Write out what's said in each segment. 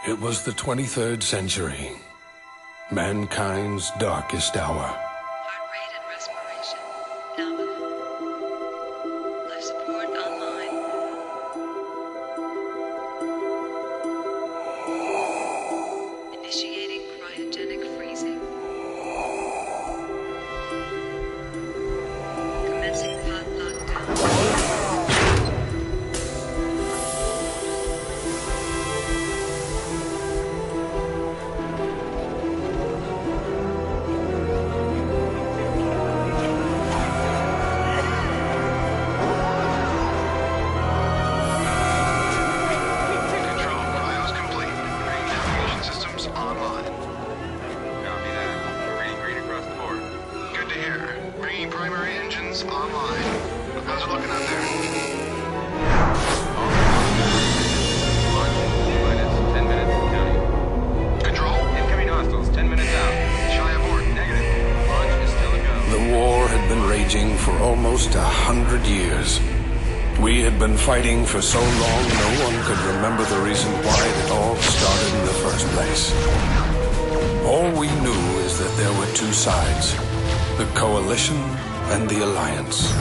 It was the 23rd century, mankind's darkest hour. Heart rate and respiration nominal. Life support online. Initiating cryogenic freezing. Commencing pod lockdown. For almost 100 years. We had been fighting for so long, no one could remember the reason why it all started in the first place. All we knew is that there were two sides, the Coalition and the Alliance.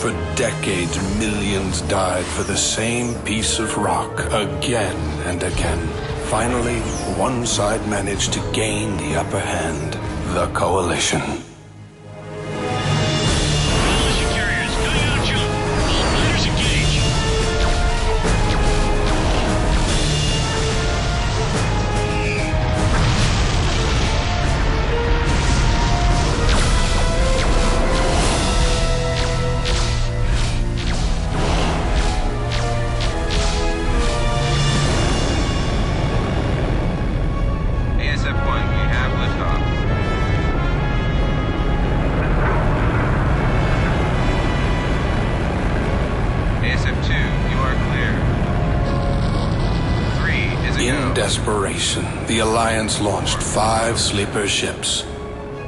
For decades, millions died for the same piece of rock again and again. Finally, one side managed to gain the upper hand, the Coalition. Desperation, the Alliance launched 5 sleeper ships.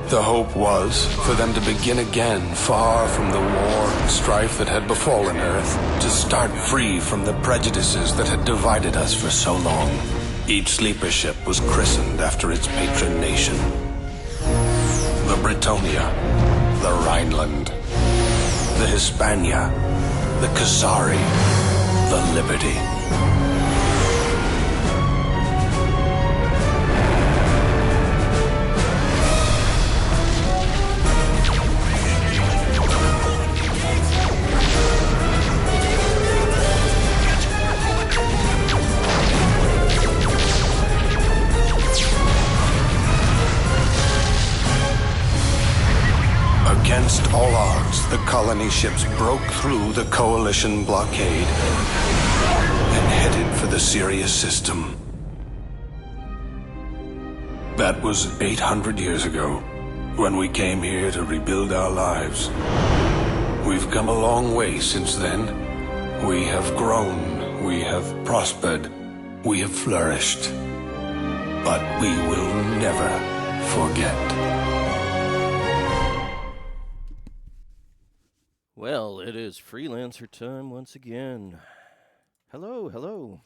The hope was for them to begin again, far from the war and strife that had befallen Earth, to start free from the prejudices that had divided us for so long. Each sleeper ship was christened after its patron nation. The Britannia, the Rhineland, the Hispania, the Kasari, the Liberty. Against all odds, the colony ships broke through the Coalition blockade and headed for the Sirius system. That was 800 years ago, when we came here to rebuild our lives. We've come a long way since then. We have grown, we have prospered, we have flourished. But we will never forget. Well, it is Freelancer time once again. Hello, hello.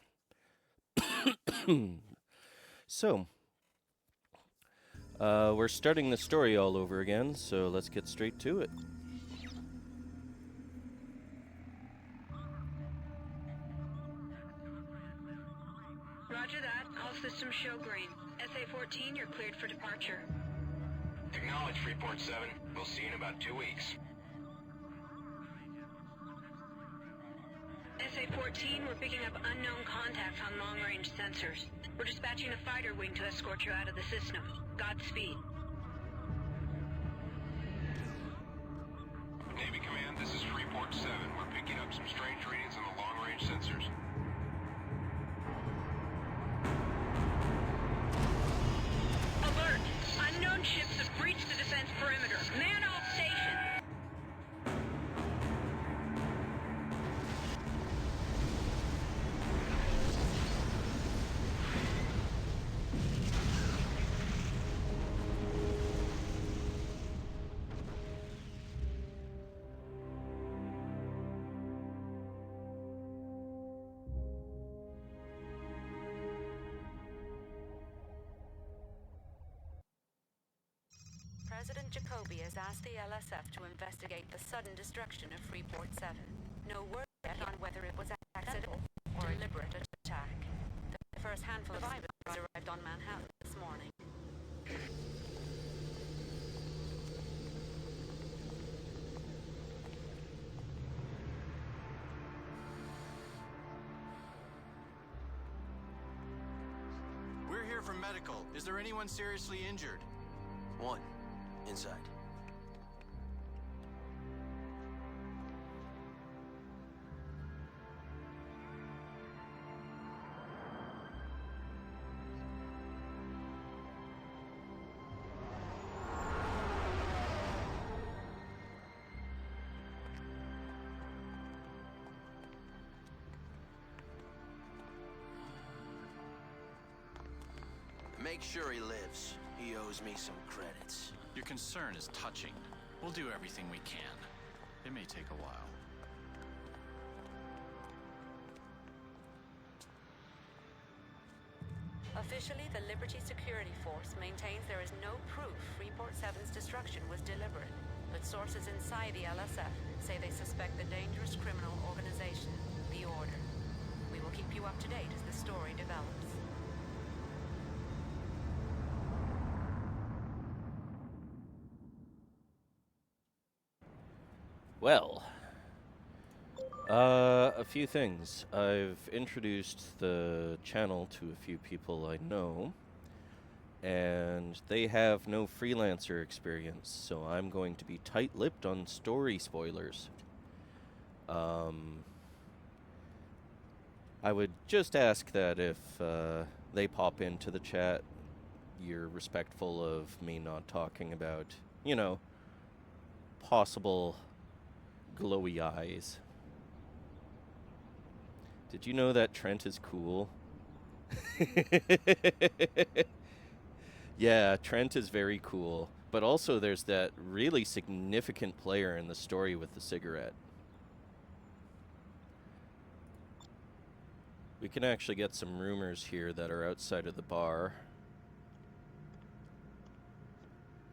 So, we're starting the story all over again, so let's get straight to it. Roger that. All systems show green. SA-14, you're cleared for departure. Acknowledge, Freeport 7. We'll see you in about 2 weeks. SA-14, we're picking up unknown contacts on long-range sensors. We're dispatching a fighter wing to escort you out of the system. Godspeed. Navy Command, this is Freeport 7. We're picking up some strange readings on the long-range sensors. Alert! Unknown ships have breached the defense perimeter. Man all stations! President Jacoby has asked the LSF to investigate the sudden destruction of Freeport 7. No word yet on whether it was accidental or a deliberate attack. The first handful of survivors arrived on Manhattan this morning. We're here for medical. Is there anyone seriously injured? One. Inside. Make sure he lives. He owes me some credits. Your concern is touching. We'll do everything we can. It may take a while. Officially, the Liberty Security Force maintains there is no proof Freeport 7's destruction was deliberate, but sources inside the LSF say they suspect the dangerous criminal organization, the Order. We will keep you up to date as the story develops. Well, a few things. I've introduced the channel to a few people I know, and they have no Freelancer experience, so I'm going to be tight-lipped on story spoilers. I would just ask that if they pop into the chat, you're respectful of me not talking about, you know, possible glowy eyes. Did you know that Trent is cool? Yeah, Trent is very cool. But also there's that really significant player in the story with the cigarette. We can actually get some rumors here that are outside of the bar.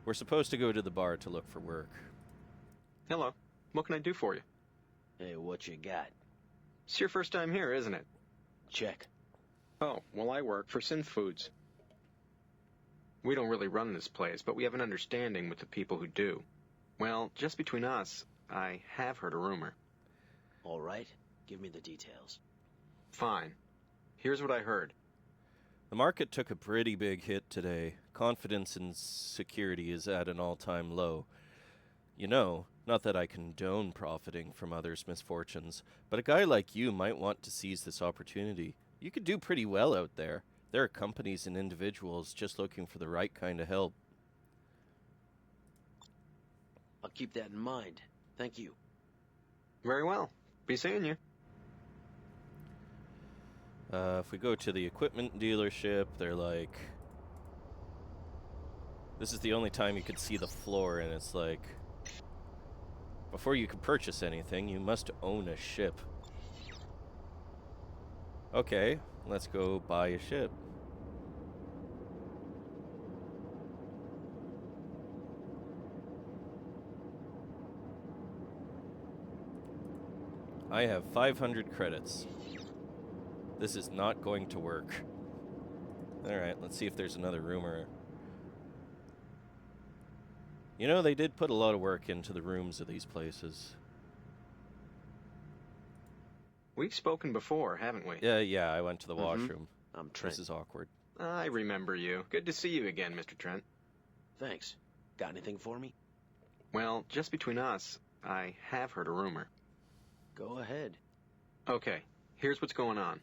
We're supposed to go to the bar to look for work. Hello. What can I do for you? Hey, what you got? It's your first time here, isn't it? Check. Oh, well, I work for Synth Foods. We don't really run this place, but we have an understanding with the people who do. Well, just between us, I have heard a rumor. All right. Give me the details. Fine. Here's what I heard. The market took a pretty big hit today. Confidence in security is at an all-time low. You know, not that I condone profiting from others' misfortunes, but a guy like you might want to seize this opportunity. You could do pretty well out there. There are companies and individuals just looking for the right kind of help. I'll keep that in mind. Thank you. Very well. Be seeing you. If we go to the equipment dealership, they're like... This is the only time you could see the floor, and it's like... Before you can purchase anything, you must own a ship. Okay, let's go buy a ship. I have 500 credits. This is not going to work. Alright, let's see if there's another rumor. You know, they did put a lot of work into the rooms of these places. We've spoken before, haven't we? Yeah, I went to the washroom. I'm Trent. This is awkward. I remember you. Good to see you again, Mr. Trent. Thanks. Got anything for me? Well, just between us, I have heard a rumor. Go ahead. Okay, here's what's going on.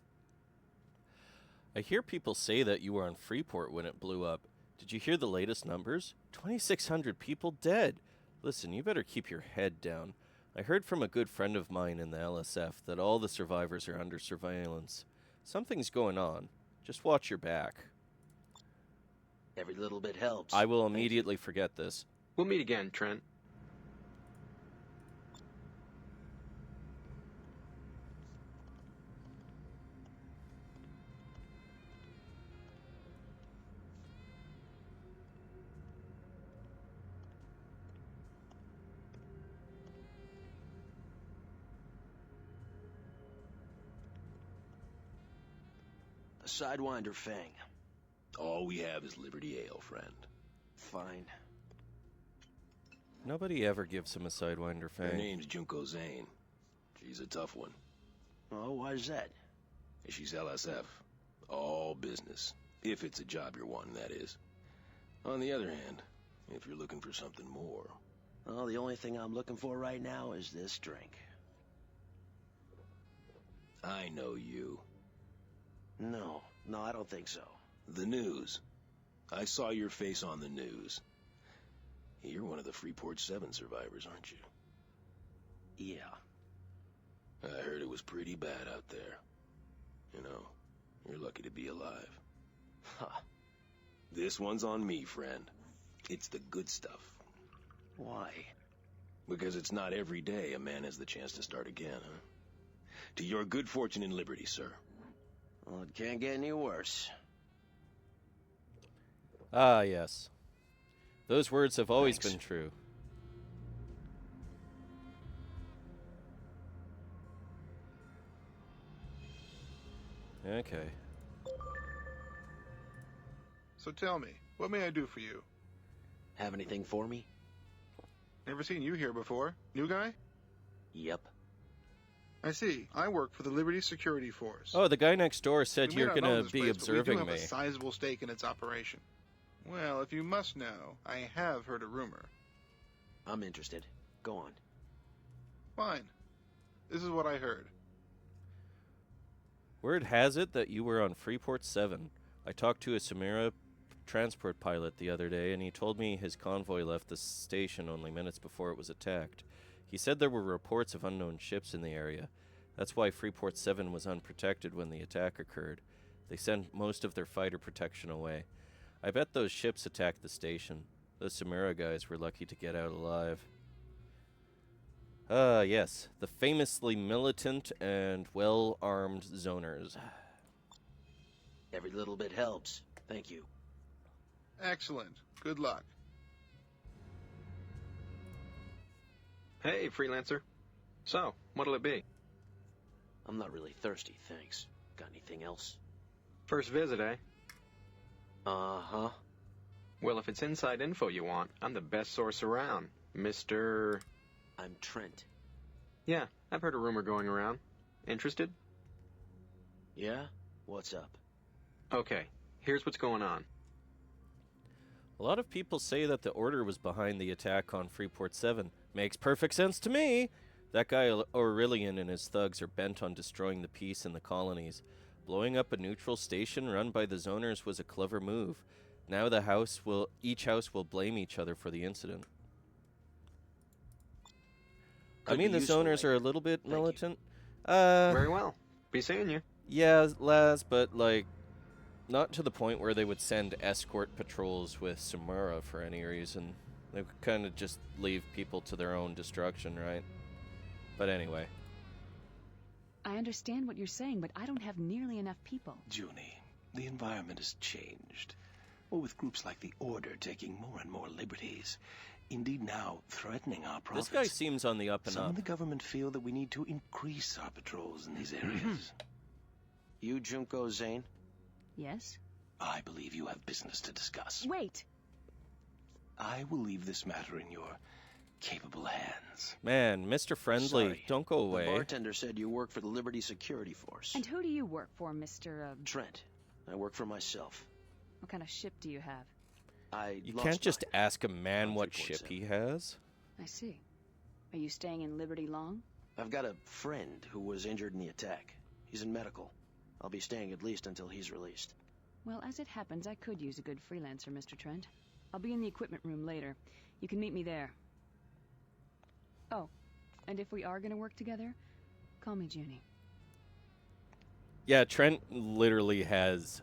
I hear people say that you were on Freeport when it blew up. Did you hear the latest numbers? 2,600 people dead. Listen, you better keep your head down. I heard from a good friend of mine in the LSF that all the survivors are under surveillance. Something's going on. Just watch your back. Every little bit helps. I will immediately forget this. We'll meet again, Trent. A Sidewinder Fang. All we have is Liberty Ale, friend. Fine. Nobody ever gives him a Sidewinder Her Fang. name's Junko Zane. She's a tough one. Oh, why's that? She's LSF. All business. If it's a job you're wanting, that is. On the other hand, if you're looking for something more... Well, the only thing I'm looking for right now is this drink. I know you. No, I don't think so. The news. I saw your face on the news. You're one of the Freeport 7 survivors, aren't you? Yeah. I heard it was pretty bad out there. You know, you're lucky to be alive. Huh. This one's on me, friend. It's the good stuff. Why? Because it's not every day a man has the chance to start again, huh? To your good fortune and liberty, sir. Well, it can't get any worse. Ah, yes. Those words have always Thanks. been true. Okay. So tell me, what may I do for you? Have anything for me? Never seen you here before. New guy? Yep. I see. I work for the Liberty Security Force. Oh, the guy next door said We may you're not own gonna this be place, but observing we do have me. a sizable stake in its operation. Well, if you must know, I have heard a rumor. I'm interested. Go on. Fine. This is what I heard. Word has it that you were on Freeport 7. I talked to a Samira transport pilot the other day, and he told me his convoy left the station only minutes before it was attacked. He said there were reports of unknown ships in the area. That's why Freeport 7 was unprotected when the attack occurred. They sent most of their fighter protection away. I bet those ships attacked the station. Those Samira guys were lucky to get out alive. Ah, yes. The famously militant and well-armed zoners. Every little bit helps. Thank you. Excellent. Good luck. Hey, Freelancer. So, what'll it be? I'm not really thirsty, thanks. Got anything else? First visit, eh? Uh-huh. Well, if it's inside info you want, I'm the best source around. Mr... I'm Trent. Yeah, I've heard a rumor going around. Interested? Yeah? What's up? Okay, here's what's going on. A lot of people say that the Order was behind the attack on Freeport 7. Makes perfect sense to me. That guy Aurelian and his thugs are bent on destroying the peace in the colonies. Blowing up a neutral station run by the zoners was a clever move. Now each house will blame each other for the incident. I Could mean, be the useful zoners are a later. little bit Thank you. militant. Very well. Be seeing you. Yeah, Laz, but like, not to the point where they would send escort patrols with Samura for any reason. They would kind of just leave people to their own destruction, right? But anyway. I understand what you're saying, but I don't have nearly enough people. Junie, the environment has changed. Well, with groups like the Order taking more and more liberties. Indeed now threatening our profits. This guy seems on the up and Some up. in the government feel that we need to increase our patrols in these areas. You Junko Zane? Yes? I believe you have business to discuss. Wait! I will leave this matter in your capable hands. Man, Mr. Friendly, Sorry. don't go The away. bartender said you work for the Liberty Security Force. And who do you work for, Mr. Trent. I work for myself. What kind of ship do you have? You lost can't just mine. ask a man On what 3.7. ship he has. I see. Are you staying in Liberty long? I've got a friend who was injured in the attack. He's in medical. I'll be staying at least until he's released. Well, as it happens, I could use a good freelancer, Mr. Trent. I'll be in the equipment room later. You can meet me there. Oh, and if we are going to work together, call me Junie. Yeah, Trent literally has...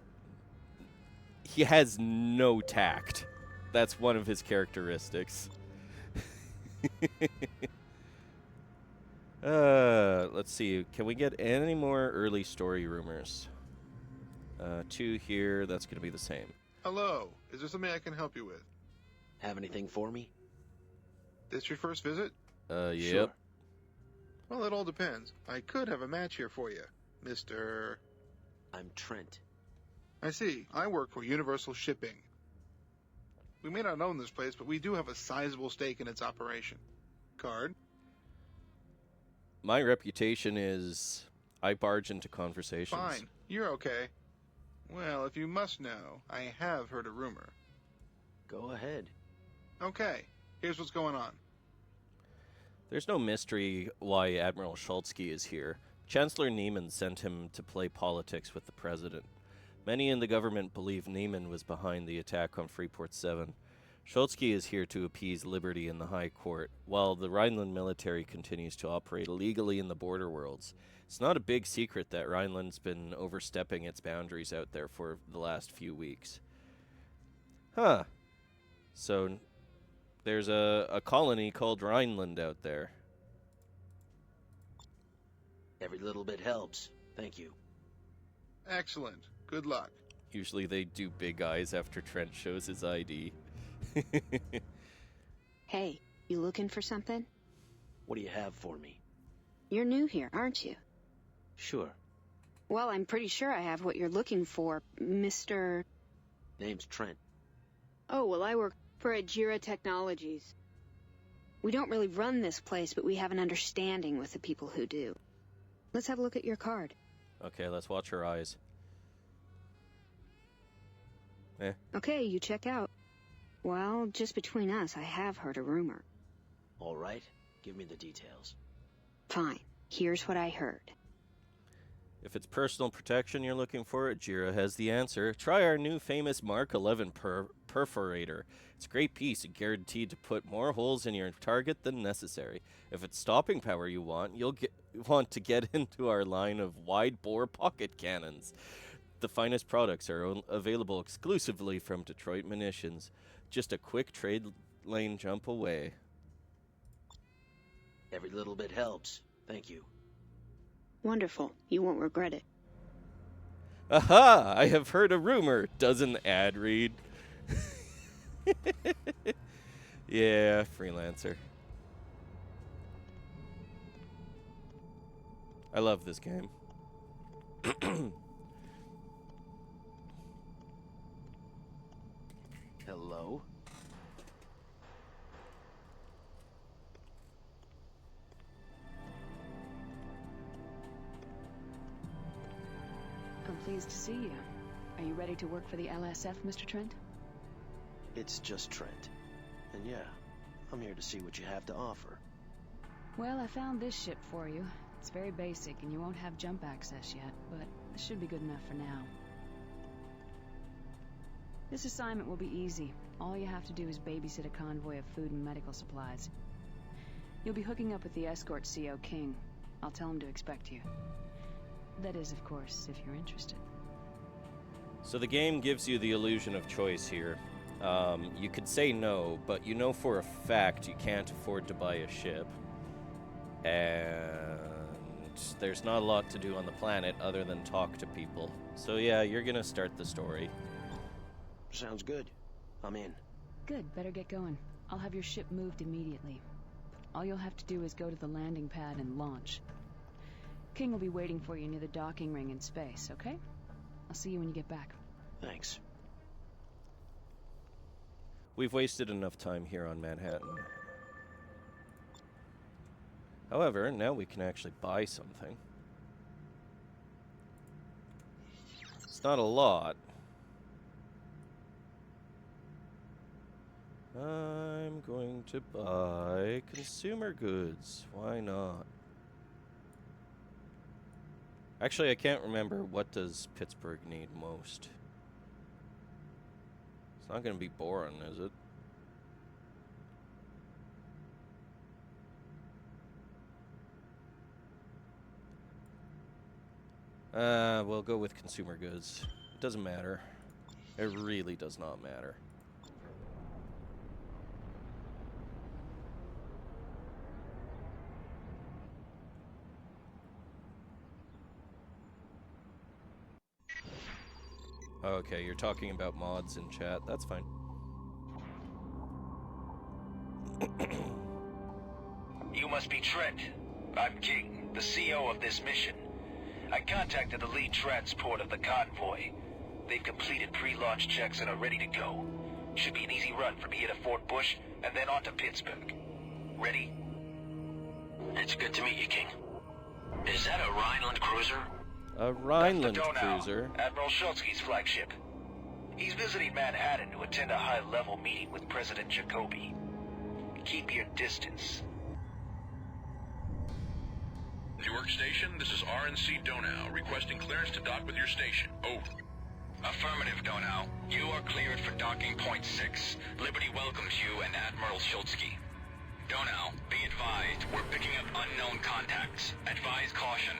He has no tact. That's one of his characteristics. Let's see. Can we get any more early story rumors? 2 here. That's going to be the same. Hello. Is there something I can help you with? Have anything for me? This your first visit? Yep. Sure. Well, it all depends. I could have a match here for you, Mr... I'm Trent. I see. I work for Universal Shipping. We may not own this place, but we do have a sizable stake in its operation. Card? My reputation is I barge into conversations. Fine. You're okay. Well, if you must know, I have heard a rumor. Go ahead. Okay, here's what's going on. There's no mystery why Admiral Schultzky is here. Chancellor Neiman sent him to play politics with the president. Many in the government believe Neiman was behind the attack on Freeport 7. Schultzky is here to appease liberty in the High Court, while the Rhineland military continues to operate illegally in the border worlds. It's not a big secret that Rhineland's been overstepping its boundaries out there for the last few weeks. Huh. So, there's a colony called Rhineland out there. Every little bit helps. Thank you. Excellent. Good luck. Usually they do big eyes after Trent shows his ID. Hey, you looking for something? What do you have for me? You're new here, aren't you? Sure. Well, I'm pretty sure I have what you're looking for, Mr. Name's Trent. Oh, well, I work for Ajira Technologies. We don't really run this place, but we have an understanding with the people who do. Let's have a look at your card. Okay, let's watch her eyes. Okay, you check out. Well, just between us, I have heard a rumor. All right. Give me the details. Fine. Here's what I heard. If it's personal protection you're looking for, Ajira has the answer. Try our new famous Mark 11 perforator. It's a great piece and guaranteed to put more holes in your target than necessary. If it's stopping power you want, you'll want to get into our line of wide-bore pocket cannons. The finest products are available exclusively from Detroit Munitions. Just a quick trade lane jump away. Every little bit helps. Thank you. Wonderful. You won't regret it. Aha! I have heard a rumor. Doesn't ad read? Yeah, Freelancer. I love this game. Hello? I'm pleased to see you. Are you ready to work for the LSF, Mr. Trent? It's just Trent. And yeah, I'm here to see what you have to offer. Well, I found this ship for you. It's very basic, and you won't have jump access yet, but it should be good enough for now. This assignment will be easy. All you have to do is babysit a convoy of food and medical supplies. You'll be hooking up with the escort CO King. I'll tell him to expect you. That is, of course, if you're interested. So the game gives you the illusion of choice here. You could say no, but you know for a fact you can't afford to buy a ship. And there's not a lot to do on the planet other than talk to people. So yeah, you're gonna start the story. Sounds good. I'm in. Good, better get going. I'll have your ship moved immediately. All you'll have to do is go to the landing pad and launch. King will be waiting for you near the docking ring in space, okay? I'll see you when you get back. Thanks. We've wasted enough time here on Manhattan. However, now we can actually buy something. It's not a lot. I'm going to buy consumer goods. Why not? Actually, I can't remember. What does Pittsburgh need most? It's not going to be boron, is it? We'll go with consumer goods. It doesn't matter. It really does not matter. Okay, you're talking about mods in chat. That's fine. You must be Trent. I'm King, the CO of this mission. I contacted the lead transport of the convoy. They've completed pre-launch checks and are ready to go. Should be an easy run from here to Fort Bush, and then on to Pittsburgh. Ready? It's good to meet you, King. Is that a Rhineland cruiser? A Rhineland That's the Donau, cruiser? Admiral Schultzky's flagship. He's visiting Manhattan to attend a high-level meeting with President Jacoby. Keep your distance. Newark Station, this is RNC Donau, requesting clearance to dock with your station. Over. Affirmative, Donau. You are cleared for docking point 6. Liberty welcomes you and Admiral Schultzky. Donau, be advised, we're picking up unknown contacts. Advise caution.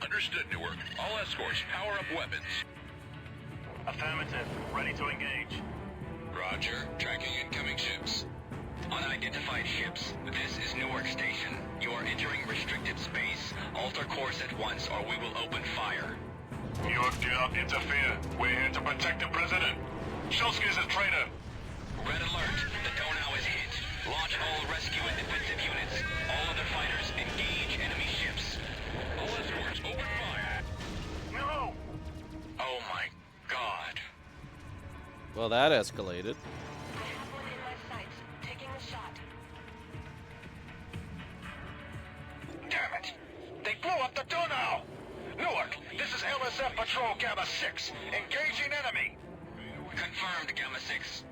Understood, Newark. All escorts, power up weapons. Affirmative. Ready to engage. Roger. Tracking incoming ships. Unidentified ships. This is Newark Station. You are entering restricted space. Alter course at once or we will open fire. Newark, do not interfere. We're here to protect the President. Schultzky's a traitor. Red alert. The Donau is hit. Launch all rescue and defensive units. All other fighters, engage enemy ships. All escorts, open fire. No! Oh my God. Well, that escalated. I have one in my sights. Taking a shot. Damn it! They blew up the Donau! Newark, this is LSF Patrol Gamma 6. Engaging enemy! Confirmed, Gamma 6.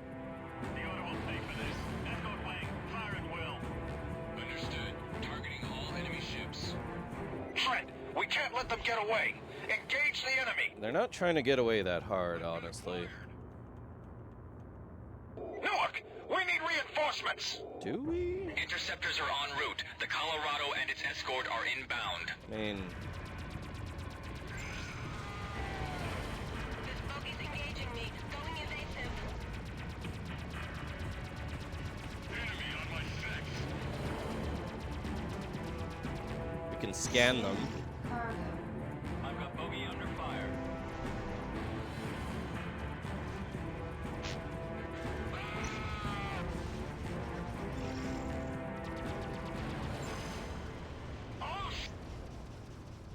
The order will pay for this. Escort wing, fire at will. Understood. Targeting all enemy ships. Trent, we can't let them get away. Engage the enemy! They're not trying to get away that hard, honestly. Newark, we need reinforcements! Do we? Interceptors are en route. The Colorado and its escort are inbound. I mean, This bogey's engaging me. Going evasive. Enemy on my 6. we can scan them. I've got bogey under fire.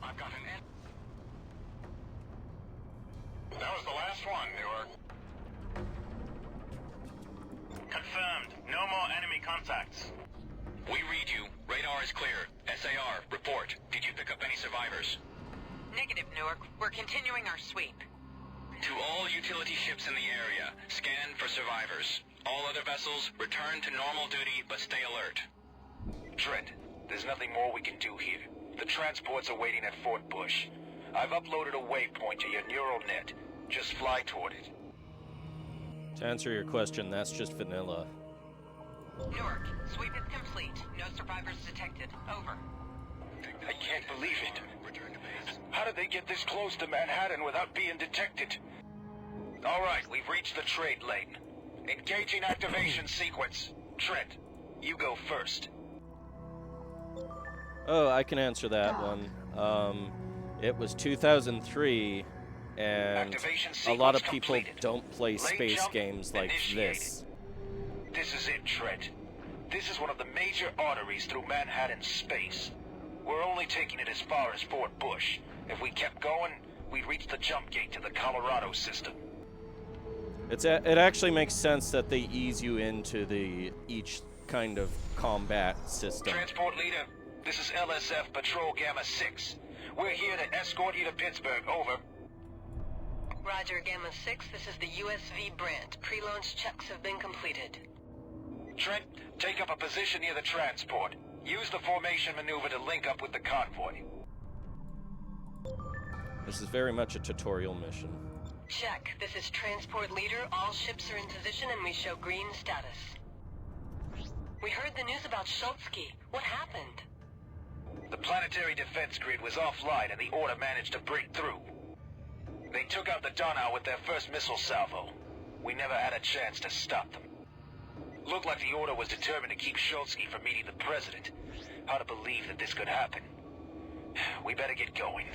I've got an That was the last one, Newark. Confirmed. No more enemy contacts. We read you. Radar is clear. SAR, report. Did you pick up any survivors? Negative, Newark. We're continuing our sweep. To all utility ships in the area, scan for survivors. All other vessels, return to normal duty, but stay alert. Trent, there's nothing more we can do here. The transports are waiting at Fort Bush. I've uploaded a waypoint to your neural net. Just fly toward it. To answer your question, that's just vanilla. Newark, sweep is complete. No survivors detected. Over. I can't believe it. How did they get this close to Manhattan without being detected? All right, we've reached the trade lane. Engaging activation sequence. Trent, you go first. Oh, I can answer that one. It was 2003, and Activation a lot of sequence people completed. don't play Lane space jump games like initiated. this. This is it, Trent. This is one of the major arteries through Manhattan space. We're only taking it as far as Fort Bush. If we kept going, we'd reach the jump gate to the Colorado system. It actually makes sense that they ease you into each kind of combat system. Transport leader, this is LSF Patrol Gamma 6. We're here to escort you to Pittsburgh, over. Roger, Gamma 6. This is the USV Brant. Pre-launch checks have been completed. Trent, take up a position near the transport. Use the formation maneuver to link up with the convoy. This is very much a tutorial mission. Check. This is transport leader. All ships are in position and we show green status. We heard the news about Schultzky. What happened? The planetary defense grid was offline and the order managed to break through. They took out the Donau with their first missile salvo. We never had a chance to stop them. Looked like the order was determined to keep Schultzky from meeting the president. Hard to believe that this could happen. We better get going.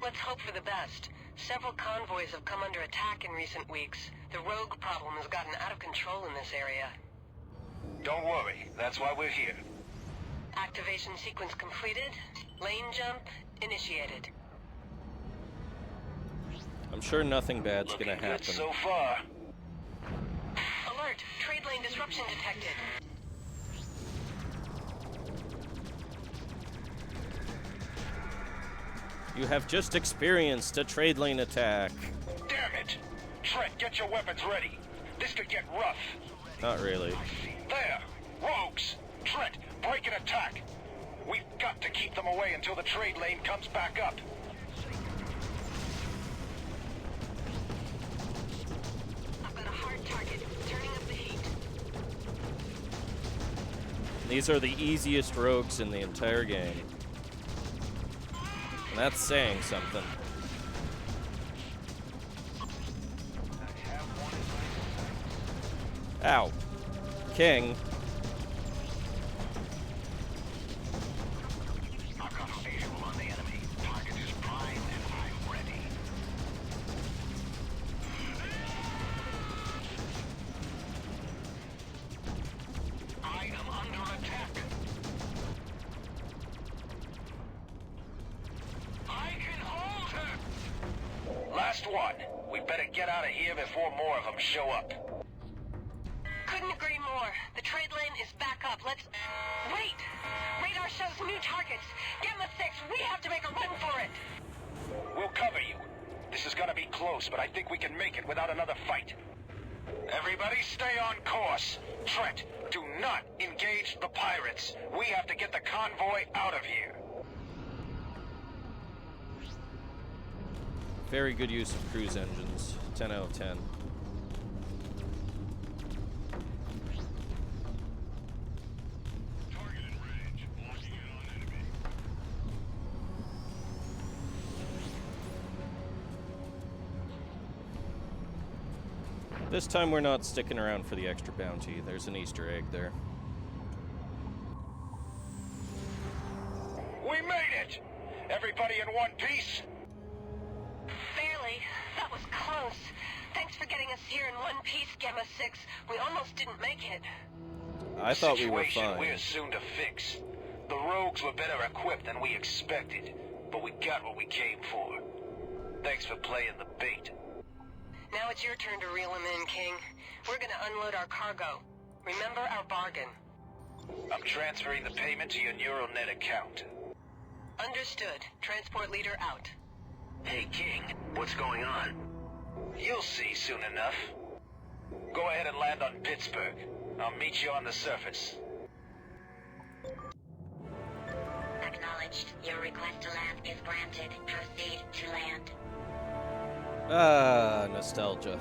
Let's hope for the best. Several convoys have come under attack in recent weeks. The rogue problem has gotten out of control in this area. Don't worry, that's why we're here. Activation sequence completed. Lane jump initiated. I'm sure nothing bad's Looking gonna good happen. so far. Alert! Trade lane disruption detected. You have just experienced a trade lane attack. Damn it! Trent, get your weapons ready. This could get rough. Not really. There! Rogues! Trent, break an attack! We've got to keep them away until the trade lane comes back up. I've got a hard target. Turning up the heat. These are the easiest rogues in the entire game. And that's saying something. Ow. King. I've got a visual on the enemy. Target is primed and I'm ready. I am under attack. I can hold her! Last one. We better get out of here before more of them show up. Couldn't agree more. The trade lane is back up. Let's... Wait! Radar shows new targets. Gamma 6, we have to make a run for it. We'll cover you. This is gonna be close, but I think we can make it without another fight. Everybody stay on course. Trent, do not engage the pirates. We have to get the convoy out of here. Very good use of cruise engines. 10 out of 10. This time we're not sticking around for the extra bounty. There's an Easter egg there. We made it! Everybody in one piece? Barely. That was close. Thanks for getting us here in one piece, Gamma 6. We almost didn't make it. I thought we were Situation fine. we're soon to fix. The rogues were better equipped than we expected, but we got what we came for. Thanks for playing the bait. Now it's your turn to reel him in, King. We're gonna unload our cargo. Remember our bargain. I'm transferring the payment to your neural net account. Understood. Transport leader out. Hey, King, what's going on? You'll see soon enough. Go ahead and land on Pittsburgh. I'll meet you on the surface. Acknowledged. Your request to land is granted. Proceed to land. Ah, nostalgia.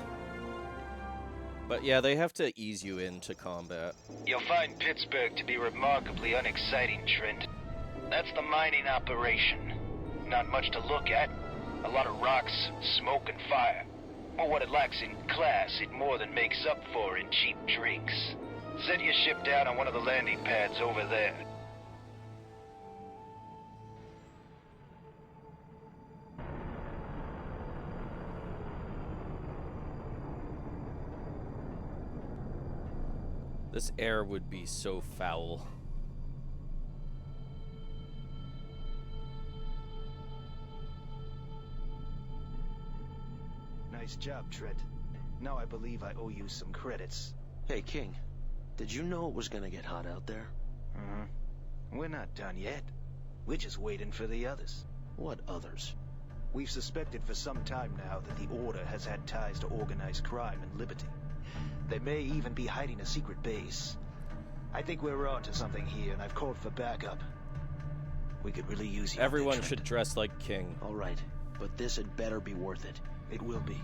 But yeah, they have to ease you into combat. You'll find Pittsburgh to be remarkably unexciting, Trent. That's the mining operation. Not much to look at. A lot of rocks, smoke, and fire. But what it lacks in class, it more than makes up for in cheap drinks. Set your ship down on one of the landing pads over there. This air would be so foul. Nice job, Trent. Now I believe I owe you some credits. Hey, King. Did you know it was gonna get hot out there? We're not done yet. We're just waiting for the others. What others? We've suspected for some time now that the Order has had ties to organized crime and Liberty. They may even be hiding a secret base. I think we're onto something here, and I've called for backup. We could really use you. Everyone should dress like King. All right, but this had better be worth it. It will be.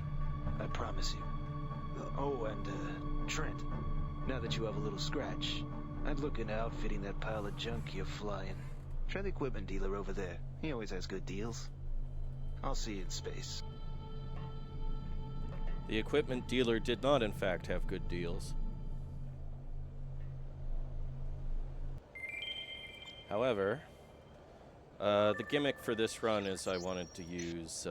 I promise you. Oh, and, Trent, now that you have a little scratch, I'd look into outfitting that pile of junk you're flying. Try the equipment dealer over there. He always has good deals. I'll see you in space. The equipment dealer did not, in fact, have good deals. However, the gimmick for this run is I wanted to use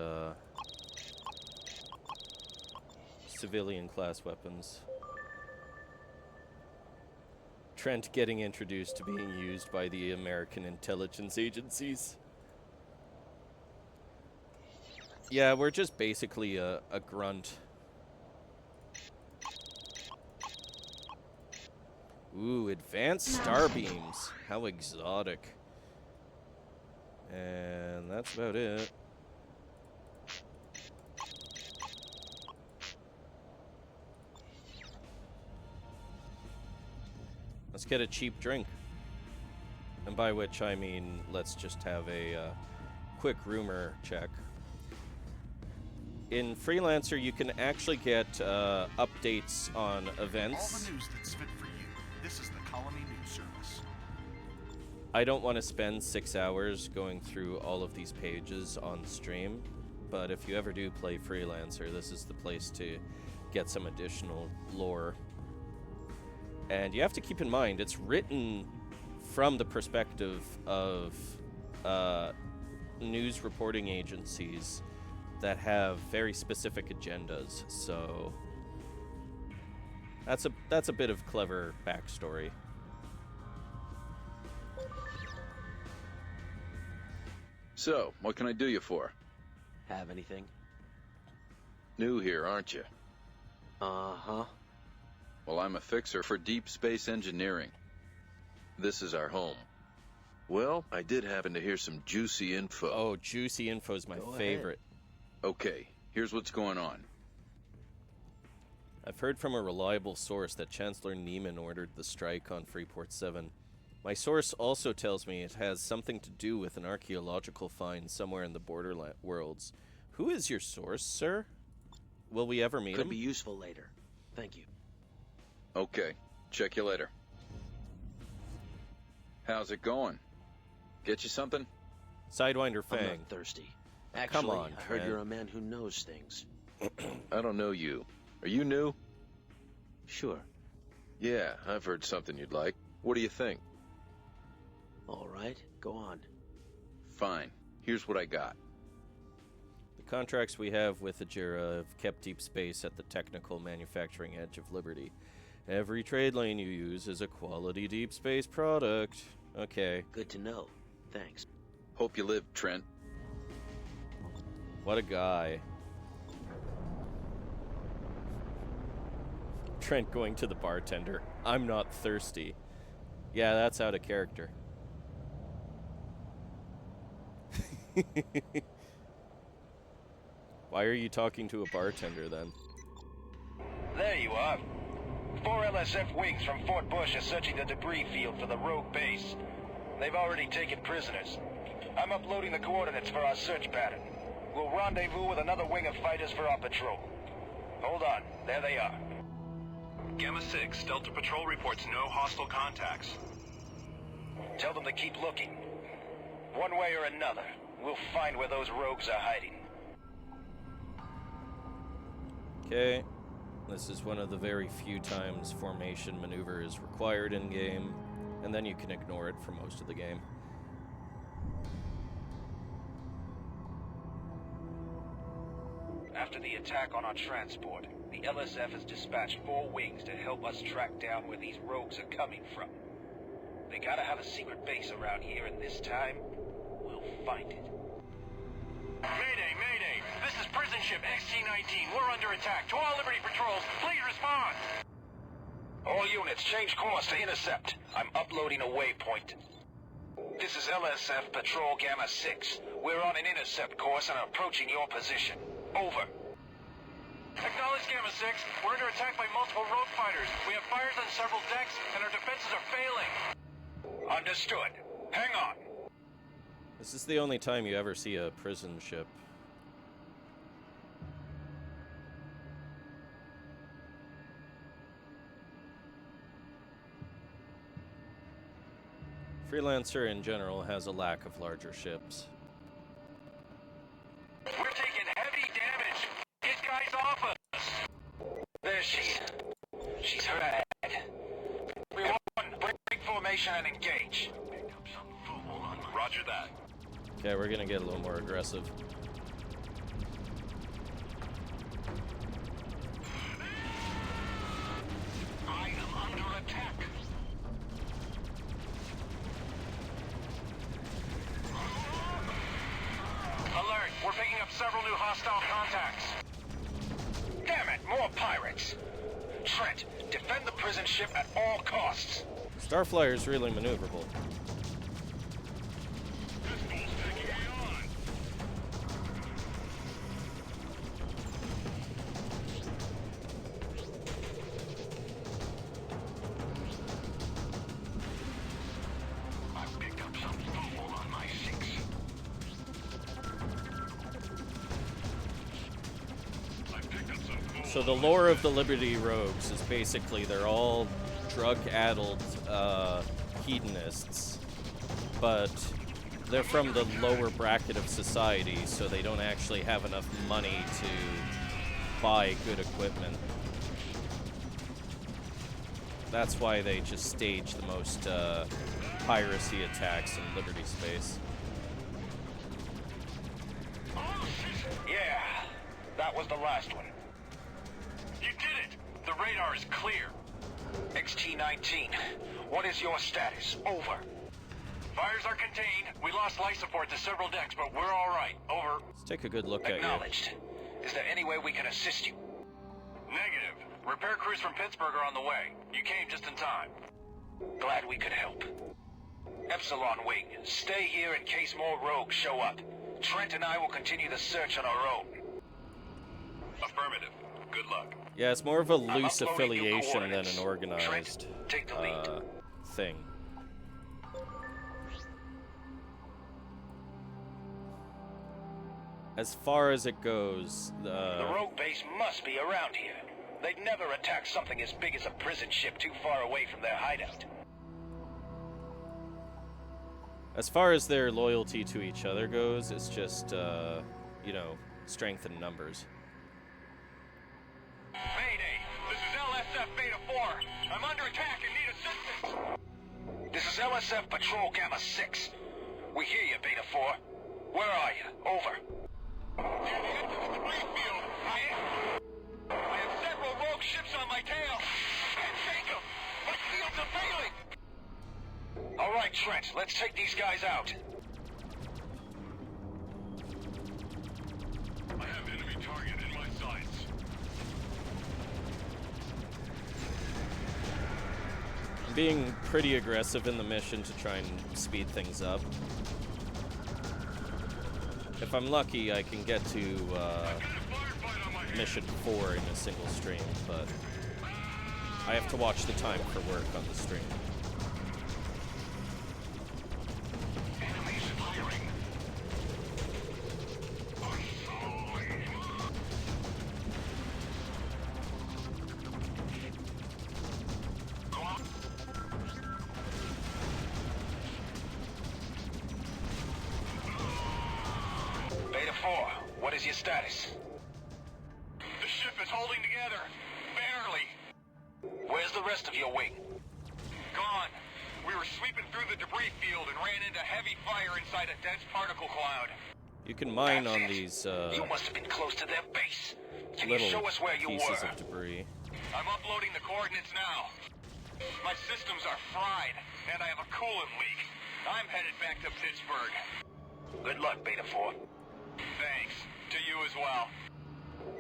civilian class weapons. Trent getting introduced to being used by the American intelligence agencies. Yeah, we're just basically a grunt. Ooh, advanced star beams. How exotic. And that's about it. Let's get a cheap drink. And by which I mean, let's just have a quick rumor check. In Freelancer, you can actually get updates on events. All the news that's fit for you. This is the Colony News Service. I don't want to spend 6 hours going through all of these pages on stream, but if you ever do play Freelancer, this is the place to get some additional lore. And you have to keep in mind, it's written from the perspective of news reporting agencies that have very specific agendas, so that's a bit of clever backstory. So, what can I do you for? Have anything? New here, aren't you? Uh-huh. Well, I'm a fixer for deep space engineering. This is our home. Well, I did happen to hear some juicy info. Oh, juicy info is my favorite. Okay, here's what's going on. I've heard from a reliable source that Chancellor Neiman ordered the strike on Freeport 7. My source also tells me it has something to do with an archaeological find somewhere in the border worlds. Who is your source, sir? Will we ever meet him? Could be useful later. Thank you. Okay, check you later. How's it going? Get you something? Sidewinder Fang. I'm not thirsty. Actually, Come on, I heard Trent. you're a man who knows things. I don't know you. Are you new? Sure. Yeah, I've heard something you'd like. What do you think? All right, go on. Fine. Here's what I got. The contracts we have with Ajira have kept deep space at the technical manufacturing edge of liberty. Every trade lane you use is a quality deep space product. Okay. Good to know. Thanks. Hope you live, Trent. What a guy. Trent going to the bartender. I'm not thirsty. Yeah, that's out of character. Why are you talking to a bartender then? There you are. 4 LSF wings from Fort Bush are searching the debris field for the rogue base. They've already taken prisoners. I'm uploading the coordinates for our search pattern. We'll rendezvous with another wing of fighters for our patrol. Hold on, there they are. Gamma 6, Delta Patrol reports no hostile contacts. Tell them to keep looking. One way or another, we'll find where those rogues are hiding. Okay. This is one of the very few times formation maneuver is required in-game, and then you can ignore it for most of the game. After the attack on our transport, the LSF has dispatched 4 wings to help us track down where these rogues are coming from. They gotta have a secret base around here, and this time, we'll find it. Mayday, Mayday! This is prison ship XT-19. We're under attack. To all Liberty patrols, please respond! All units, change course to intercept. I'm uploading a waypoint. This is LSF Patrol Gamma 6. We're on an intercept course and approaching your position. Over. Acknowledge Gamma 6. We're under attack by multiple rogue fighters. We have fires on several decks, and our defenses are failing. Understood. Hang on. This is the only time you ever see a prison ship. Freelancer in general has a lack of larger ships. We're taking heavy damage. Get guys off us. There she is. She's hurt. Everyone, break formation and engage. Roger that. Okay, we're gonna get a little more aggressive. I am under attack. Alert! We're picking up several new hostile contacts. Damn it, more pirates. Trent, defend the prison ship at all costs. Starflyer's really maneuverable. So the lore of the Liberty Rogues is basically they're all drug-addled hedonists, but they're from the lower bracket of society, so they don't actually have enough money to buy good equipment. That's why they just stage the most piracy attacks in Liberty space. Yeah, that was the last one. You did it! The radar is clear. XT-19, what is your status? Over. Fires are contained. We lost life support to several decks, but we're all right. Over. Let's take a good look at you. Acknowledged. Is there any way we can assist you? Negative. Repair crews from Pittsburgh are on the way. You came just in time. Glad we could help. Epsilon Wing, stay here in case more rogues show up. Trent and I will continue the search on our own. Affirmative. Good luck. Yeah, it's more of a loose affiliation than an organized take the lead. Thing. As far as it goes, the rogue base must be around here. They'd never attack something as big as a prison ship too far away from their hideout. As far as their loyalty to each other goes, it's just, you know, strength in numbers. Mayday! This is LSF Beta 4. I'm under attack and need assistance. This is LSF Patrol Gamma 6. We hear you, Beta 4. Where are you? Over. Near the edge of the debris field. I have several rogue ships on my tail. Can't shake them. My shields are failing. All right, Trent. Let's take these guys out. I have enemy target in my sights. I'm being pretty aggressive in the mission to try and speed things up. If I'm lucky, I can get to mission 4 in a single stream, but I have to watch the time for work on the stream. Beta 4, what is your status? The ship is holding together. Barely. Where's the rest of your wing? Gone. We were sweeping through the debris field and ran into heavy fire inside a dense particle cloud. You can mine on these You must have been close to their base. Can you little show us where you pieces were? of debris. I'm uploading the coordinates now. My systems are fried, and I have a coolant leak. I'm headed back to Pittsburgh. Good luck, Beta 4. Thanks. To you as well.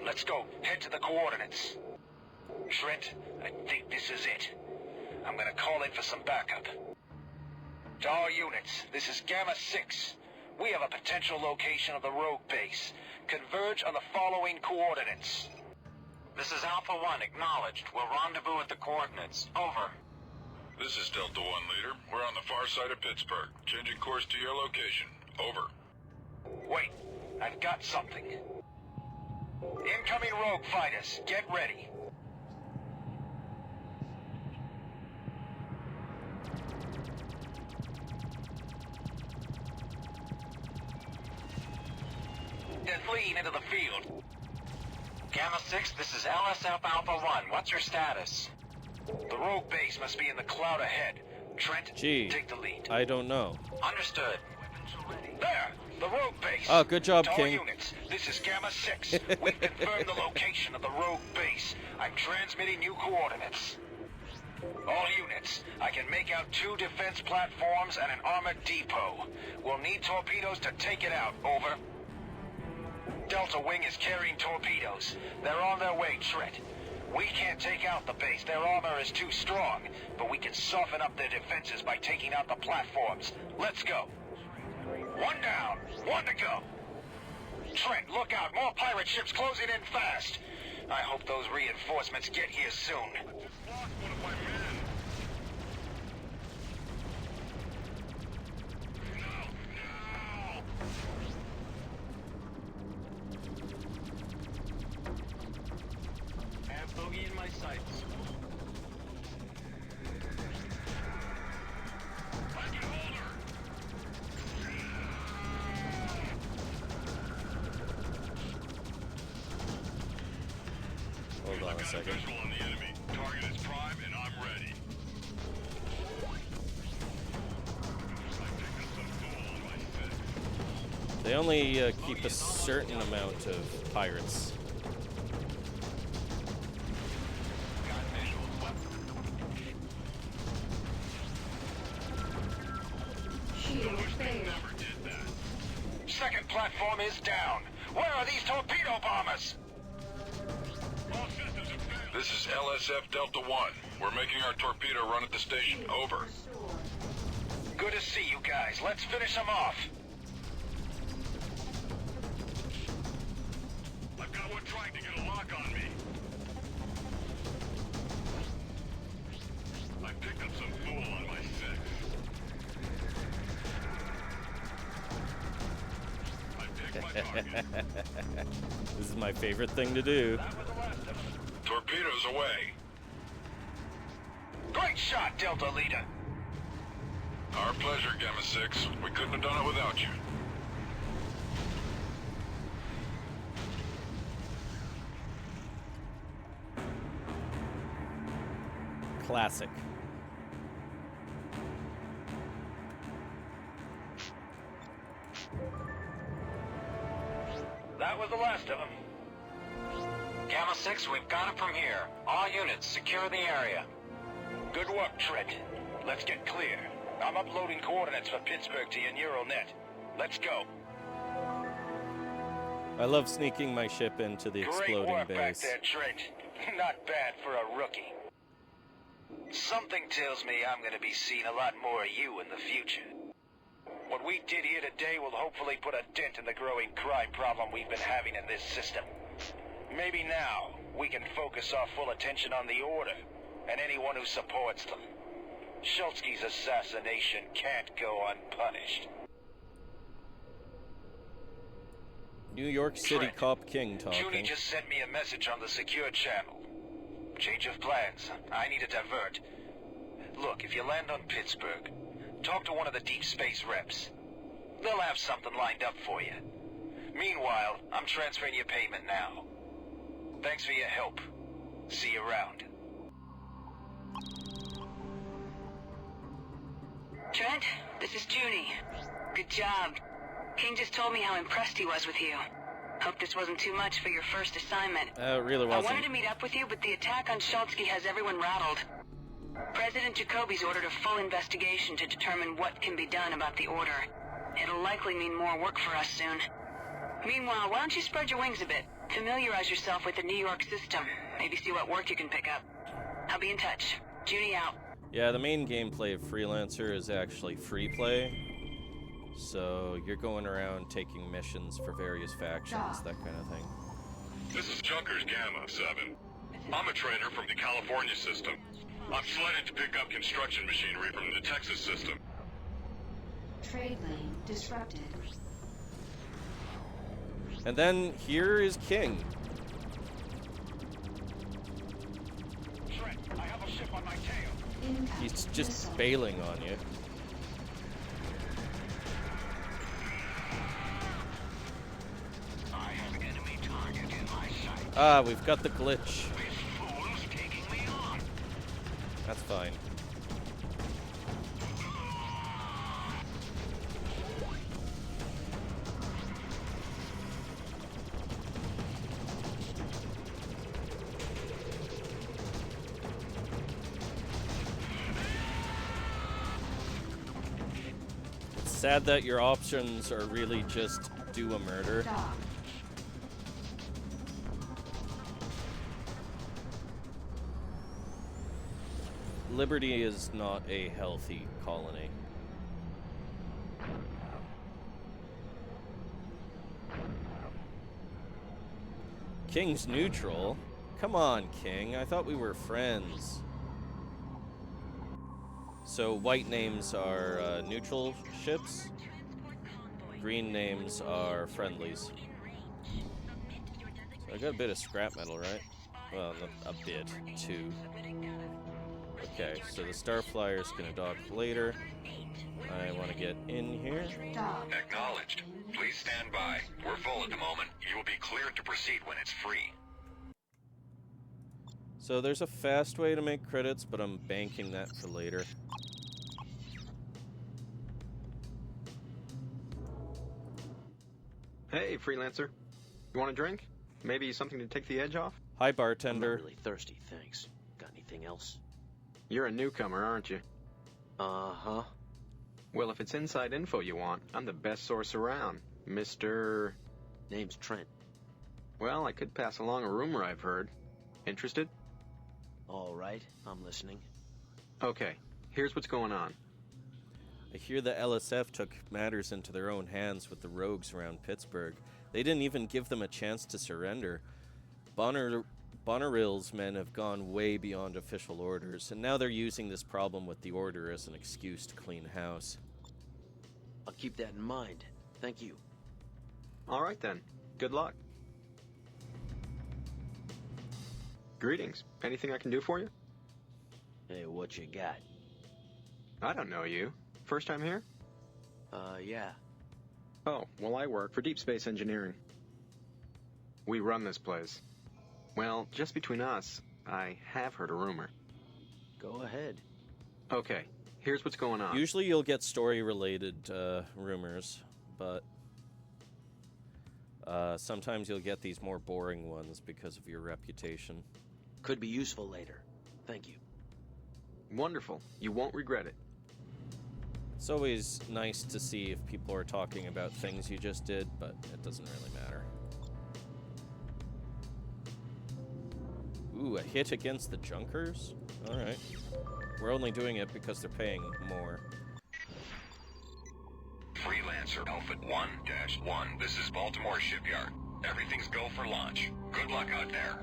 Let's go. Head to the coordinates. Trent, I think this is it. I'm gonna call in for some backup. To all units, this is Gamma 6. We have a potential location of the rogue base. Converge on the following coordinates. This is Alpha 1, acknowledged. We'll rendezvous at the coordinates. Over. This is Delta 1, Leader. We're on the far side of Pittsburgh. Changing course to your location. Over. Wait, I've got something. Incoming rogue fighters, get ready. Then lean into the field. Gamma 6, this is LSF Alpha 1. What's your status? The rogue base must be in the cloud ahead. Trent, take the lead. I don't know. Understood. There! The rogue base! Oh, good job, To all King. units, this is Gamma 6. We've confirmed the location of the rogue base. I'm transmitting new coordinates. All units, I can make out 2 defense platforms and an armored depot. We'll need torpedoes to take it out. Over. Delta Wing is carrying torpedoes. They're on their way, Trent. We can't take out the base. Their armor is too strong, but we can soften up their defenses by taking out the platforms. Let's go. One down, one to go. Trent, look out. More pirate ships closing in fast. I hope those reinforcements get here soon. Have bogey in my sights. Hold on a second. Target is prime and I'm ready. They only keep a certain amount of pirates. Second platform is down. Where are these torpedo bombers? This is LSF Delta 1. We're making our torpedo run at the station. Over. Good to see you guys. Let's finish them off. I've got one trying to get a lock on me. I picked up some fool on my 6. I picked my target. This is my favorite thing to do. Torpedoes away. Great shot, Delta Leader. Our pleasure, Gamma 6. We couldn't have done it without you. Classic. That was the last of them. Gamma 6, we've got it from here. All units, secure the area. Good work, Trent. Let's get clear. I'm uploading coordinates for Pittsburgh to your neural net. Let's go. I love sneaking my ship into the exploding Great work base. back there, Trent. Not bad for a rookie. Something tells me I'm going to be seeing a lot more of you in the future. What we did here today will hopefully put a dent in the growing crime problem we've been having in this system. Maybe now we can focus our full attention on the Order and anyone who supports them. Schultzky's assassination can't go unpunished. New York City Trent, Cop King Judy talking. just sent me a message on the secure channel. Change of plans. I need to divert. Look, if you land on Pittsburgh, talk to one of the deep space reps. They'll have something lined up for you. Meanwhile, I'm transferring your payment now. Thanks for your help. See you around. Trent, this is Junie. Good job. King just told me how impressed he was with you. Hope this wasn't too much for your first assignment. It really I wasn't. wanted to meet up with you, but the attack on Schultzky has everyone rattled. President Jacoby's ordered a full investigation to determine what can be done about the Order. It'll likely mean more work for us soon. Meanwhile, why don't you spread your wings a bit? Familiarize yourself with the New York system. Maybe see what work you can pick up. I'll be in touch. Junie out. Yeah, the main gameplay of Freelancer is actually free play. So you're going around taking missions for various factions, that kind of thing. This is Junkers Gamma 7. I'm a trader from the California system. I'm slated to pick up construction machinery from the Texas system. Trade lane disrupted. And then here is King. Trent, I have a ship on my tail. He's just bailing on you. I have enemy target in my sight. Ah, we've got the glitch. This fool's taking me on. That's fine. It's sad that your options are really just do a murder. Liberty is not a healthy colony. King's neutral? Come on, King. I thought we were friends. So white names are neutral ships. Green names are friendlies. So I got a bit of scrap metal, right? Well, a bit. 2. Okay, so the Starflyer's gonna dock later. I want to get in here. Acknowledged. Please stand by. We're full at the moment. You will be cleared to proceed when it's free. So there's a fast way to make credits, but I'm banking that for later. Hey, Freelancer. You want a drink? Maybe something to take the edge off? Hi, bartender. I'm not really thirsty, thanks. Got anything else? You're a newcomer, aren't you? Uh-huh. Well, if it's inside info you want, I'm the best source around. Mr. Name's Trent. Well, I could pass along a rumor I've heard. Interested? All right, I'm listening. Okay, here's what's going on. I hear the LSF took matters into their own hands with the rogues around Pittsburgh. They didn't even give them a chance to surrender. Bonneril's men have gone way beyond official orders, and now they're using this problem with the Order as an excuse to clean house. I'll keep that in mind. Thank you. All right then. Good luck. Greetings. Anything I can do for you? Hey, what you got? I don't know you. First time here? Yeah. Oh, well, I work for Deep Space Engineering. We run this place. Well, just between us, I have heard a rumor. Go ahead. Okay, here's what's going on. Usually you'll get story-related rumors, but sometimes you'll get these more boring ones because of your reputation. Could be useful later. Thank you. Wonderful. You won't regret it. It's always nice to see if people are talking about things you just did, but it doesn't really matter. Ooh, a hit against the Junkers? Alright. We're only doing it because they're paying more. Freelancer Alpha 1-1. This is Baltimore Shipyard. Everything's go for launch. Good luck out there.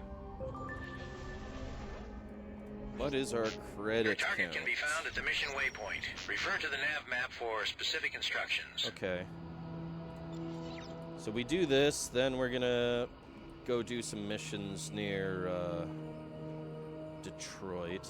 What is our credit Your target count? can be found at the mission waypoint. Refer to the nav map for specific instructions. Okay. So we do this, then we're gonna go do some missions near Detroit.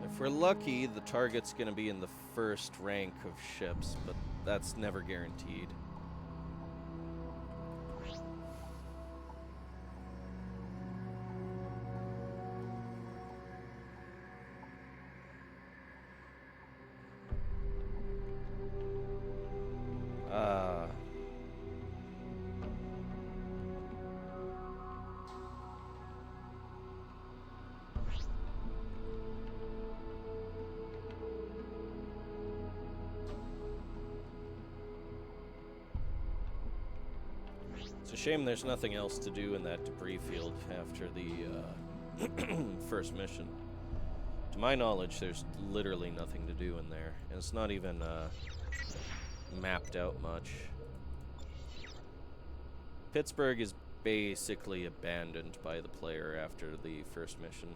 If we're lucky, the target's gonna be in the first rank of ships, but that's never guaranteed. It's a shame there's nothing else to do in that debris field after the first mission. To my knowledge, there's literally nothing to do in there, and it's not even mapped out much. Pittsburgh is basically abandoned by the player after the first mission.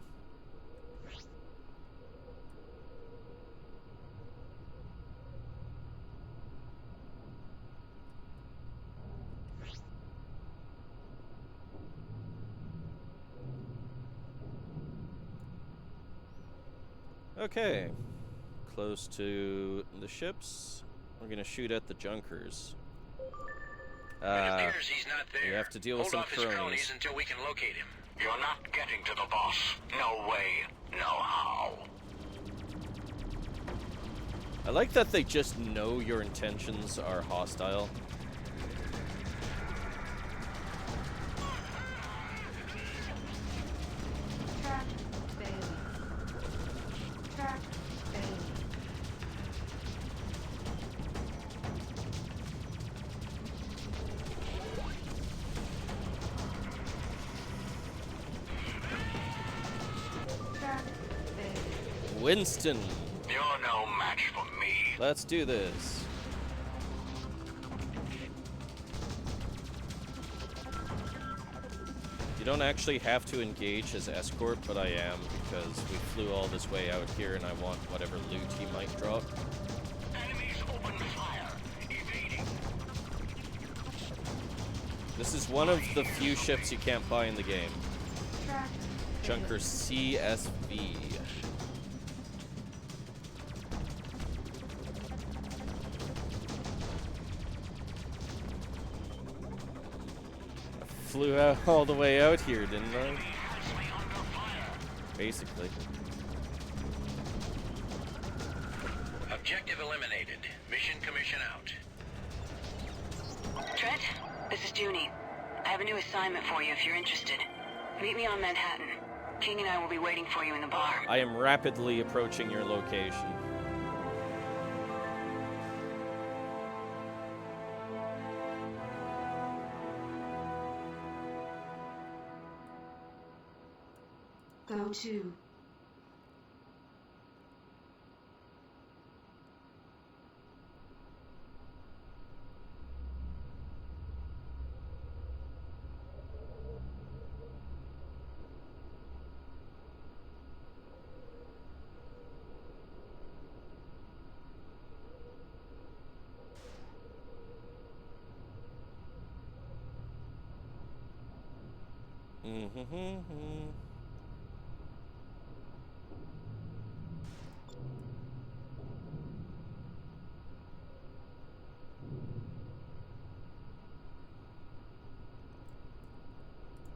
Okay, close to the ships. We're gonna shoot at the Junkers. It appears he's not there. We have to deal with some Hold off his cronies cronies. until we can locate him. You're not getting to the boss. No way, no how. I like that they just know your intentions are hostile. Track Bailey. Track Bailey. 'Cause Winston. You're no match for me. Let's do this. You don't actually have to engage as escort, but I am, because we flew all this way out here and I want whatever loot he might drop. Enemies open fire. Evading. This is one of the few ships you can't buy in the game. Junker CSV. Flew out all the way out here, didn't I? Basically. Objective eliminated. Mission commission out. Trent, this is Junie. I have a new assignment for you if you're interested. Meet me on Manhattan. King and I will be waiting for you in the bar. I am rapidly approaching your location. Go to.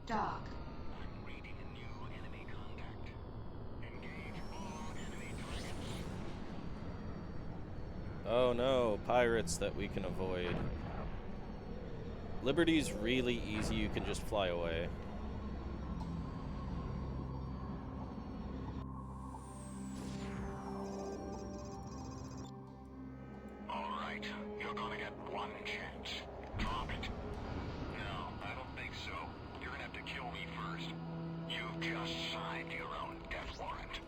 Dock. Oh no, pirates that we can avoid. Liberty's really easy, you can just fly away. Alright, you're gonna get one chance. Drop it. No, I don't think so. You're gonna have to kill me first. You've just signed your own death warrant.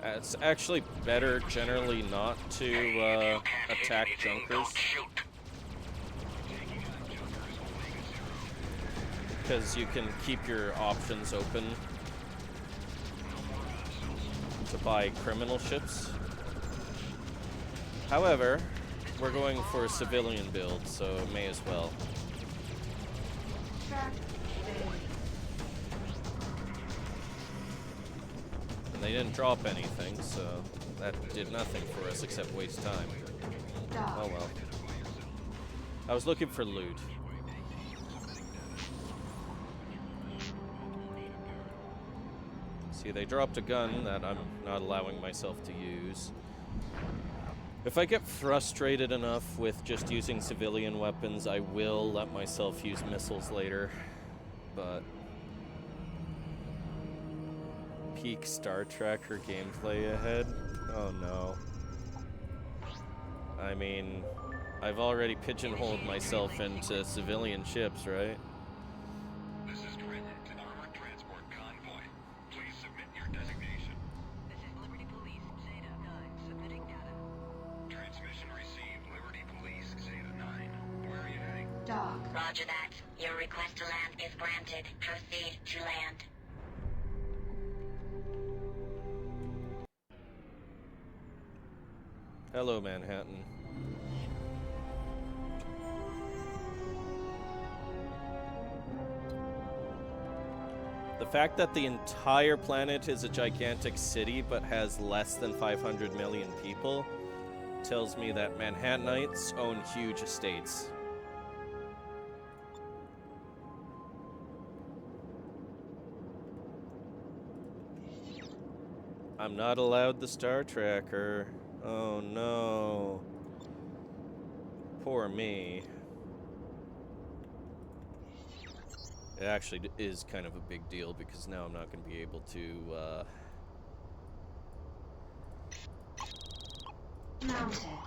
It's actually better generally not to attack junkers. Because you can keep your options open to buy criminal ships. However, we're going for a civilian build, so may as well. And they didn't drop anything, so that did nothing for us except waste time. Oh well. I was looking for loot. See, they dropped a gun that I'm not allowing myself to use. If I get frustrated enough with just using civilian weapons, I will let myself use missiles later. But peak Star Trekker gameplay ahead? Oh no. I mean, I've already pigeonholed myself into civilian ships, right? This is Trent, an armored transport convoy. Please submit your designation. This is Liberty Police, Zeta 9, submitting data. Transmission received, Liberty Police, Zeta 9. Where are you heading? Dock. Roger that. Your request to land is granted. Proceed to land. Hello, Manhattan. The fact that the entire planet is a gigantic city but has less than 500 million people tells me that Manhattanites own huge estates. I'm not allowed the Star Trekker. Oh no. Poor me. It actually is kind of a big deal because now I'm not going to be able to,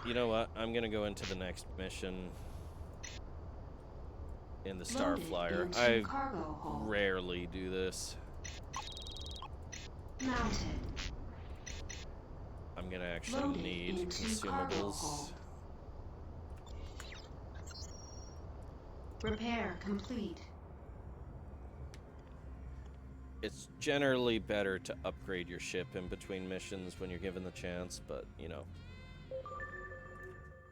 You know what? I'm going to go into the next mission in the Starflyer. I rarely do this. Mounted. I'm gonna actually Loaded need into cargo consumables. hold. Repair complete. It's generally better to upgrade your ship in between missions when you're given the chance, but, you know.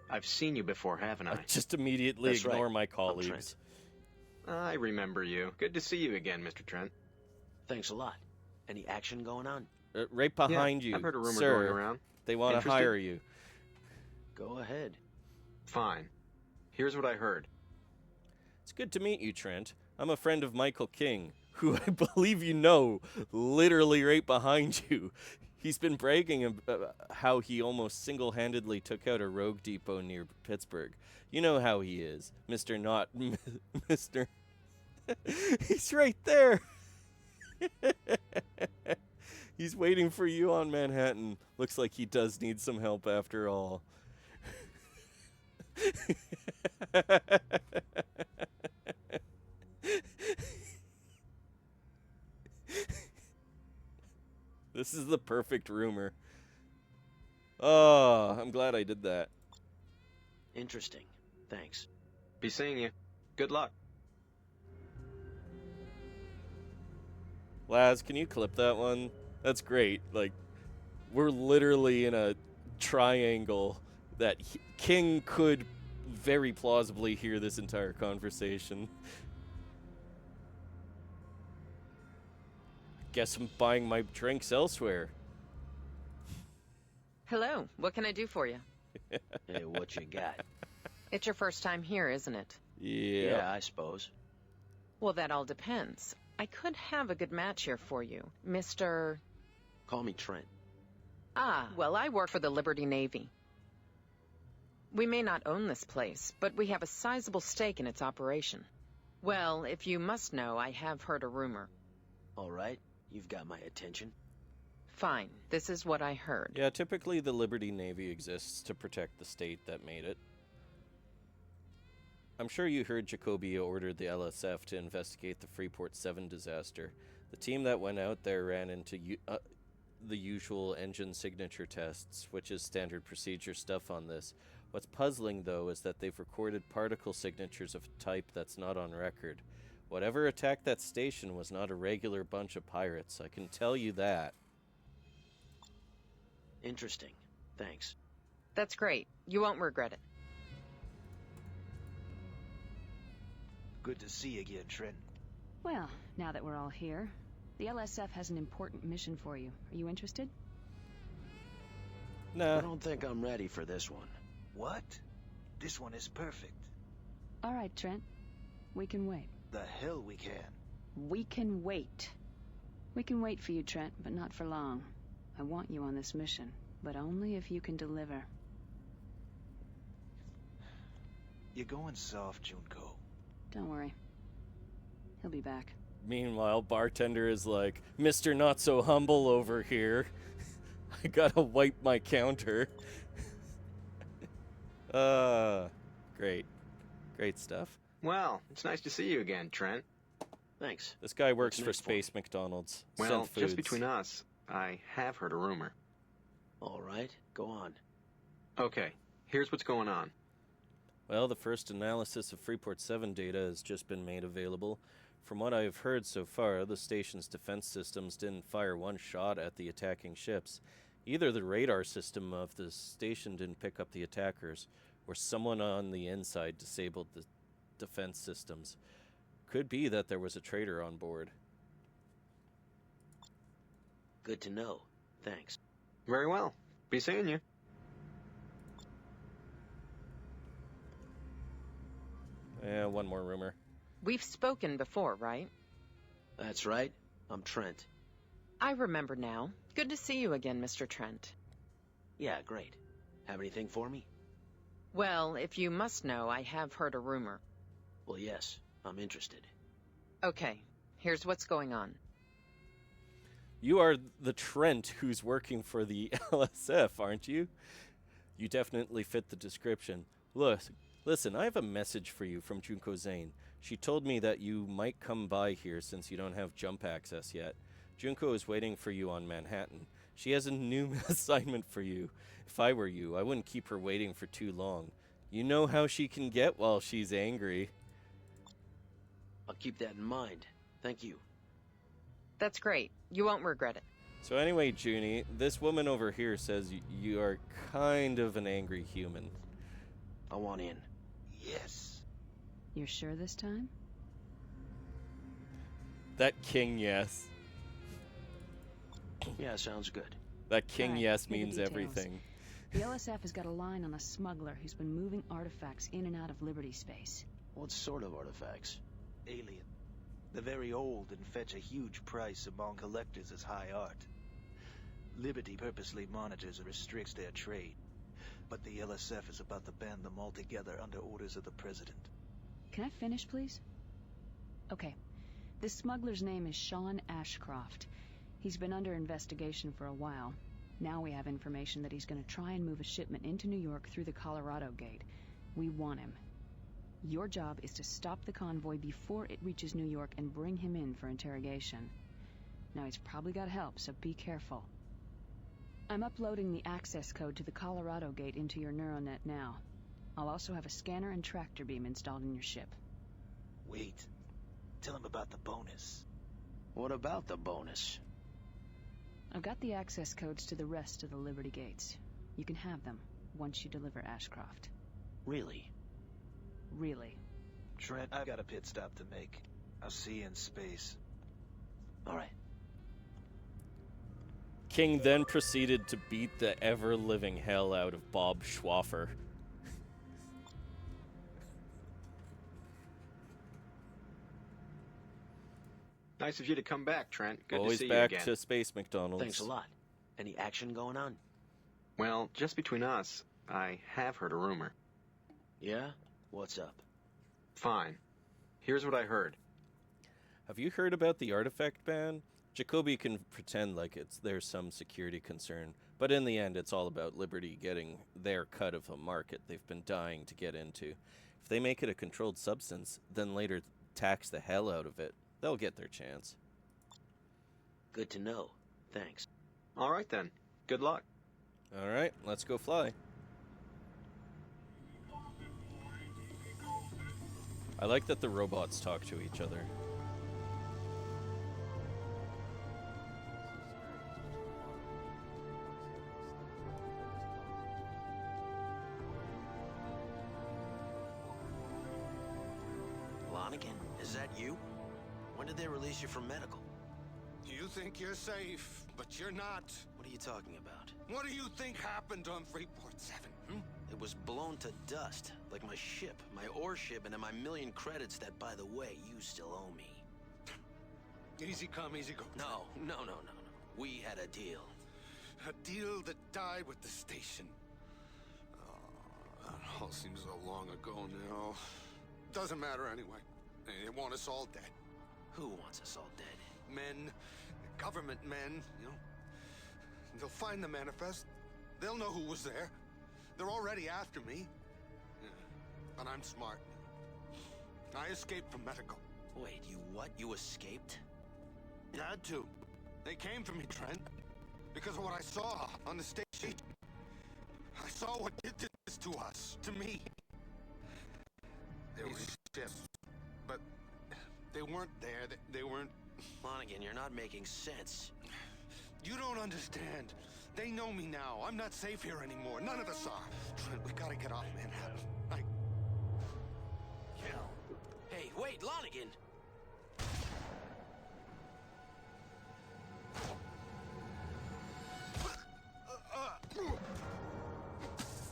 I've seen you before, haven't I? I just immediately That's ignore right. my I'm colleagues. Trent. I remember you. Good to see you again, Mr. Trent. Thanks a lot. Any action going on? Right behind you, I've heard a rumor sir. going around. They want to Interested? hire you. Go ahead. Fine. Here's what I heard. It's good to meet you, Trent. I'm a friend of Michael King, who I believe you know, literally right behind you. He's been bragging about how he almost single-handedly took out a rogue depot near Pittsburgh. You know how he is, Mr. Not... Mr... He's right there! He's waiting for you on Manhattan. Looks like he does need some help after all. This is the perfect rumor. Oh, I'm glad I did that. Interesting. Thanks. Be seeing you. Good luck. Laz, can you clip that one? That's great. Like, we're literally in a triangle that King could very plausibly hear this entire conversation. Guess I'm buying my drinks elsewhere. Hello, what can I do for you? Hey, what you got? It's your first time here, isn't it? Yeah, I suppose. Well, that all depends. I could have a good match here for you, Mr. Call me Trent. Ah, well, I work for the Liberty Navy. We may not own this place, but we have a sizable stake in its operation. Well, if you must know, I have heard a rumor. All right, you've got my attention. Fine, this is what I heard. Yeah, typically the Liberty Navy exists to protect the state that made it. I'm sure you heard Jacoby ordered the LSF to investigate the Freeport 7 disaster. The team that went out there ran into the usual engine signature tests, which is standard procedure stuff on this. What's puzzling, though, is that they've recorded particle signatures of a type that's not on record. Whatever attacked that station was not a regular bunch of pirates, I can tell you that. Interesting. Thanks. That's great. You won't regret it. Good to see you again, Trent. Well, now that we're all here, the LSF has an important mission for you. Are you interested? Nah. I don't think I'm ready for this one. What? This one is perfect. All right, Trent. We can wait. The hell we can. We can wait. We can wait for you, Trent, but not for long. I want you on this mission, but only if you can deliver. You're going soft, Junko. Don't worry. He'll be back. Meanwhile, bartender is like, Mr. Not So Humble over here. I gotta wipe my counter. Great. Great stuff. Well, it's nice to see you again, Trent. Thanks. This guy works for next for Space McDonald's. Well, Synth just Foods. between us, I have heard a rumor. All right, go on. Okay, here's what's going on. Well, the first analysis of Freeport 7 data has just been made available. From what I've heard so far, the station's defense systems didn't fire one shot at the attacking ships. Either the radar system of the station didn't pick up the attackers, or someone on the inside disabled the defense systems. Could be that there was a traitor on board. Good to know. Thanks. Very well. Be seeing you. Yeah, one more rumor. We've spoken before, right? That's right. I'm Trent. I remember now. Good to see you again, Mr. Trent. Yeah, great. Have anything for me? Well, if you must know, I have heard a rumor. Well, yes. I'm interested. Okay, here's what's going on. You are the Trent who's working for the LSF, aren't you? You definitely fit the description. Look, listen, I have a message for you from Junko Zane. She told me that you might come by here since you don't have jump access yet. Junko is waiting for you on Manhattan. She has a new assignment for you. If I were you, I wouldn't keep her waiting for too long. You know how she can get while she's angry. I'll keep that in mind. Thank you. That's great. You won't regret it. So anyway, Junie, this woman over here says you are kind of an angry human. I want in. Yes. You're sure this time? That king yes. Yeah, sounds good. That king Right, yes here are the means details. everything. The LSF has got a line on a smuggler who's been moving artifacts in and out of Liberty space. What sort of artifacts? Alien. They're very old and fetch a huge price among collectors as high art. Liberty purposely monitors and restricts their trade, but the LSF is about to ban them altogether under orders of the President. Can I finish, please? Okay. This smuggler's name is Sean Ashcroft. He's been under investigation for a while. Now we have information that he's going to try and move a shipment into New York through the Colorado Gate. We want him. Your job is to stop the convoy before it reaches New York and bring him in for interrogation. Now he's probably got help, so be careful. I'm uploading the access code to the Colorado Gate into your neuronet now. I'll also have a scanner and tractor beam installed in your ship. Wait. Tell him about the bonus. What about the bonus? I've got the access codes to the rest of the Liberty Gates. You can have them once you deliver Ashcroft. Really? Really. Trent, I've got a pit stop to make. I'll see you in space. All right. King then proceeded to beat the ever-living hell out of Bob Schwaffer. Nice of you to come back, Trent. Good Always to see back you again. to Space McDonald's. Thanks a lot. Any action going on? Well, just between us, I have heard a rumor. Yeah? What's up? Fine. Here's what I heard. Have you heard about the artifact ban? Jacoby can pretend like there's some security concern, but in the end it's all about Liberty getting their cut of a market they've been dying to get into. If they make it a controlled substance, then later tax the hell out of it, they'll get their chance. Good to know. Thanks. All right then. Good luck. All right, let's go fly. I like that the robots talk to each other. Lonigan, is that you? When did they release you from medical? You think you're safe, but you're not. What are you talking about? What do you think happened on Freeport 7? It was blown to dust, like my ship, my ore ship, and my $1,000,000 credits that, by the way, you still owe me. Easy come, easy go. No. We had a deal. A deal that died with the station. Oh, that all seems so long ago now. Doesn't matter anyway. They want us all dead. Who wants us all dead? Men, government men, you know. They'll find the manifest. They'll know who was there. They're already after me. Yeah. But I'm smart. I escaped from medical. Wait, you what? You escaped? Had to. They came for me, Trent. Because of what I saw on the station. I saw what did this to us, to me. They were ships, but they weren't there. They weren't... Lonigan, you're not making sense. You don't understand. They know me now. I'm not safe here anymore. None of us are. Trent, we gotta get off Manhattan. Hey, wait, Lonigan!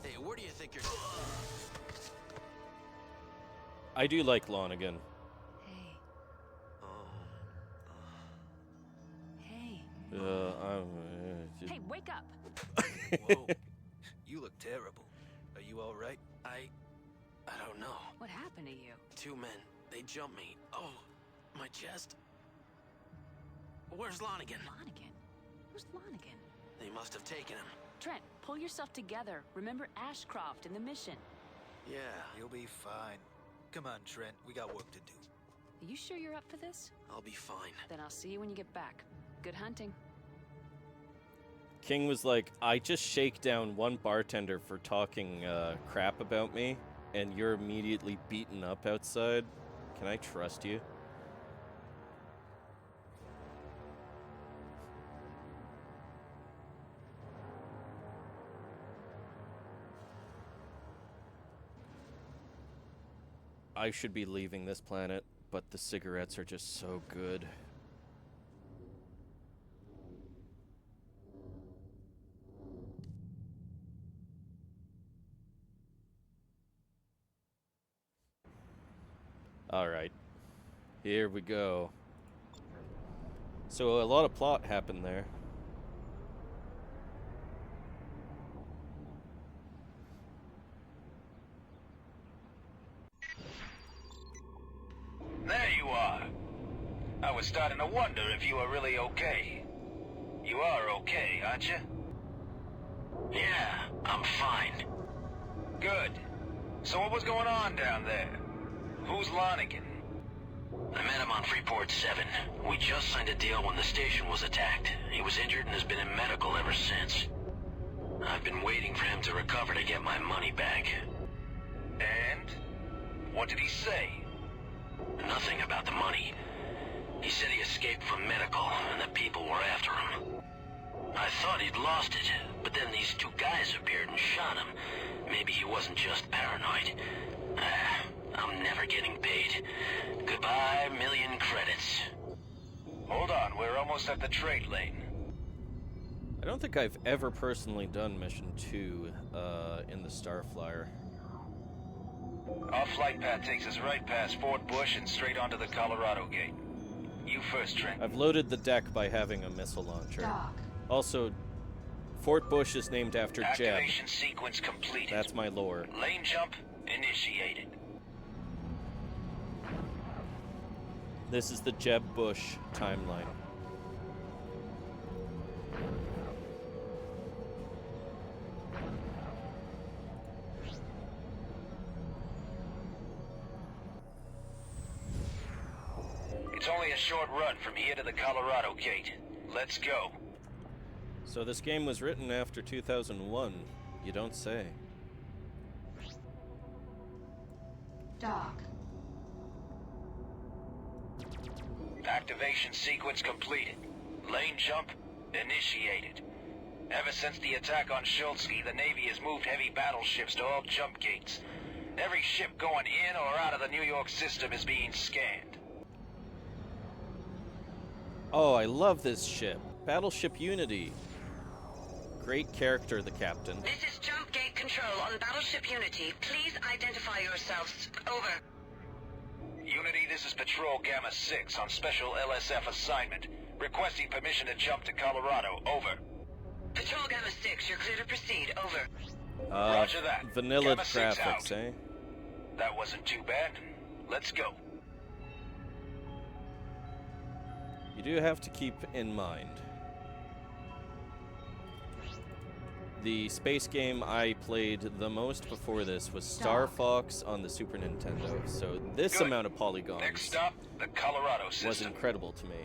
Hey, where do you think you're... I do like Lonigan. Hey. Hey, wake up! Whoa. You look terrible. Are you all right? I don't know. What happened to you? 2 men. They jumped me. Oh, my chest. Where's Lonigan? Lonigan? Who's Lonigan? They must have taken him. Trent, pull yourself together. Remember Ashcroft and the mission. Yeah. You'll be fine. Come on, Trent. We got work to do. Are you sure you're up for this? I'll be fine. Then I'll see you when you get back. Good hunting. King was like, I just shake down one bartender for talking crap about me, and you're immediately beaten up outside. Can I trust you? I should be leaving this planet, but the cigarettes are just so good. Alright. Here we go. So a lot of plot happened there. There you are. I was starting to wonder if you were really okay. You are okay, aren't you? Yeah, I'm fine. Good. So what was going on down there? Who's Lonigan? I met him on Freeport 7. We just signed a deal when the station was attacked. He was injured and has been in medical ever since. I've been waiting for him to recover to get my money back. And? What did he say? Nothing about the money. He said he escaped from medical and that people were after him. I thought he'd lost it, but then these two guys appeared and shot him. Maybe he wasn't just paranoid. I'm never getting paid. Goodbye, million credits. Hold on, we're almost at the trade lane. I don't think I've ever personally done Mission 2 in the Starflyer. Our flight path takes us right past Fort Bush and straight onto the Colorado Gate. You first, Trent. I've loaded the deck by having a missile launcher. Dock. Also, Fort Bush is named after Jeb. Activation sequence completed. That's my lore. Lane jump initiated. This is the Jeb Bush timeline. It's only a short run from here to the Colorado Gate. Let's go. So this game was written after 2001. You don't say. Dock. Activation sequence completed. Lane jump initiated. Ever since the attack on Schultzky, the Navy has moved heavy battleships to all jump gates. Every ship going in or out of the New York system is being scanned. Oh, I love this ship. Battleship Unity. Great character, the captain. This is Jump Gate Control on Battleship Unity. Please identify yourselves. Over. Unity, this is Patrol Gamma 6 on special LSF assignment. Requesting permission to jump to Colorado. Over. Patrol Gamma 6, you're clear to proceed. Over. Roger that. Vanilla Gamma 6 graphics, out. eh? That wasn't too bad. Let's go. You do have to keep in mind, the space game I played the most before this was Star Fox on the Super Nintendo, so this Good. amount of polygons Next stop, the Colorado was system. incredible to me.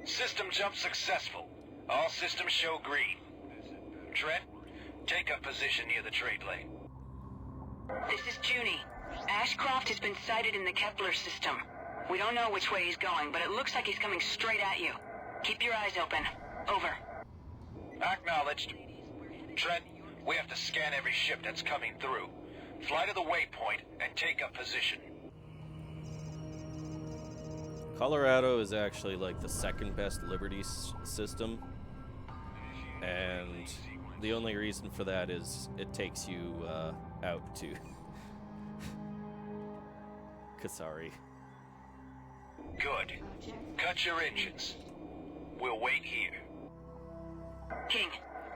System jump successful. All systems show green. Trent, take up position near the trade lane. This is Junie. Ashcroft has been sighted in the Kepler system. We don't know which way he's going, but it looks like he's coming straight at you. Keep your eyes open. Over. Acknowledged. Trent, we have to scan every ship that's coming through. Fly to the waypoint and take up position. Colorado is actually like the second best Liberty system, and the only reason for that is it takes you out to Kasari. Good. Cut your engines. We'll wait here. King,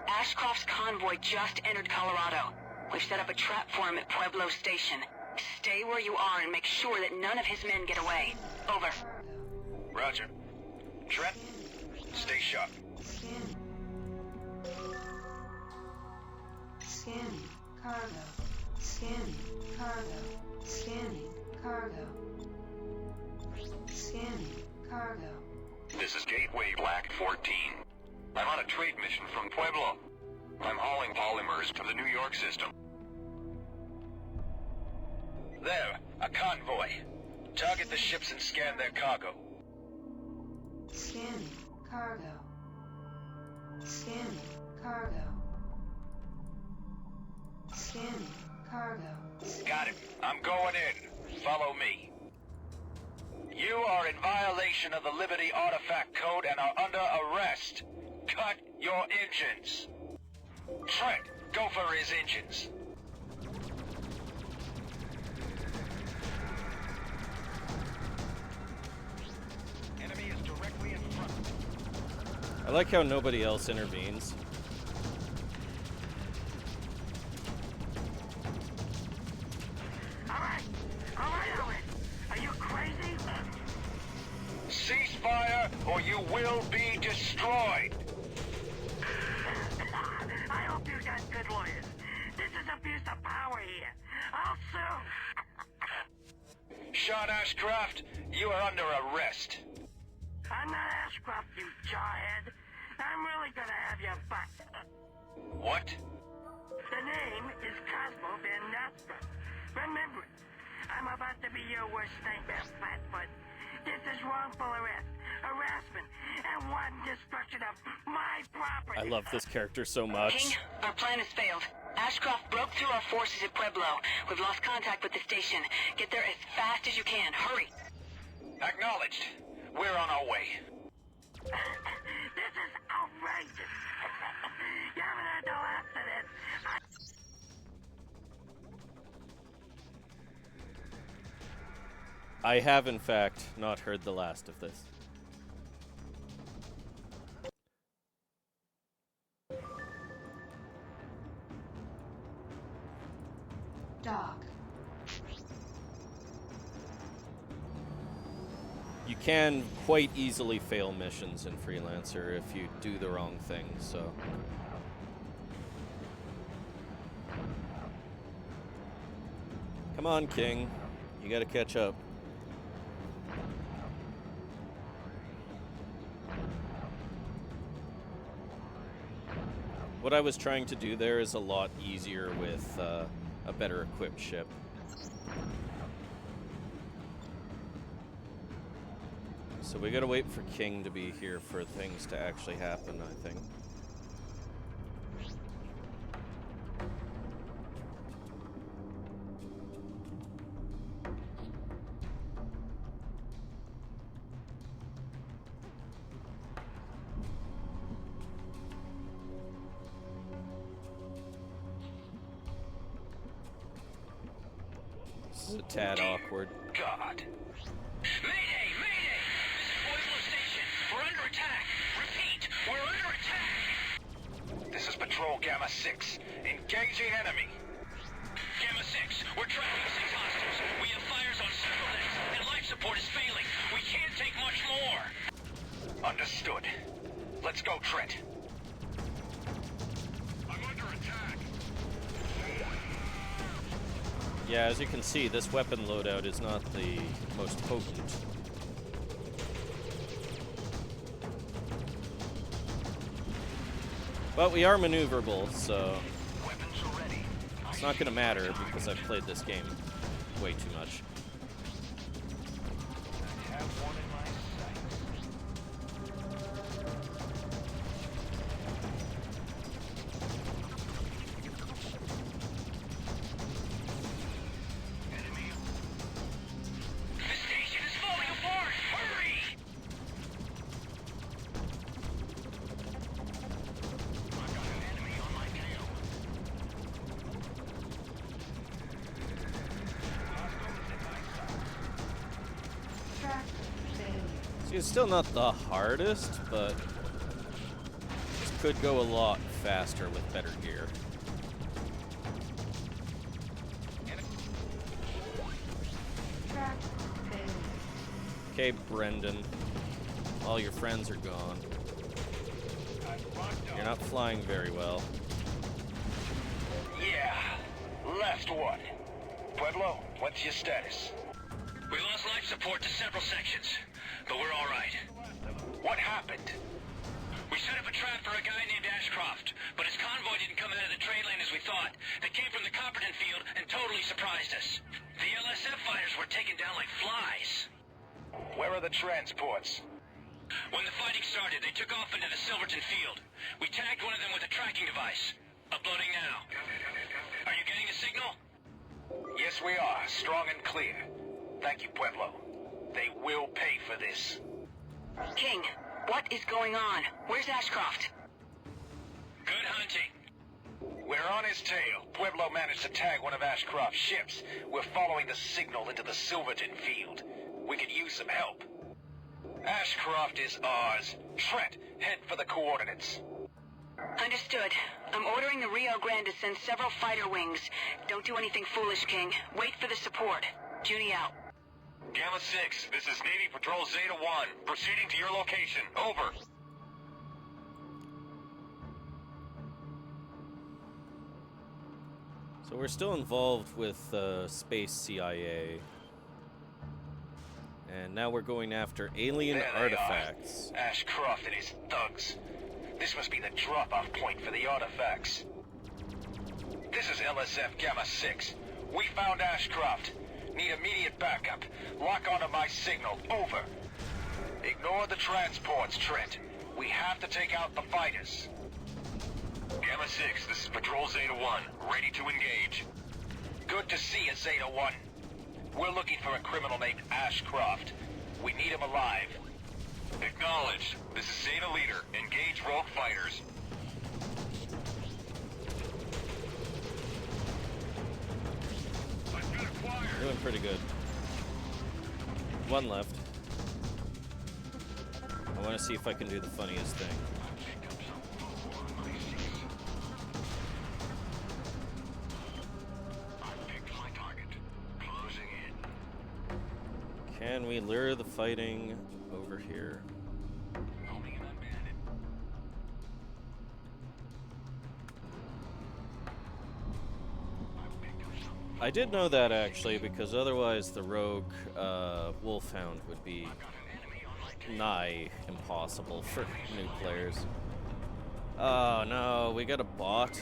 Ashcroft's convoy just entered Colorado. We've set up a trap for him at Pueblo Station. Stay where you are and make sure that none of his men get away. Over. Roger. Trent, Stay sharp. Scanning. Scanning. Cargo. Scanning. Cargo. Scanning. Cargo. Scanning. Cargo. This is Gateway Black 14. I'm on a trade mission from Pueblo. I'm hauling polymers to the New York system. There, a convoy. Target the ships and scan their cargo. Scanning. Cargo. Scanning. Cargo. Scanning. Cargo. Got it. I'm going in. Follow me. You are in violation of the Liberty Artifact Code and are under arrest. Cut your engines. Trent, go for his engines. Enemy is directly in front. I like how nobody else intervenes. Alright, Owen. Are you crazy? Ceasefire, or you will be destroyed. I hope you got good lawyers. This is abuse of power here. I'll sue. Sean Ashcroft, you are under arrest. I'm not Ashcroft, you jawhead. I'm really gonna have your butt. What? The name is Cosmo Van Nostra. Remember it. I'm about to be your worst nightmare, Flatfoot. This is wrongful arrest, harassment, and wanton destruction of my property. I love this character so much. King, our plan has failed. Ashcroft broke through our forces at Pueblo. We've lost contact with the station. Get there as fast as you can. Hurry. Acknowledged. We're on our way. This is outrageous. You haven't heard the last of this. I have, in fact, not heard the last of this. Dock. You can quite easily fail missions in Freelancer if you do the wrong thing, so... Come on, King. You gotta catch up. What I was trying to do there is a lot easier with a better equipped ship. So we gotta wait for King to be here for things to actually happen, I think. This is a tad awkward. God. Mayday! Mayday! This is Pueblo Station. We're under attack. Repeat, we're under attack. This is Patrol Gamma 6. Engaging enemy. Gamma 6, we're tracking 6 hostiles. We have fires on several decks, and life support is failing. We can't take much more. Understood. Let's go, Trent. I'm under attack. Yeah, as you can see, this weapon loadout is not the most potent. But we are maneuverable, so it's not gonna matter because I've played this game way too much. I have one in my The station is falling apart. Hurry! I've got an enemy on my tail. Track failure. See, it's still not the hardest, but this could go a lot faster with better gear. Track failure. Okay, Brendan. All your friends are gone. You're not flying very well. Yeah. Last one. Pueblo, what's your status? We lost life support to several sections, but we're all right. What happened? We set up a trap for a guy named Ashcroft, but his convoy didn't come out of the trade lane as we thought. They came from the Copperton field and totally surprised us. The LSF fighters were taken down like flies. Where are the transports? When the fighting started, they took off into the Silverton field. We tagged one of them with a tracking device. Uploading now. Are you getting the signal? Yes, we are. Strong and clear. Thank you, Pueblo. They will pay for this. King, what is going on? Where's Ashcroft? Good hunting. We're on his tail. Pueblo managed to tag one of Ashcroft's ships. We're following the signal into the Silverton field. We could use some help. Ashcroft is ours. Trent, head for the coordinates. Understood. I'm ordering the Rio Grande to send several fighter wings. Don't do anything foolish, King. Wait for the support. Judy out. Gamma 6, this is Navy Patrol Zeta 1. Proceeding to your location. Over. So we're still involved with Space CIA. And now we're going after alien There they artifacts. are. Ashcroft and his thugs. This must be the drop-off point for the artifacts. This is LSF Gamma 6. We found Ashcroft. Need immediate backup. Lock onto my signal. Over. Ignore the transports, Trent. We have to take out the fighters. Gamma 6, this is Patrol Zeta 1. Ready to engage. Good to see you, Zeta 1. We're looking for a criminal named Ashcroft. We need him alive. Acknowledged. This is Zeta Leader. Engage rogue fighters. Doing pretty good. One left. I want to see if I can do the funniest thing. Can we lure the fighting over here? I did know that actually, because otherwise the rogue wolfhound would be nigh impossible for new players. Oh no, we got a bot?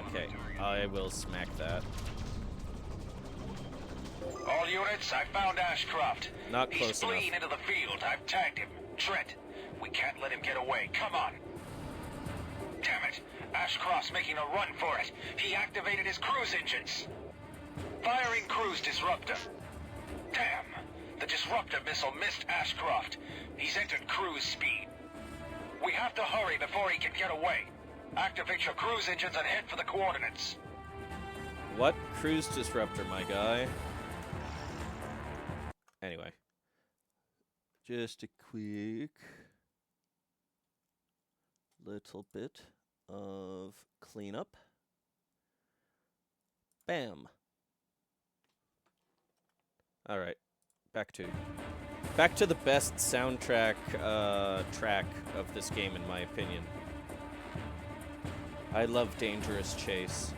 Okay, I will smack that. All units, I found Ashcroft. Not close He's fleeing into the field. I've tagged him. Trent, we can't let him get away. Come on. Damn it. Ashcroft's making a run for it. He activated his cruise engines. Firing cruise disruptor. Damn. The disruptor missile missed Ashcroft. He's entered cruise speed. We have to hurry before he can get away. Activate your cruise engines and head for the coordinates. What cruise disruptor, my guy? Anyway. Just a quick little bit of cleanup. Bam. All right, back to the best soundtrack track of this game, in my opinion. I love Dangerous Chase.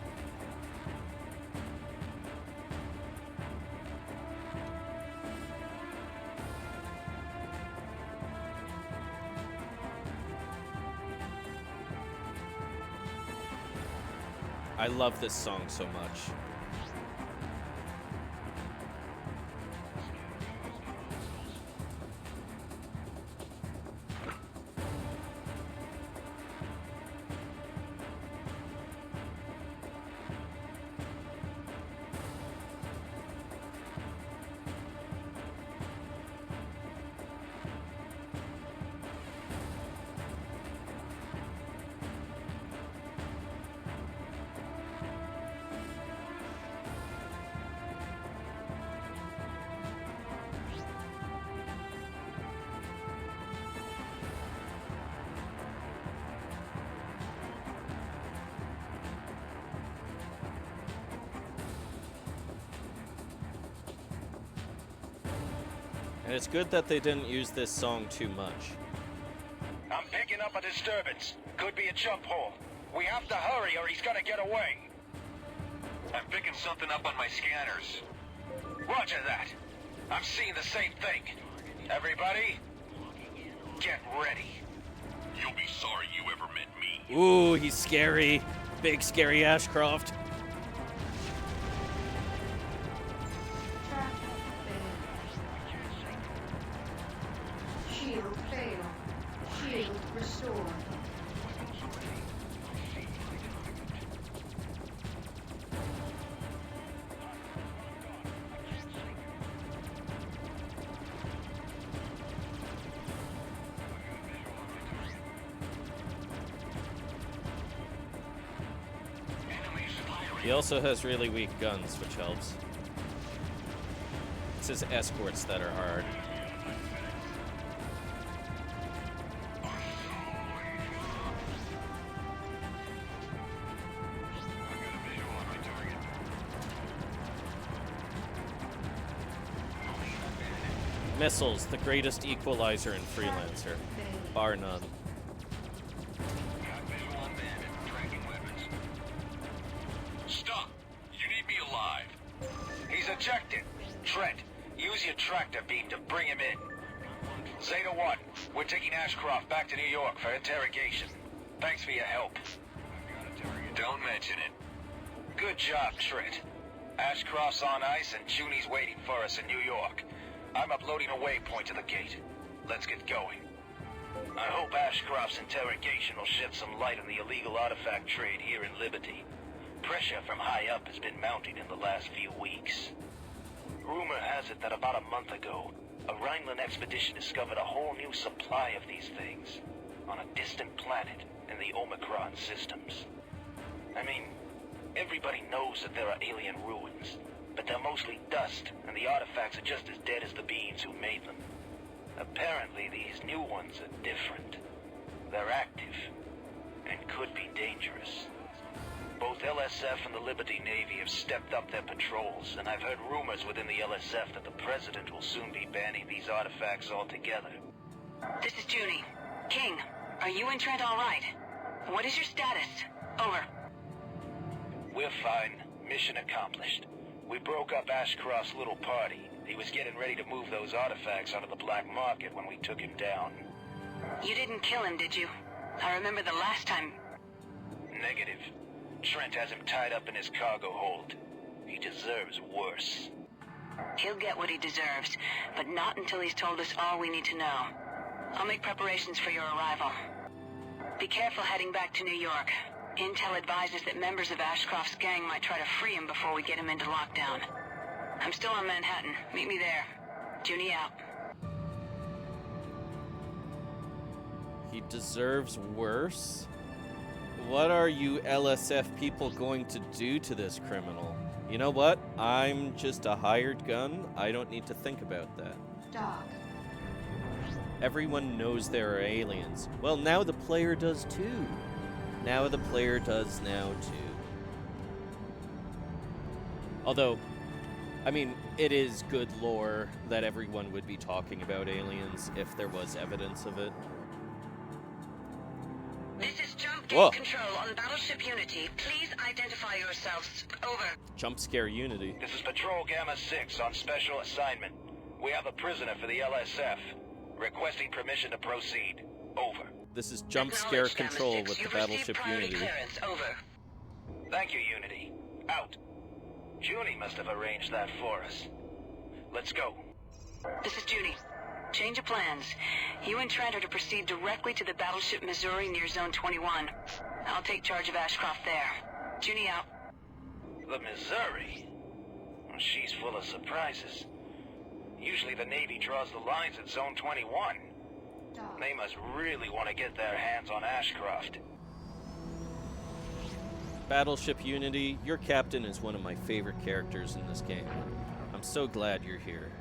I love this song so much. And it's good that they didn't use this song too much. I'm picking up a disturbance. Could be a jump hole. We have to hurry or he's gonna get away. I'm picking something up on my scanners. Roger that. I'm seeing the same thing. Everybody, get ready. You'll be sorry you ever met me. Ooh, he's scary. Big scary Ashcroft. Track failed. Shield failed. Shield restored. He also has really weak guns, which helps. It's his escorts that are hard. Missiles, the greatest equalizer in Freelancer. Bar none. Stop! You need me alive. He's ejected. Trent, use your tractor beam to bring him in. Zeta 1, we're taking Ashcroft back to New York for interrogation. Thanks for your help. Don't mention it. Good job, Trent. Ashcroft's on ice and Junie's waiting for us in New York. I'm uploading a waypoint to the gate. Let's get going. I hope Ashcroft's interrogation will shed some light on the illegal artifact trade here in Liberty. Pressure from high up has been mounting in the last few weeks. Rumor has it that about a month ago, a Rhineland expedition discovered a whole new supply of these things on a distant planet in the Omicron systems. I mean, everybody knows that there are alien ruins, but they're mostly dust, and the artifacts are just as dead as the beings who made them. Apparently, these new ones are different. They're active, and could be dangerous. Both LSF and the Liberty Navy have stepped up their patrols, and I've heard rumors within the LSF that the President will soon be banning these artifacts altogether. This is Junie. King, are you and Trent all right? What is your status? Over. We're fine. Mission accomplished. We broke up Ashcroft's little party. He was getting ready to move those artifacts onto the black market when we took him down. You didn't kill him, did you? I remember the last time. Negative. Trent has him tied up in his cargo hold. He deserves worse. He'll get what he deserves, but not until he's told us all we need to know. I'll make preparations for your arrival. Be careful heading back to New York. Intel advises that members of Ashcroft's gang might try to free him before we get him into lockdown. I'm still on Manhattan. Meet me there. Junie out. He deserves worse? What are you LSF people going to do to this criminal? You know what? I'm just a hired gun. I don't need to think about that. Dock. Everyone knows there are aliens. Well, now the player does too. Now the player does now too. Although, I mean, it is good lore that everyone would be talking about aliens if there was evidence of it. This is Jump Gate Whoa. Control on Battleship Unity. Please identify yourselves. Over. Jump scare Unity. This is Patrol Gamma 6 on special assignment. We have a prisoner for the LSF. Requesting permission to proceed. Over. This is Jump Scare Control with the Battleship Unity. Clearance. Over. Thank you, Unity. Out. Junie must have arranged that for us. Let's go. This is Junie. Change of plans. You and Trent are to proceed directly to the Battleship Missouri near Zone 21. I'll take charge of Ashcroft there. Junie out. The Missouri? Well, she's full of surprises. Usually the Navy draws the lines at Zone 21. They must really want to get their hands on Ashcroft. Battleship Unity, your captain is one of my favorite characters in this game. I'm so glad you're here.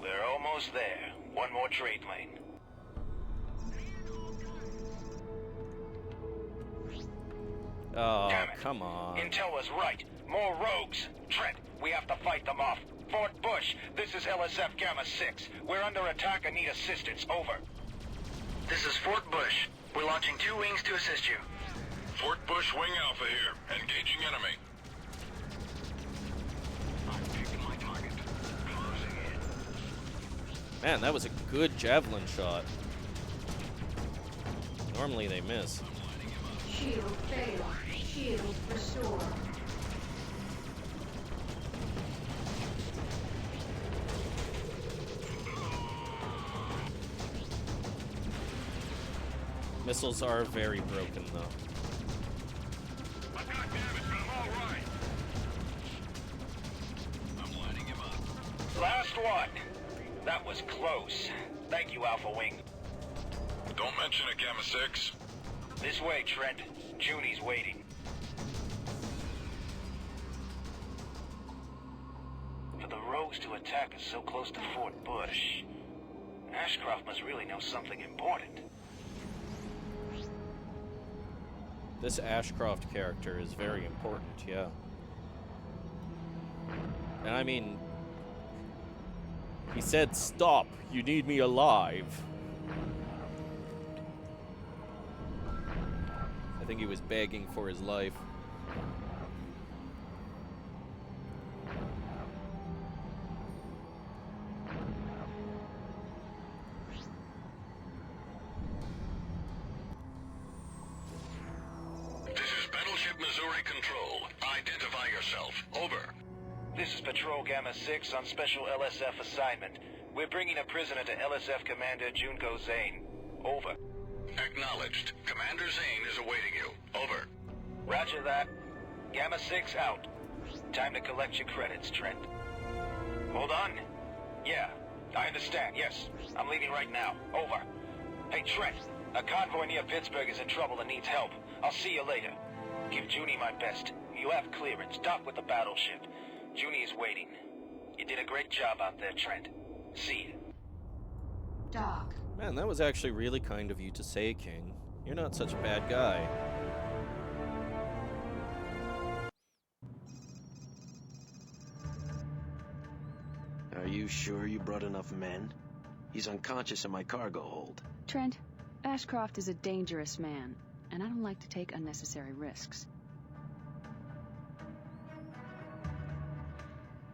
We're almost there. One more trade lane. Oh, Damn it. come on. Intel was right. More rogues. Trent, we have to fight them off. Fort Bush, this is LSF Gamma 6. We're under attack and need assistance. Over. This is Fort Bush. We're launching 2 wings to assist you. Fort Bush Wing Alpha here. Engaging enemy. Man, that was a good javelin shot. Normally they miss. Shield failed. Shield restored. Missiles are very broken, though. Last one. That was close. Thank you, Alpha Wing. Don't mention it, Gamma 6. This way, Trent. Junie's waiting. For the rogues to attack us so close to Fort Bush, Ashcroft must really know something important. This Ashcroft character is very important, yeah. And I mean, he said, "Stop, you need me alive." I think he was begging for his life. This is Battleship Missouri Control. Identify yourself. Over. This is Patrol Gamma 6 on special LSF assignment. We're bringing a prisoner to LSF Commander Junko Zane. Over. Acknowledged. Commander Zane is awaiting you. Over. Roger that. Gamma 6 out. Time to collect your credits, Trent. Hold on. Yeah, I understand, yes. I'm leaving right now. Over. Hey, Trent. A convoy near Pittsburgh is in trouble and needs help. I'll see you later. Give Junie my best. You have clearance. Dock with the battleship. Junie is waiting. You did a great job out there, Trent. See you. Dock. Man, that was actually really kind of you to say, King. You're not such a bad guy. Are you sure you brought enough men? He's unconscious in my cargo hold. Trent, Ashcroft is a dangerous man, and I don't like to take unnecessary risks.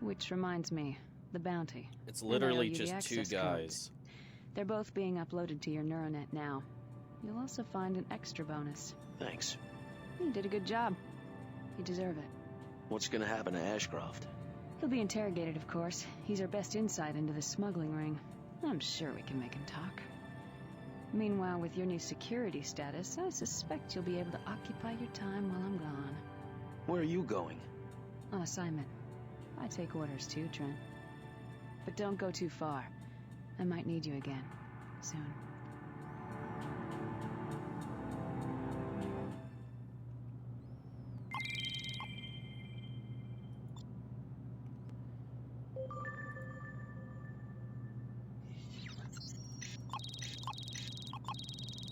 Which reminds me, the bounty. It's literally And I owe you the just 2 access guys. codes. They're both being uploaded to your Neuronet now. You'll also find an extra bonus. Thanks. You did a good job. You deserve it. What's gonna happen to Ashcroft? He'll be interrogated, of course. He's our best insight into the smuggling ring. I'm sure we can make him talk. Meanwhile, with your new security status, I suspect you'll be able to occupy your time while I'm gone. Where are you going? On assignment. I take orders too, Trent. But don't go too far. I might need you again. Soon.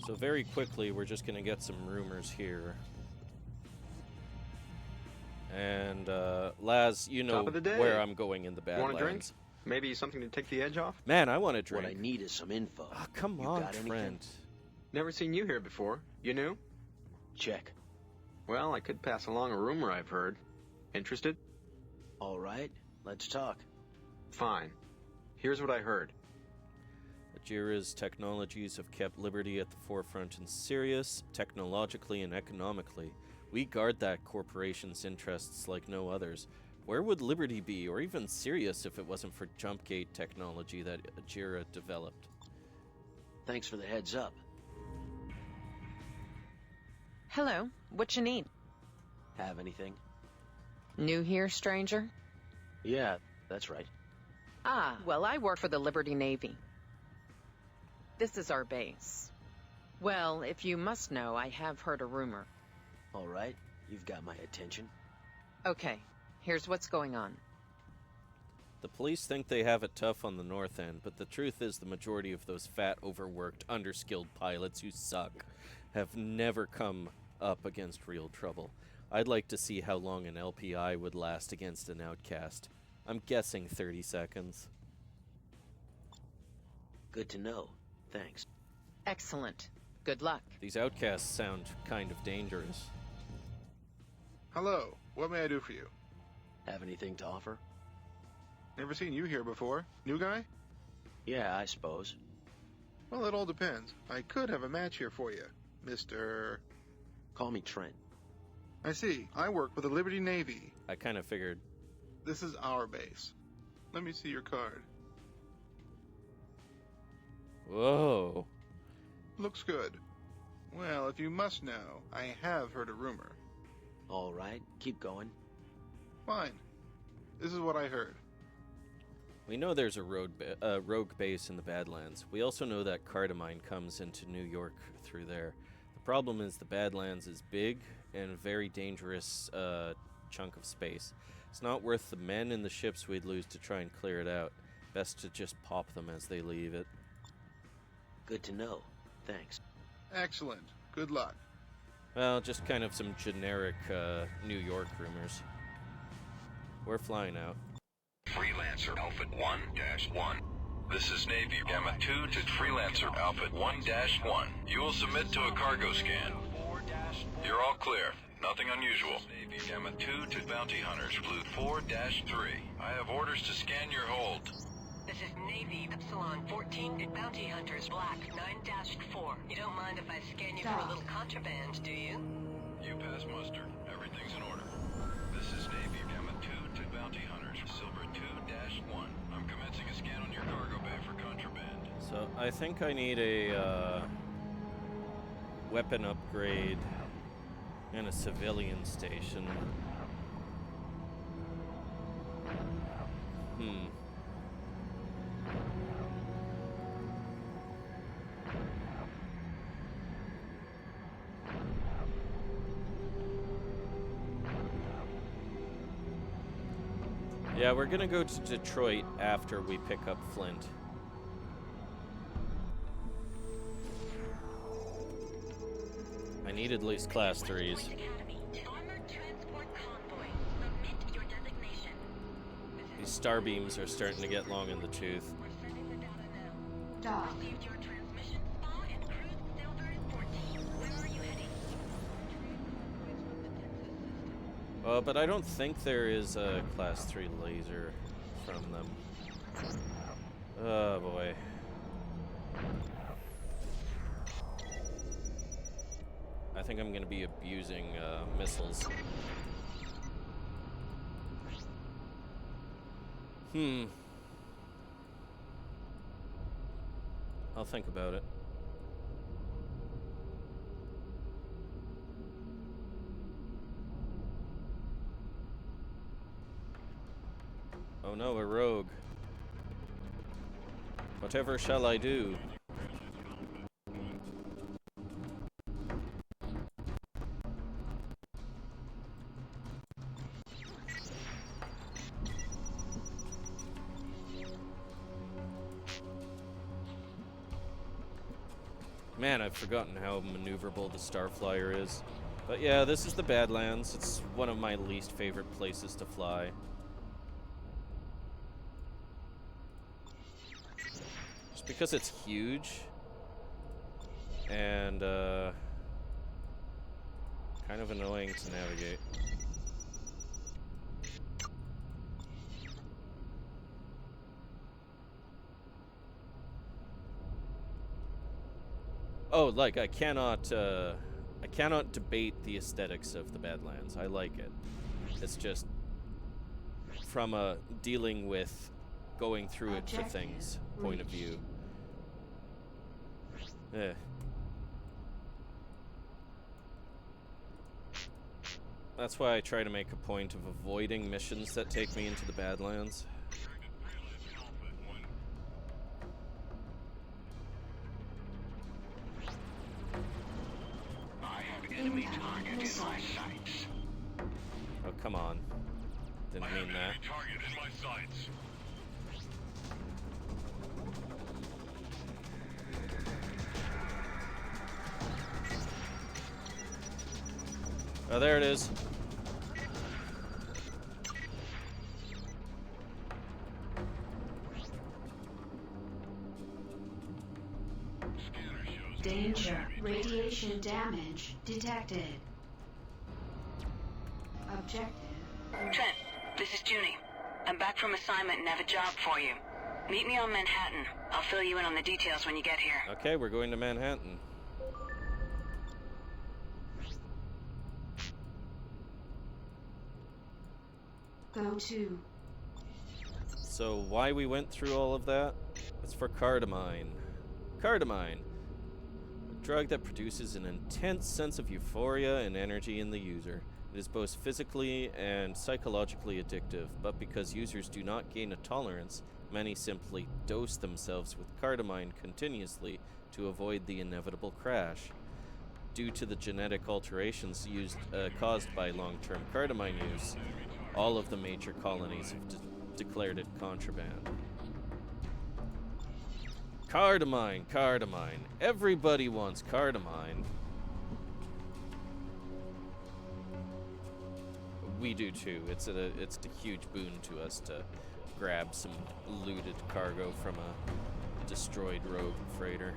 So very quickly, we're just gonna get some rumors here. And, Laz, you know Top of the day. where I'm going in the Want a drink? Badlands. Maybe something to take the edge off? Man, I want a drink. What I need is some info. Oh, come You on, got anything? Trent. Never seen you here before. You new? Check. Well, I could pass along a rumor I've heard. Interested? All right, let's talk. Fine. Here's what I heard. Ajira's technologies have kept liberty at the forefront in Sirius, technologically and economically. We guard that corporation's interests like no others. Where would Liberty be, or even Sirius, if it wasn't for jump gate technology that Ajira developed? Thanks for the heads up. Hello, what you need? Have anything? New here, stranger? Yeah, that's right. Ah, well, I work for the Liberty Navy. This is our base. Well, if you must know, I have heard a rumor. All right, you've got my attention. Okay, here's what's going on. The police think they have it tough on the north end, but the truth is the majority of those fat, overworked, underskilled pilots who suck have never come up against real trouble. I'd like to see how long an LPI would last against an outcast. I'm guessing 30 seconds. Good to know. Thanks. Excellent. Good luck. These outcasts sound kind of dangerous. Hello, what may I do for you? Have anything to offer? Never seen you here before. New guy? Yeah, I suppose. Well, it all depends. I could have a match here for you, Mr. Call me Trent. I see. I work for the Liberty Navy. I kind of figured. This is our base. Let me see your card. Whoa. Looks good. Well, if you must know, I have heard a rumor. All right, keep going. Fine. This is what I heard. We know there's a rogue base in the Badlands. We also know that Cardamine comes into New York through there. The problem is the Badlands is big and a very dangerous chunk of space. It's not worth the men and the ships we'd lose to try and clear it out. Best to just pop them as they leave it. Good to know. Thanks. Excellent. Good luck. Well, just kind of some generic New York rumors. We're flying out. Freelancer Alpha 1-1. This is Navy Gamma 2 to Freelancer Alpha 1-1. You will submit to a cargo scan. You're all clear. Nothing unusual. Navy Gamma 2 to Bounty Hunters, Blue 4-3. I have orders to scan your hold. This is Navy Epsilon 14 at Bounty Hunters, Black 9-4. You don't mind if I scan you for a little contraband, do you? You pass muster. Everything's in order. This is Navy Gamma 2 to Bounty Hunters, Silver 2-1. I'm commencing a scan on your cargo bay for contraband. So I think I need a weapon upgrade and a civilian station. Yeah, we're gonna go to Detroit after we pick up Flint. I need at least class 3s. These star beams are starting to get long in the tooth. Dock. But I don't think there is a class 3 laser from them. Oh boy. I think I'm gonna be abusing missiles. I'll think about it. Oh no, a rogue. Whatever shall I do? Man, I've forgotten how maneuverable the Starflyer is. But yeah, this is the Badlands. It's one of my least favorite places to fly. Just because it's huge and kind of annoying to navigate. Oh, like I cannot debate the aesthetics of the Badlands. I like it. It's just from a dealing with going through it for things point of view. That's why I try to make a point of avoiding missions that take me into the Badlands. Enemy target in my sights. Oh, come on. Didn't mean that. Target in my sights. Oh, there it is. Danger. Radiation damage detected. Objective. Trent, this is Junie. I'm back from assignment and have a job for you. Meet me on Manhattan. I'll fill you in on the details when you get here. Okay, we're going to Manhattan. Go to. So why we went through all of that? It's for cardamine. Cardamine. A drug that produces an intense sense of euphoria and energy in the user. It is both physically and psychologically addictive, but because users do not gain a tolerance, many simply dose themselves with cardamine continuously to avoid the inevitable crash. Due to the genetic alterations caused by long-term cardamine use, all of the major colonies have declared it contraband. Cardamine, cardamine. Everybody wants cardamine. We do too. It's a huge boon to us to grab some looted cargo from a destroyed rogue freighter.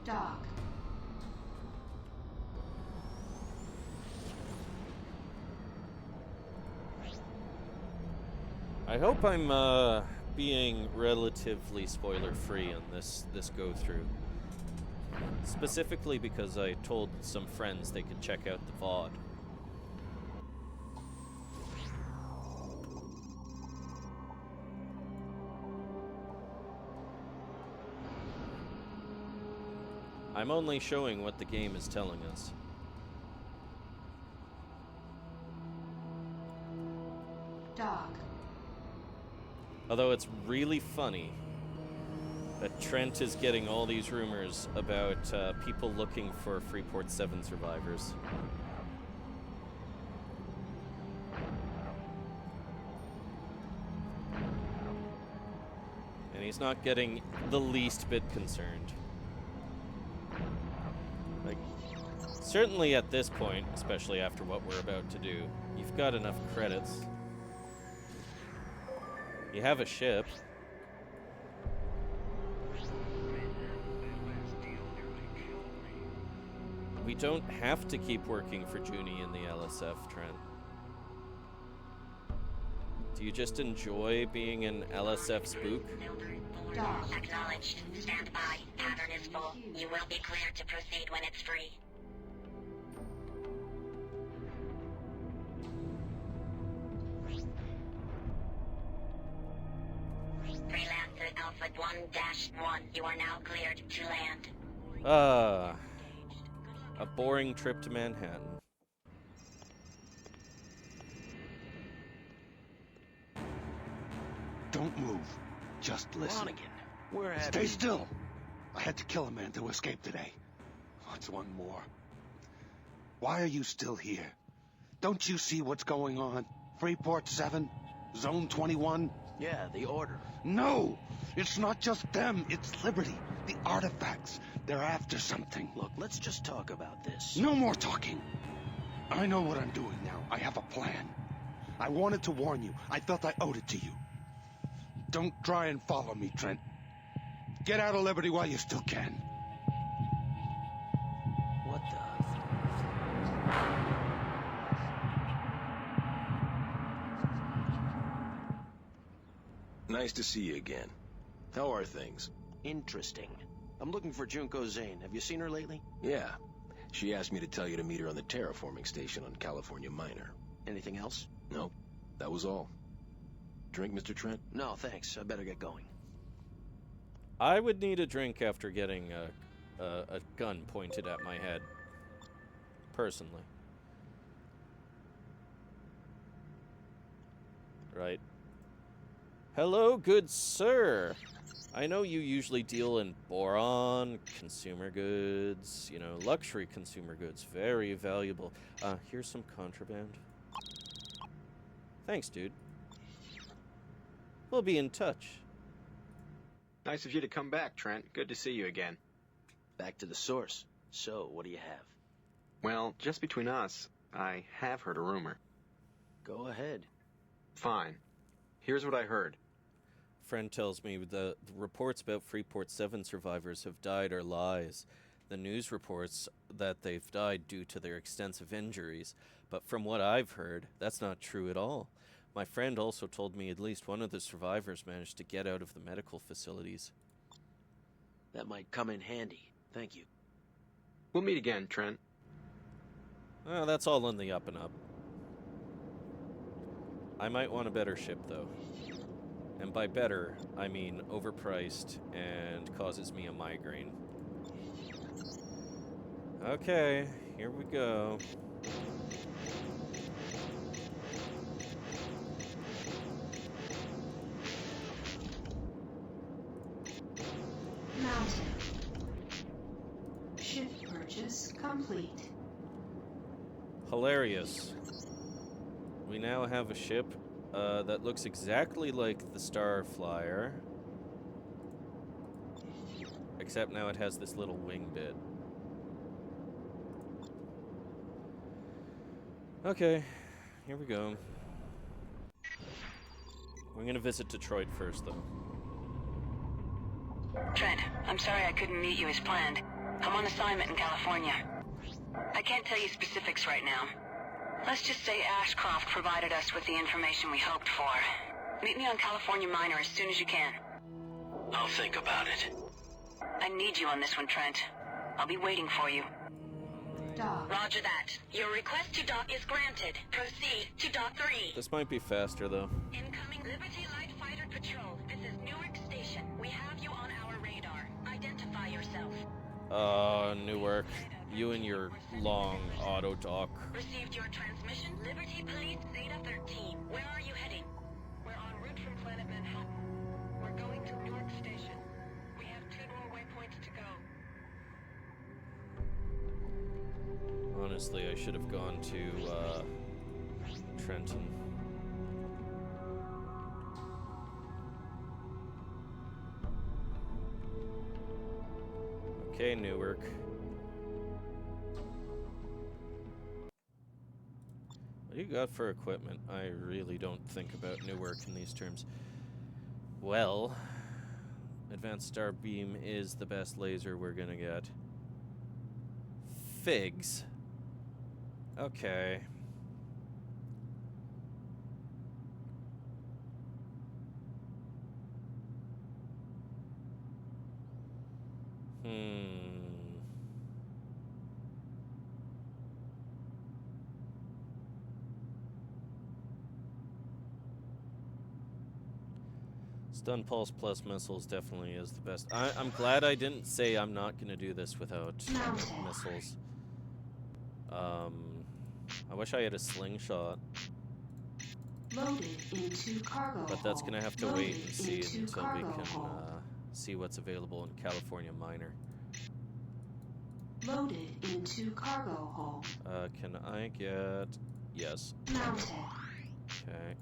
Dock. I hope I'm being relatively spoiler-free on this go-through. Specifically because I told some friends they could check out the VOD. I'm only showing what the game is telling us. Dock. Although it's really funny that Trent is getting all these rumors about people looking for Freeport 7 survivors. And he's not getting the least bit concerned. Like, certainly at this point, especially after what we're about to do, you've got enough credits. You have a ship. We don't have to keep working for Junie in the LSF, Trent. Do you just enjoy being an LSF spook? Acknowledged. Stand by. Pattern is full. You will be cleared to proceed when it's free. Freelancer Alpha 1-1. You are now cleared to land. A boring trip to Manhattan. Don't move. Just listen. Lonigan, where have Stay you... still. I had to kill a man to escape today. What's one more? Why are you still here? Don't you see what's going on? Freeport 7? Zone 21? Yeah, the Order. No! It's not just them, it's Liberty. The artifacts. They're after something. Look, let's just talk about this. No more talking. I know what I'm doing now. I have a plan. I wanted to warn you. I felt I owed it to you. Don't try and follow me, Trent. Get out of Liberty while you still can. What the... Nice to see you again. How are things? Interesting. I'm looking for Junko Zane. Have you seen her lately? Yeah. She asked me to tell you to meet her on the terraforming station on California Minor. Anything else? No. That was all. Drink, Mr. Trent? No, thanks. I better get going. I would need a drink after getting a gun pointed at my head. Personally. Right. Hello, good sir. I know you usually deal in boron, consumer goods, you know, luxury consumer goods. Very valuable. Here's some contraband. Thanks, dude. We'll be in touch. Nice of you to come back, Trent. Good to see you again. Back to the source. So, what do you have? Well, just between us, I have heard a rumor. Go ahead. Fine. Here's what I heard. friend tells me the reports about Freeport 7 survivors have died are lies. The news reports that they've died due to their extensive injuries, but from what I've heard, that's not true at all. My friend also told me at least one of the survivors managed to get out of the medical facilities. That might come in handy. Thank you. We'll meet again, Trent. Well, that's all in the up and up. I might want a better ship, though. And by better, I mean overpriced and causes me a migraine. Okay, here we go. Mounted. Ship purchase complete. Hilarious. We now have a ship that looks exactly like the Starflyer, except now it has this little wing bit. Okay, here we go. We're gonna visit Detroit first, though. Trent, I'm sorry I couldn't meet you as planned. I'm on assignment in California. I can't tell you specifics right now. Let's just say Ashcroft provided us with the information we hoped for. Meet me on California Minor as soon as you can. I'll think about it. I need you on this one, Trent. I'll be waiting for you. Dock. Roger that. Your request to dock is granted. Proceed to Dock 3. This might be faster, though. Incoming Liberty Light Fighter Patrol. This is Newark Station. We have you on our radar. Identify yourself. Newark. You and your long auto dock. Received your transmission. Liberty Police Zeta 13. Where are you heading? We're en route from Planet Manhattan. We're going to Newark Station. We have 2 more waypoints to go. Honestly, I should have gone to, Trenton. Okay, Newark. What do you got for equipment? I really don't think about Newark in these terms. Well, Advanced Star Beam is the best laser we're gonna get. Figs. Okay. Stun Pulse plus missiles definitely is the best. I'm glad I didn't say I'm not going to do this without missiles. I wish I had a slingshot. Loaded into cargo. But that's going to have to wait and see into until we cargo can hold. see what's available in California Minor. Loaded into cargo hold. Can I get... Yes. Mounted. Okay.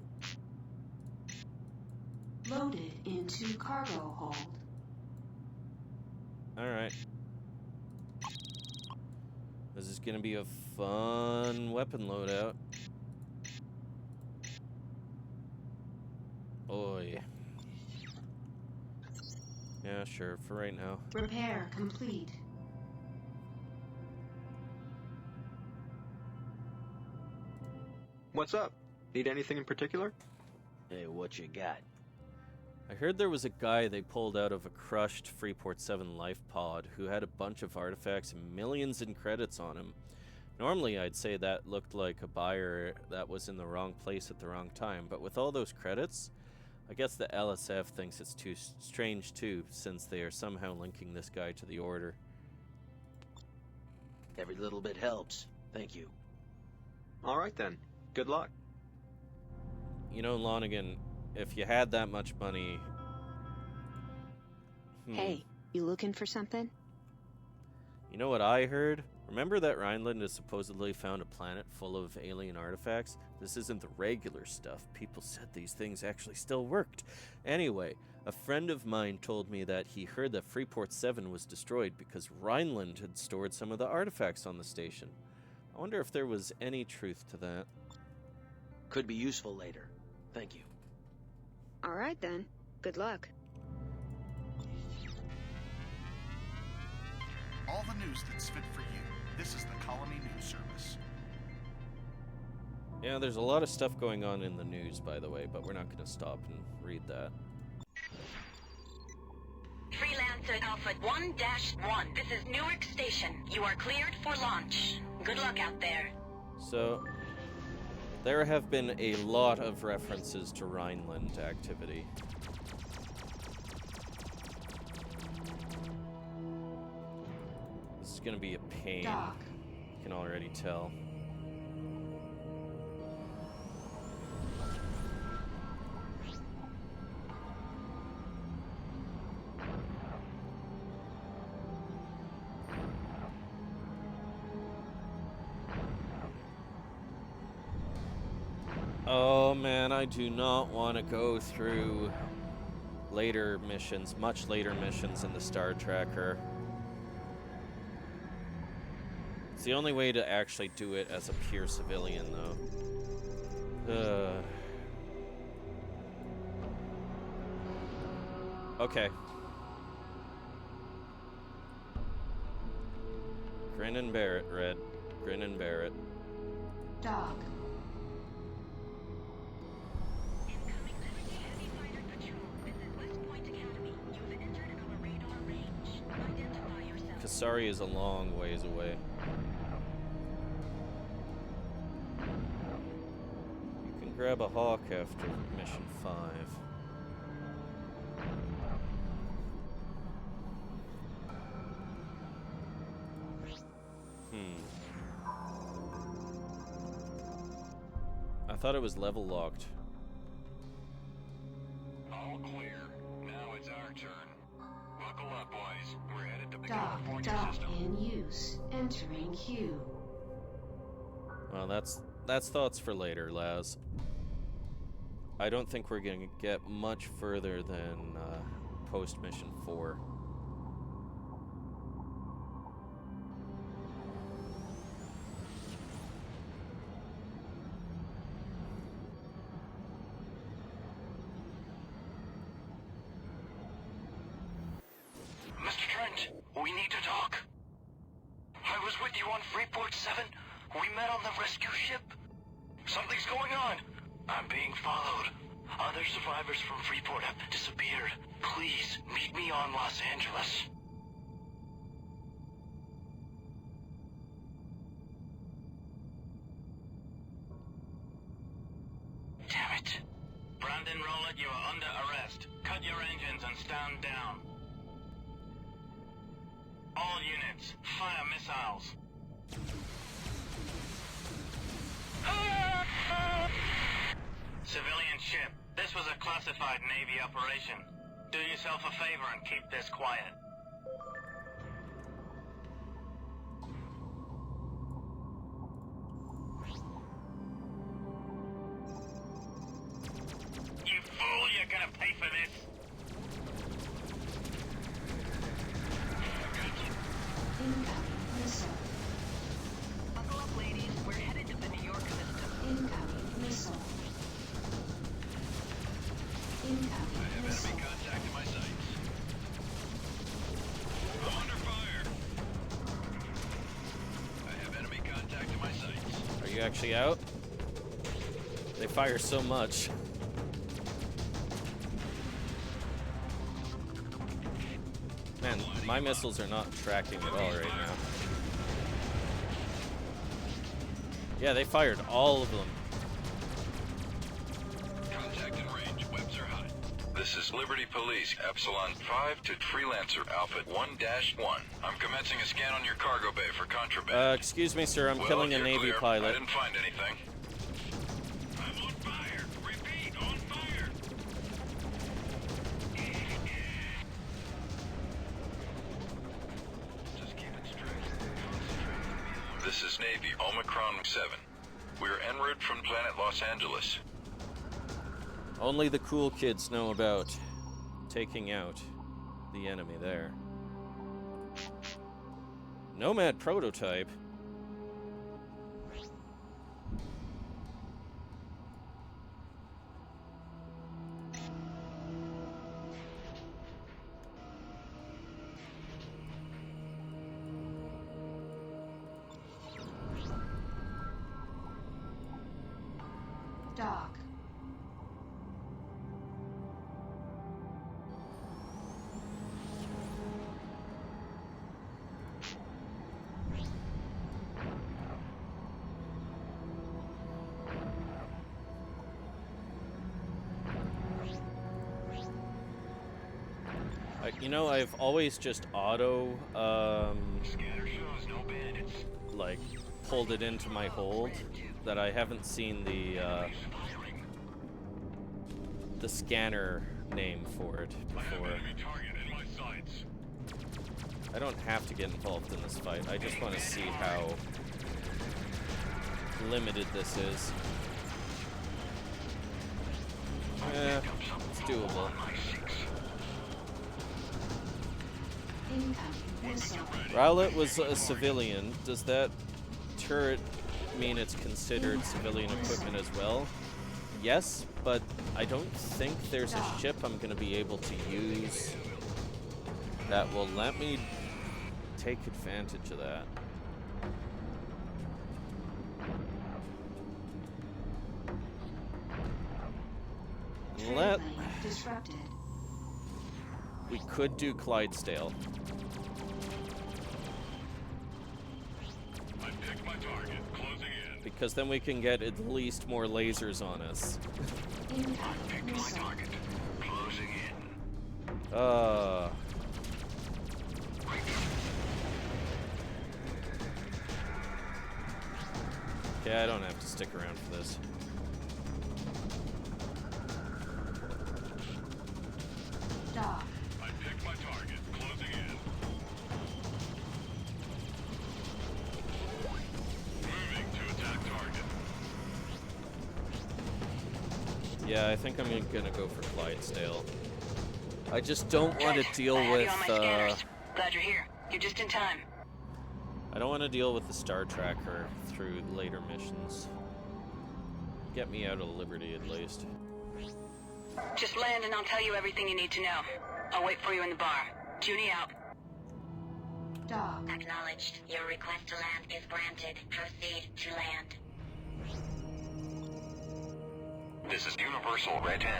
Loaded into cargo hold. Alright. This is gonna be a fun weapon loadout. Oh yeah. Yeah, sure, for right now. Repair complete. What's up? Need anything in particular? Hey, what you got? I heard there was a guy they pulled out of a crushed Freeport 7 life pod who had a bunch of artifacts and millions in credits on him. Normally I'd say that looked like a buyer that was in the wrong place at the wrong time, but with all those credits, I guess the LSF thinks it's too strange too, since they are somehow linking this guy to the Order. Every little bit helps. Thank you. All right then. Good luck. You know, Lonigan, if you had that much money... Hey, you looking for something? You know what I heard? Remember that Rhineland has supposedly found a planet full of alien artifacts? This isn't the regular stuff. People said these things actually still worked. Anyway, a friend of mine told me that he heard that Freeport 7 was destroyed because Rhineland had stored some of the artifacts on the station. I wonder if there was any truth to that. Could be useful later. Thank you. All right then. Good luck. All the news that's fit for you. This is the Colony News Service. Yeah, there's a lot of stuff going on in the news, by the way, but we're not going to stop and read that. Freelancer Alpha 1-1. This is Newark Station. You are cleared for launch. Good luck out there. So, there have been a lot of references to Rhineland activity. This is going to be a pain. Doc. You can already tell. Oh man, I do not want to go through later missions, much later missions in the Star Tracker. It's the only way to actually do it as a pure civilian, though. Okay. Grin and bear it, Red. Grin and bear it. Doc. Kasari is a long ways away. You can grab a hawk after mission 5. I thought it was level locked. All clear. Now it's our turn. Buckle up, boys. We're headed to the Doc California system. in use. Entering queue. Well, that's thoughts for later, Laz. I don't think we're going to get much further than post-mission 4. Mr. Trent, we need to talk. I was with you on Freeport 7. We met on the rescue ship. Something's going on. I'm being followed. Other survivors from Freeport have disappeared. Please, meet me on Los Angeles. Damn it. Brandon Rowlett, you are under arrest. Cut your engines and stand down. All units, fire missiles. Civilian ship, this was a classified Navy operation. Do yourself a favor and keep this quiet. You fool, you're gonna pay for this. Incoming missile. Buckle up, ladies. We're headed to the New York system. Incoming missile. Incoming missile. Enemy contact in my sights. I'm under fire. I have enemy contact in my sights. Are you actually out? They fire so much. Man, my missiles are not tracking at all right now. Yeah, they fired all of them. Contact in range. Webs are hot. This is Liberty Police, Epsilon 5 to Freelancer Alpha 1-1. I'm commencing a scan on your cargo bay for contraband. Excuse me, sir, I'm Well, killing a you're Navy clear. pilot. I didn't find anything. I'm on fire. Repeat, on fire. Just keep it straight. This is Navy Omicron 7. We're en route from planet Los Angeles. Only the cool kids know about taking out the enemy there. Nomad prototype. Dock. You know, I've always just like, pulled it into my hold, that I haven't seen the scanner name for it before. I don't have to get involved in this fight. I just want to see how limited this is. It's doable. Rowlett was a civilian. Does that turret mean it's considered civilian equipment as well? Yes, but I don't think there's a ship I'm going to be able to use that will let me take advantage of that. We could do Clydesdale. I picked my target, closing in. Because then we can get at least more lasers on us. I picked my target, closing in. Okay, I don't have to stick around for this. Dock. I picked my target, closing in. Moving to attack target. Yeah, I think I'm gonna go for Clydesdale. I just don't want to deal with, Glad you're here. You're just in time. I don't want to deal with the Star Tracker through later missions. Get me out of Liberty at least. Just land and I'll tell you everything you need to know. I'll wait for you in the bar. Junie out. Dock. Acknowledged. Your request to land is granted. Proceed to land. This is Universal Red 10.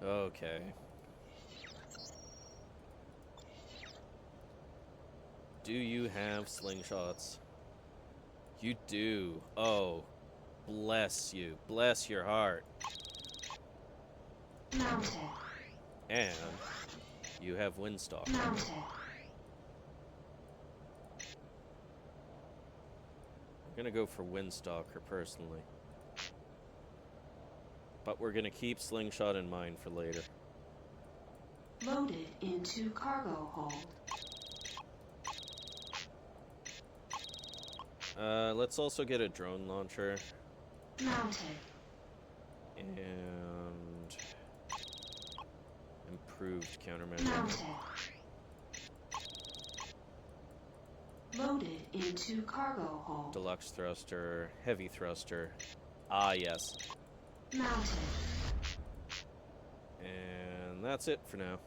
Okay. Do you have slingshots? You do. Oh, bless you. Bless your heart. Mounted. And you have Windstalk. Mounted. I'm gonna go for Windstalker personally. But we're gonna keep Slingshot in mind for later. Loaded into cargo hold. Let's also get a drone launcher. Mounted. And improved countermeasure. Mounted. Loaded into cargo hold. Deluxe thruster, heavy thruster. Ah, yes. Mounted. And that's it for now.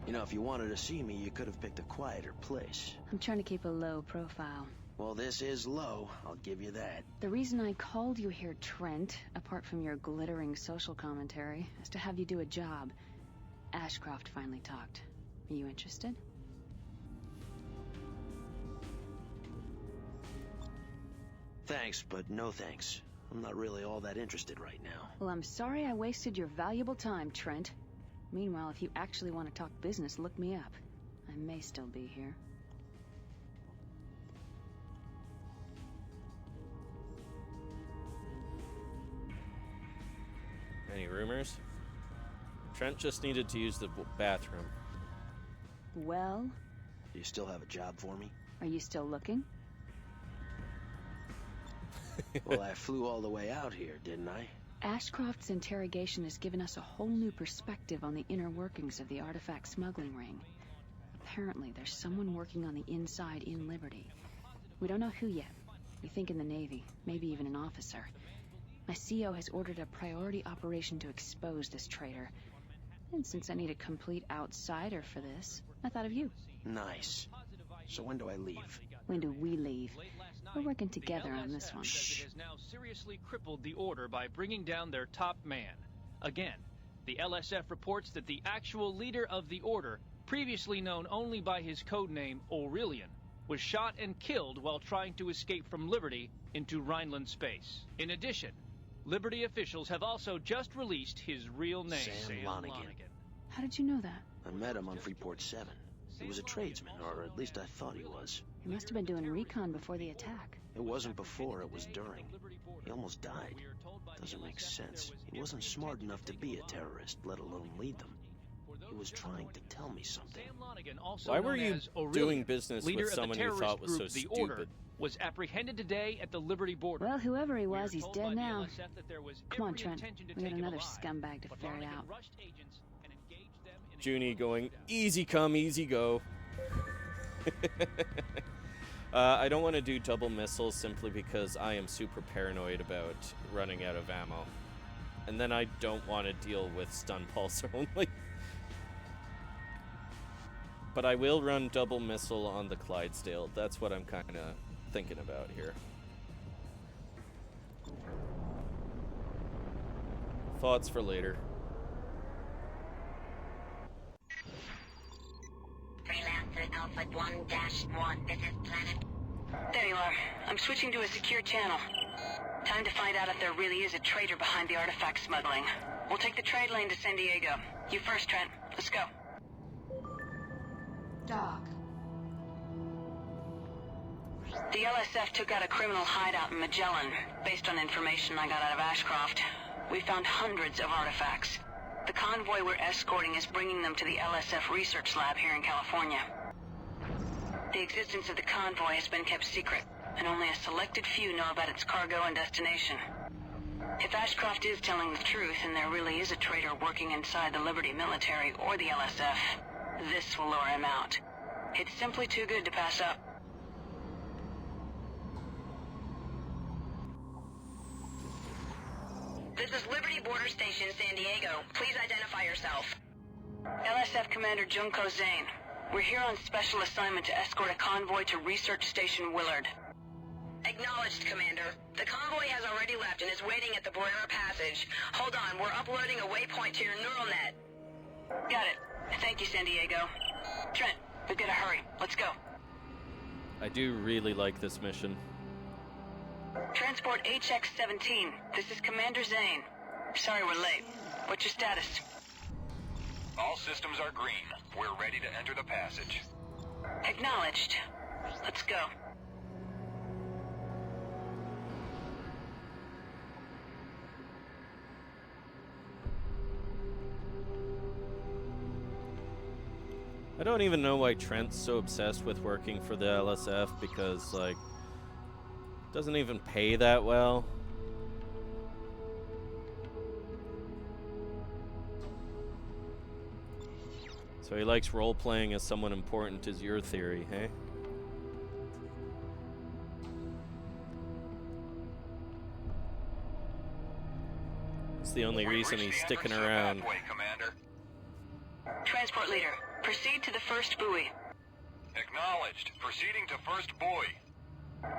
You know, if you wanted to see me, you could have picked a quieter place. I'm trying to keep a low profile. Well, this is low, I'll give you that. The reason I called you here, Trent, apart from your glittering social commentary, is to have you do a job. Ashcroft finally talked. Are you interested? Thanks, but no thanks. I'm not really all that interested right now. Well, I'm sorry I wasted your valuable time, Trent. Meanwhile, if you actually want to talk business, look me up. I may still be here. Any rumors? Trent just needed to use the bathroom. Well? Do you still have a job for me? Are you still looking? Well, I flew all the way out here, didn't I? Ashcroft's interrogation has given us a whole new perspective on the inner workings of the artifact smuggling ring. Apparently, there's someone working on the inside in Liberty. We don't know who yet. We think in the Navy, maybe even an officer. My CO has ordered a priority operation to expose this traitor. And since I need a complete outsider for this, I thought of you. Nice. So when do I leave? When do we leave? We're working together on this one. Shh. It has now seriously crippled the Order by bringing down their top man. Again, the LSF reports that the actual leader of the Order, previously known only by his codename Aurelian, was shot and killed while trying to escape from Liberty into Rhineland space. In addition, Liberty officials have also just released his real name, Sam Lonigan. How did you know that? I met him on Freeport 7. He was a tradesman, or at least I thought he was. He must have been doing recon before the attack. It wasn't before, it was during. He almost died. Doesn't make sense. He wasn't smart enough to be a terrorist, let alone lead them. He was trying to tell me something. Also Why were known you as Aurelian, doing business leader with of the someone you terrorist thought was so group, the Order, stupid? was apprehended today at the Liberty border. Well, whoever he was, he's dead now. Come on, every Trent. intention to We got take him another alive, scumbag to but ferret Lonigan out. rushed agents and engaged them in a Junie going, easy come, easy go. I don't want to do double missiles simply because I am super paranoid about running out of ammo. And then I don't want to deal with stun pulse only. But I will run double missile on the Clydesdale. That's what I'm kind of thinking about here. Thoughts for later. Freelancer Alpha 1-1. This is Planet. There you are. I'm switching to a secure channel. Time to find out if there really is a traitor behind the artifact smuggling. We'll take the trade lane to San Diego. You first, Trent. Let's go. Dock. The LSF took out a criminal hideout in Magellan, based on information I got out of Ashcroft. We found hundreds of artifacts. The convoy we're escorting is bringing them to the LSF research lab here in California. The existence of the convoy has been kept secret, and only a selected few know about its cargo and destination. If Ashcroft is telling the truth and there really is a traitor working inside the Liberty military or the LSF, this will lure him out. It's simply too good to pass up. This is Liberty Border Station, San Diego. Please identify yourself. LSF Commander Junko Zane. We're here on special assignment to escort a convoy to Research Station Willard. Acknowledged, Commander. The convoy has already left and is waiting at the Barrera Passage. Hold on, we're uploading a waypoint to your neural net. Got it. Thank you, San Diego. Trent, we've got to hurry. Let's go. I do really like this mission. Transport HX-17. This is Commander Zane. Sorry we're late. What's your status? All systems are green. We're ready to enter the passage. Acknowledged. Let's go. I don't even know why Trent's so obsessed with working for the LSF because, like, doesn't even pay that well. So he likes role-playing as someone important is your theory, hey? It's the only reason he's sticking around. Commander. Transport leader, proceed to the first buoy. Acknowledged. Proceeding to first buoy.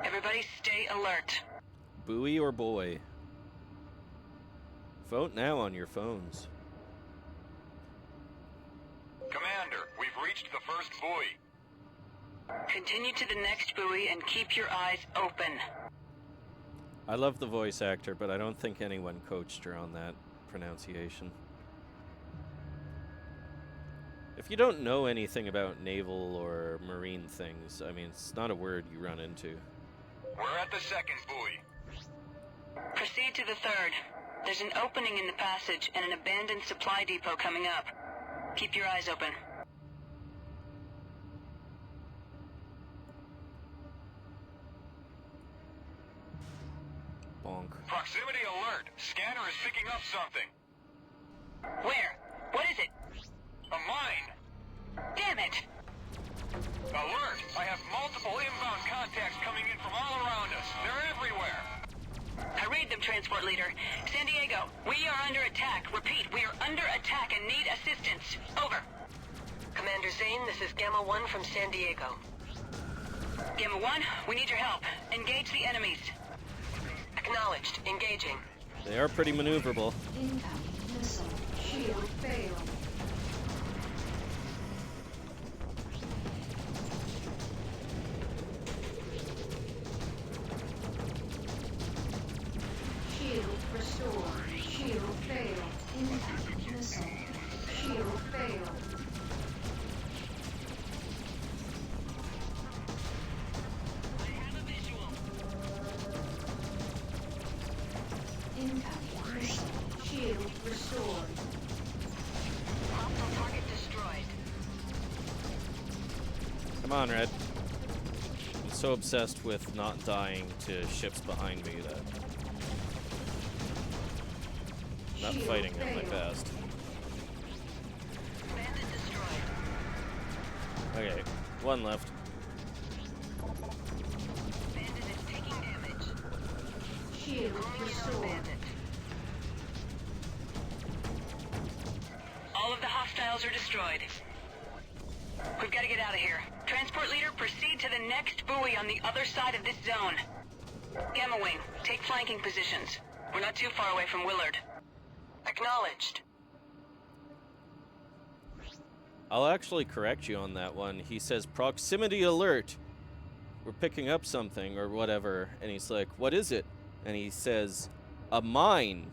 Everybody stay alert. Buoy or boy? Vote now on your phones. Commander, we've reached the first buoy. Continue to the next buoy and keep your eyes open. I love the voice actor, but I don't think anyone coached her on that pronunciation. If you don't know anything about naval or marine things, I mean, it's not a word you run into. We're at the second buoy. Proceed to the third. There's an opening in the passage and an abandoned supply depot coming up. Keep your eyes open. Bonk. Proximity alert. Scanner is picking up something. Where? What is it? A mine. Damn it! Alert! I have multiple inbound contacts coming in from all around us. They're everywhere. I read them, Transport Leader. San Diego, we are under attack. Repeat, we are under attack and need assistance. Over. Commander Zane, this is Gamma 1 from San Diego. Gamma 1, we need your help. Engage the enemies. Acknowledged. Engaging. They are pretty maneuverable. Incoming missile. Shield failed. Shield restored. Shield failed. Incoming missile. Shield failed. Incoming missile. Shield restored. Hostile target destroyed. Come on, Red. I'm so obsessed with not dying to ships behind me that I'm not fighting at my best. Bandit destroyed. Okay, one left. Bandit is taking damage. Shield restored. Bandit. All of the hostiles are destroyed. We've got to get out of here. Transport Leader, proceed to the next buoy on the other side of this zone. Gamma Wing, take flanking positions. We're not too far away from Willard. Acknowledged. I'll actually correct you on that one. He says, proximity alert. We're picking up something or whatever. And he's like, what is it? And he says, a mine.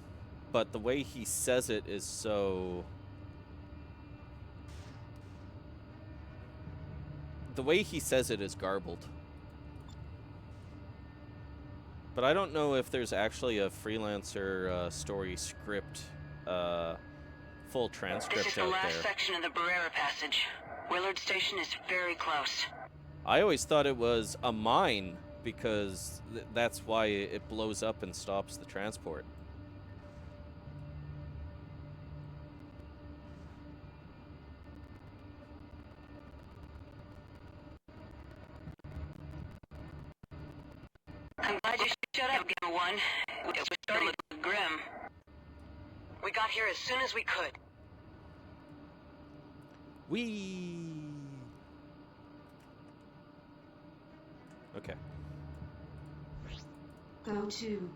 But the way he says it is so... The way he says it is garbled. But I don't know if there's actually a Freelancer story script, full transcript This is the out last there. section of the Barrera Passage. Willard Station is very close. I always thought it was a mine because that's why it blows up and stops the transport. I'm glad you shut up, Gamma 1. It was starting to look grim. We got here as soon as we could. Whee! Okay. Go to.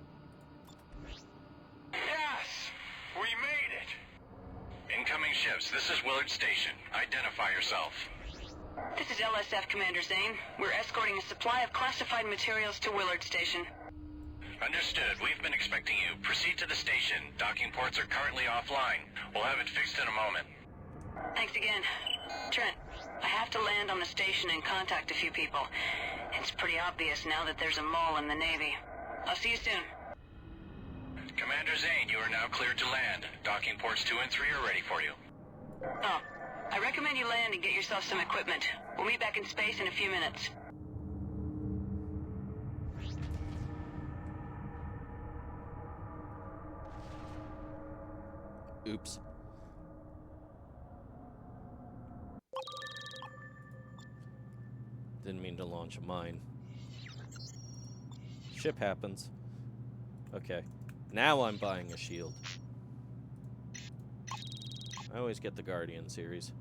Yes! We made it! Incoming ships, this is Willard Station. Identify yourself. This is LSF Commander Zane. We're escorting a supply of classified materials to Willard Station. Understood. We've been expecting you. Proceed to the station. Docking ports are currently offline. We'll have it fixed in a moment. Thanks again. Trent, I have to land on the station and contact a few people. It's pretty obvious now that there's a mole in the Navy. I'll see you soon. Commander Zane, you are now cleared to land. Docking ports 2 and 3 are ready for you. Oh, I recommend you land and get yourself some equipment. We'll meet back in space in a few minutes. Oops. Didn't mean to launch a mine. Ship happens. Okay. Now I'm buying a shield. I always get the Guardian series.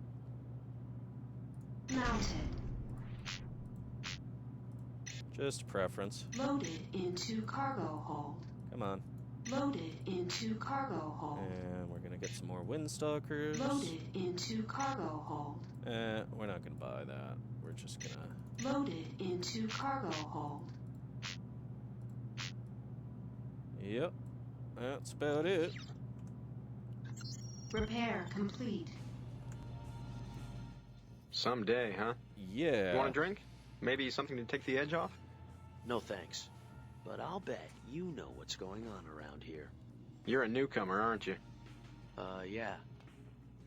Mounted. Just preference. Loaded into cargo hold. Come on. Loaded into cargo hold. And we're gonna get some more Windstalkers. Loaded into cargo hold. We're not gonna buy that. We're just gonna... Loaded into cargo hold. Yep. That's about it. Repair complete. Someday, huh? Yeah. You want a drink? Maybe something to take the edge off? No thanks. But I'll bet you know what's going on around here. You're a newcomer, aren't you? Yeah.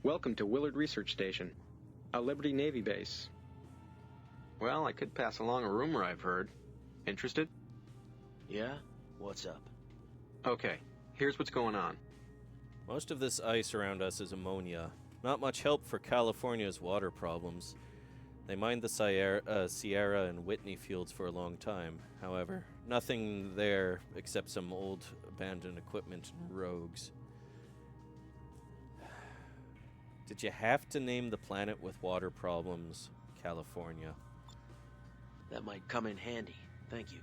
Welcome to Willard Research Station, a Liberty Navy base. Well, I could pass along a rumor I've heard. Interested? Yeah? What's up? Okay, here's what's going on. Most of this ice around us is ammonia. Not much help for California's water problems. They mined the Sierra and Whitney fields for a long time. However, nothing there except some old abandoned equipment and rogues. Did you have to name the planet with water problems California? That might come in handy. Thank you.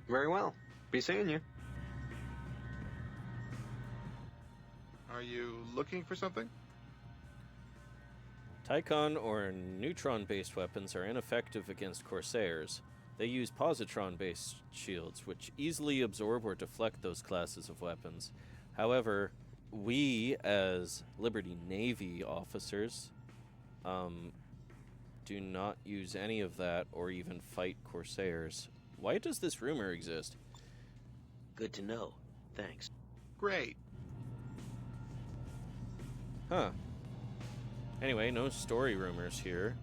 Very well. Be seeing you. Are you looking for something? Tycon or neutron-based weapons are ineffective against Corsairs. They use positron-based shields, which easily absorb or deflect those classes of weapons. However, we, as Liberty Navy officers, do not use any of that or even fight Corsairs. Why does this rumor exist? Good to know. Thanks. Great. Huh. Anyway, no story rumors here.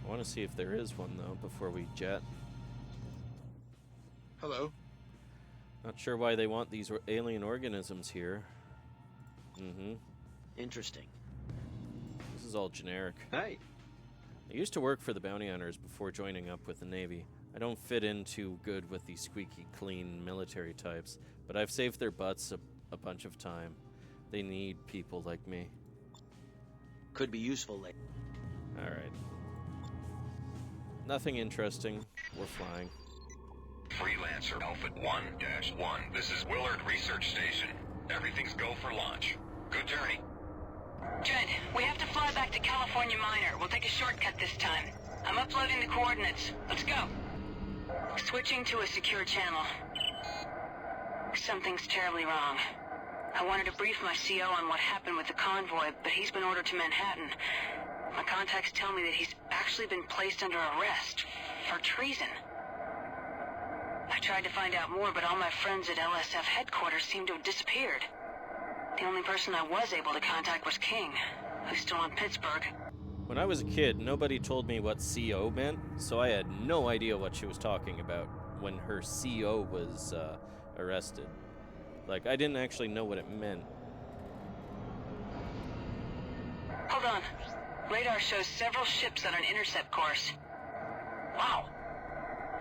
I want to see if there is one, though, before we jet. Hello. Not sure why they want these alien organisms here. Interesting. This is all generic. Hey. I used to work for the bounty hunters before joining up with the Navy. I don't fit in too good with these squeaky clean military types, but I've saved their butts a bunch of time. They need people like me. Could be useful later. Alright. Nothing interesting. We're flying. Freelancer Alpha 1-1. This is Willard Research Station. Everything's go for launch. Good journey. Trent, we have to fly back to California Minor. We'll take a shortcut this time. I'm uploading the coordinates. Let's go. Switching to a secure channel. Something's terribly wrong. I wanted to brief my CO on what happened with the convoy, but he's been ordered to Manhattan. My contacts tell me that he's actually been placed under arrest for treason. I tried to find out more, but all my friends at LSF headquarters seem to have disappeared. The only person I was able to contact was King, who's still in Pittsburgh. When I was a kid, nobody told me what CO meant, so I had no idea what she was talking about when her CO was arrested. Like, I didn't actually know what it meant. Hold on. Radar shows several ships on an intercept course. Wow.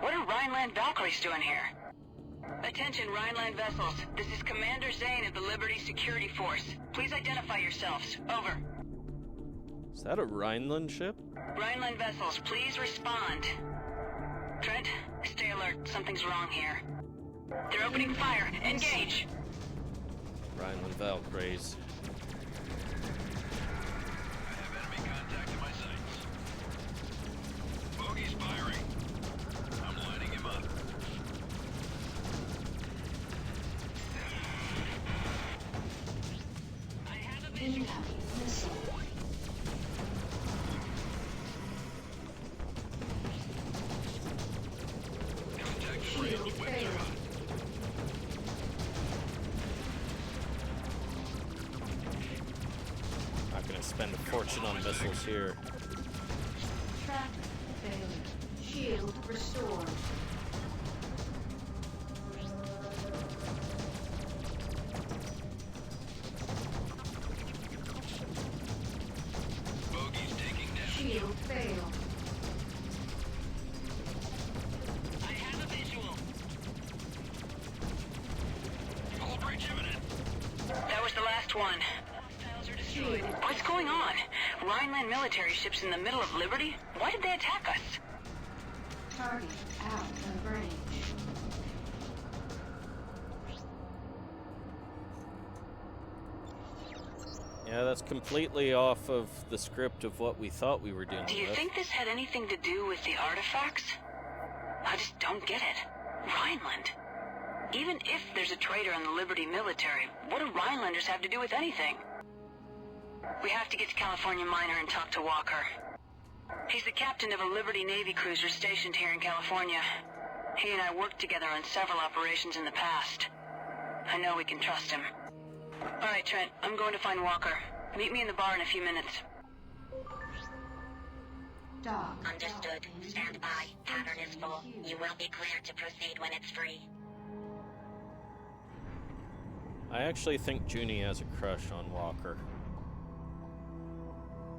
What are Rhineland Valkyries doing here? Attention, Rhineland vessels. This is Commander Zane of the Liberty Security Force. Please identify yourselves. Over. Is that a Rhineland ship? Rhineland vessels, please respond. Trent, stay alert. Something's wrong here. They're opening fire. Engage! Rhineland Valkyries. I have enemy contact in my sights. Bogey's firing. I'm lining him up. I have a visual. Missile. Contact range. Weapon hot. Not gonna spend a fortune on missiles here. Traffic failure. Shield restored. Bogey's taking down. Shield failed. I have a visual. Hull breach imminent. That was the last one. Shield. What's going on? Rhineland military ships in the middle of Liberty? Why did they attack us? Target out of range. Yeah, that's completely off of the script of what we thought we were dealing Do you with. think this had anything to do with the artifacts? I just don't get it. Rhineland. Even if there's a traitor in the Liberty military, what do Rhinelanders have to do with anything? We have to get to California Minor and talk to Walker. He's the captain of a Liberty Navy cruiser stationed here in California. He and I worked together on several operations in the past. I know we can trust him. All right, Trent, I'm going to find Walker. Meet me in the bar in a few minutes. Dock. Understood. Stand by. Pattern is full. You will be cleared to proceed when it's free. I actually think Junie has a crush on Walker.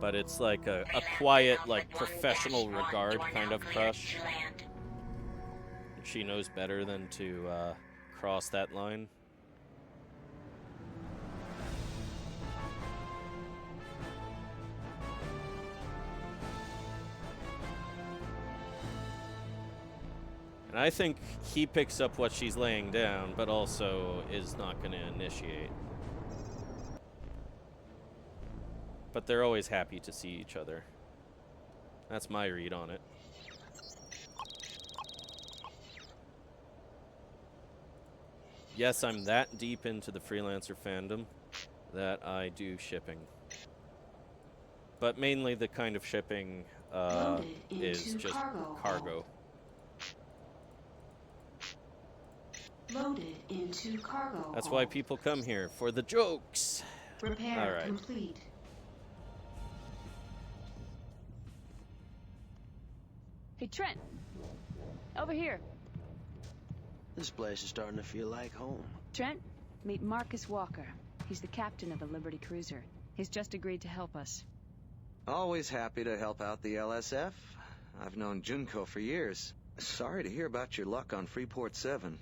But it's like a quiet, like, professional regard kind of crush. She knows better than to cross that line. And I think he picks up what she's laying down, but also is not going to initiate. But they're always happy to see each other. That's my read on it. Yes, I'm that deep into the Freelancer fandom that I do shipping. But mainly the kind of shipping is just cargo. Loaded into cargo. That's why people come here, for the jokes. Repair complete. Hey, Trent! Over here. This place is starting to feel like home. Trent, meet Marcus Walker. He's the captain of the Liberty Cruiser. He's just agreed to help us. Always happy to help out the LSF. I've known Junko for years. Sorry to hear about your luck on Freeport 7.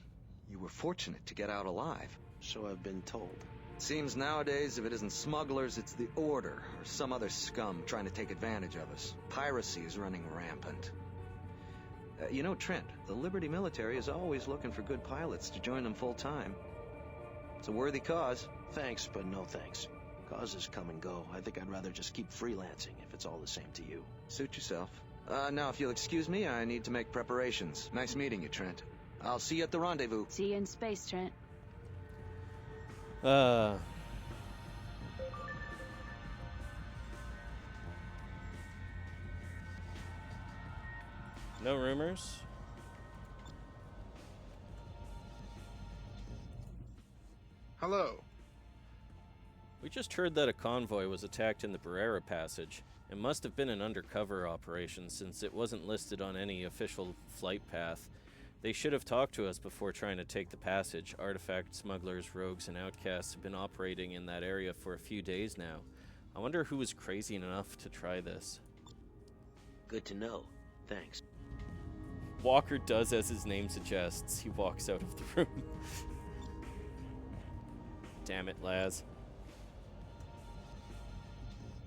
You were fortunate to get out alive. So I've been told. Seems nowadays if it isn't smugglers, it's the Order, or some other scum trying to take advantage of us. Piracy is running rampant. You know, Trent, the Liberty military is always looking for good pilots to join them full-time. It's a worthy cause. Thanks, but no thanks. Causes come and go. I think I'd rather just keep freelancing if it's all the same to you. Suit yourself. Now, if you'll excuse me, I need to make preparations. Nice meeting you, Trent. I'll see you at the rendezvous. See you in space, Trent. No rumors? Hello. We just heard that a convoy was attacked in the Barrera Passage. It must have been an undercover operation since it wasn't listed on any official flight path. They should have talked to us before trying to take the passage. Artifact smugglers, rogues, and outcasts have been operating in that area for a few days now. I wonder who was crazy enough to try this. Good to know. Thanks. Walker does as his name suggests. He walks out of the room. Damn it, Laz.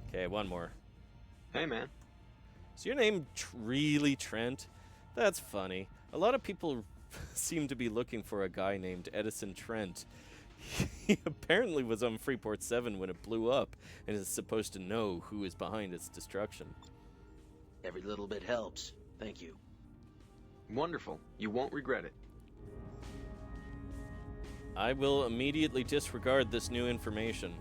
Okay, one more. Hey, man. Is your name really Trent? That's funny. A lot of people seem to be looking for a guy named Edison Trent. He apparently was on Freeport 7 when it blew up and is supposed to know who is behind its destruction. Every little bit helps. Thank you. Wonderful. You won't regret it. I will immediately disregard this new information.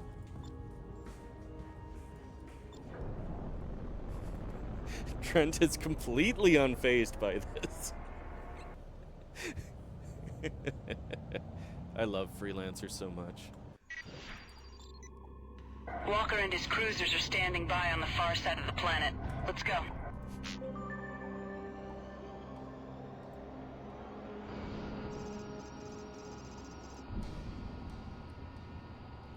Trent is completely unfazed by this. I love Freelancer so much. Walker and his cruisers are standing by on the far side of the planet. Let's go.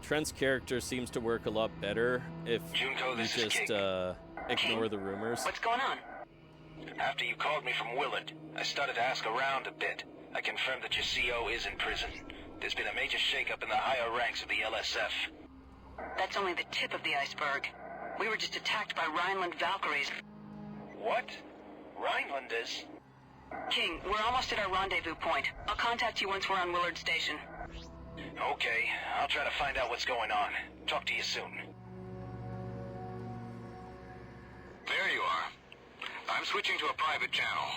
Trent's character seems to work a lot better if Junko, you just ignore the rumors. What's going on? After you called me from Willard, I started to ask around a bit. I confirmed that your CO is in prison. There's been a major shakeup in the higher ranks of the LSF. That's only the tip of the iceberg. We were just attacked by Rhineland Valkyries. What? Rhinelanders? King, we're almost at our rendezvous point. I'll contact you once we're on Willard Station. Okay, I'll try to find out what's going on. Talk to you soon. There you are. I'm switching to a private channel.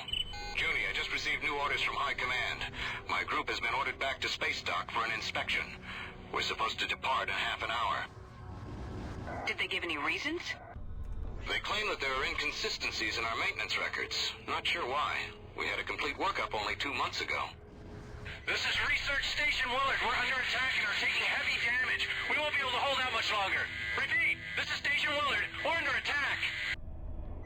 Junie, I just received new orders from High Command. My group has been ordered back to space dock for an inspection. We're supposed to depart in half an hour. Did they give any reasons? They claim that there are inconsistencies in our maintenance records. Not sure why. We had a complete workup only 2 months ago. This is Research Station Willard. We're under attack and are taking heavy damage. We won't be able to hold out much longer. Repeat, this is Station Willard. We're under attack.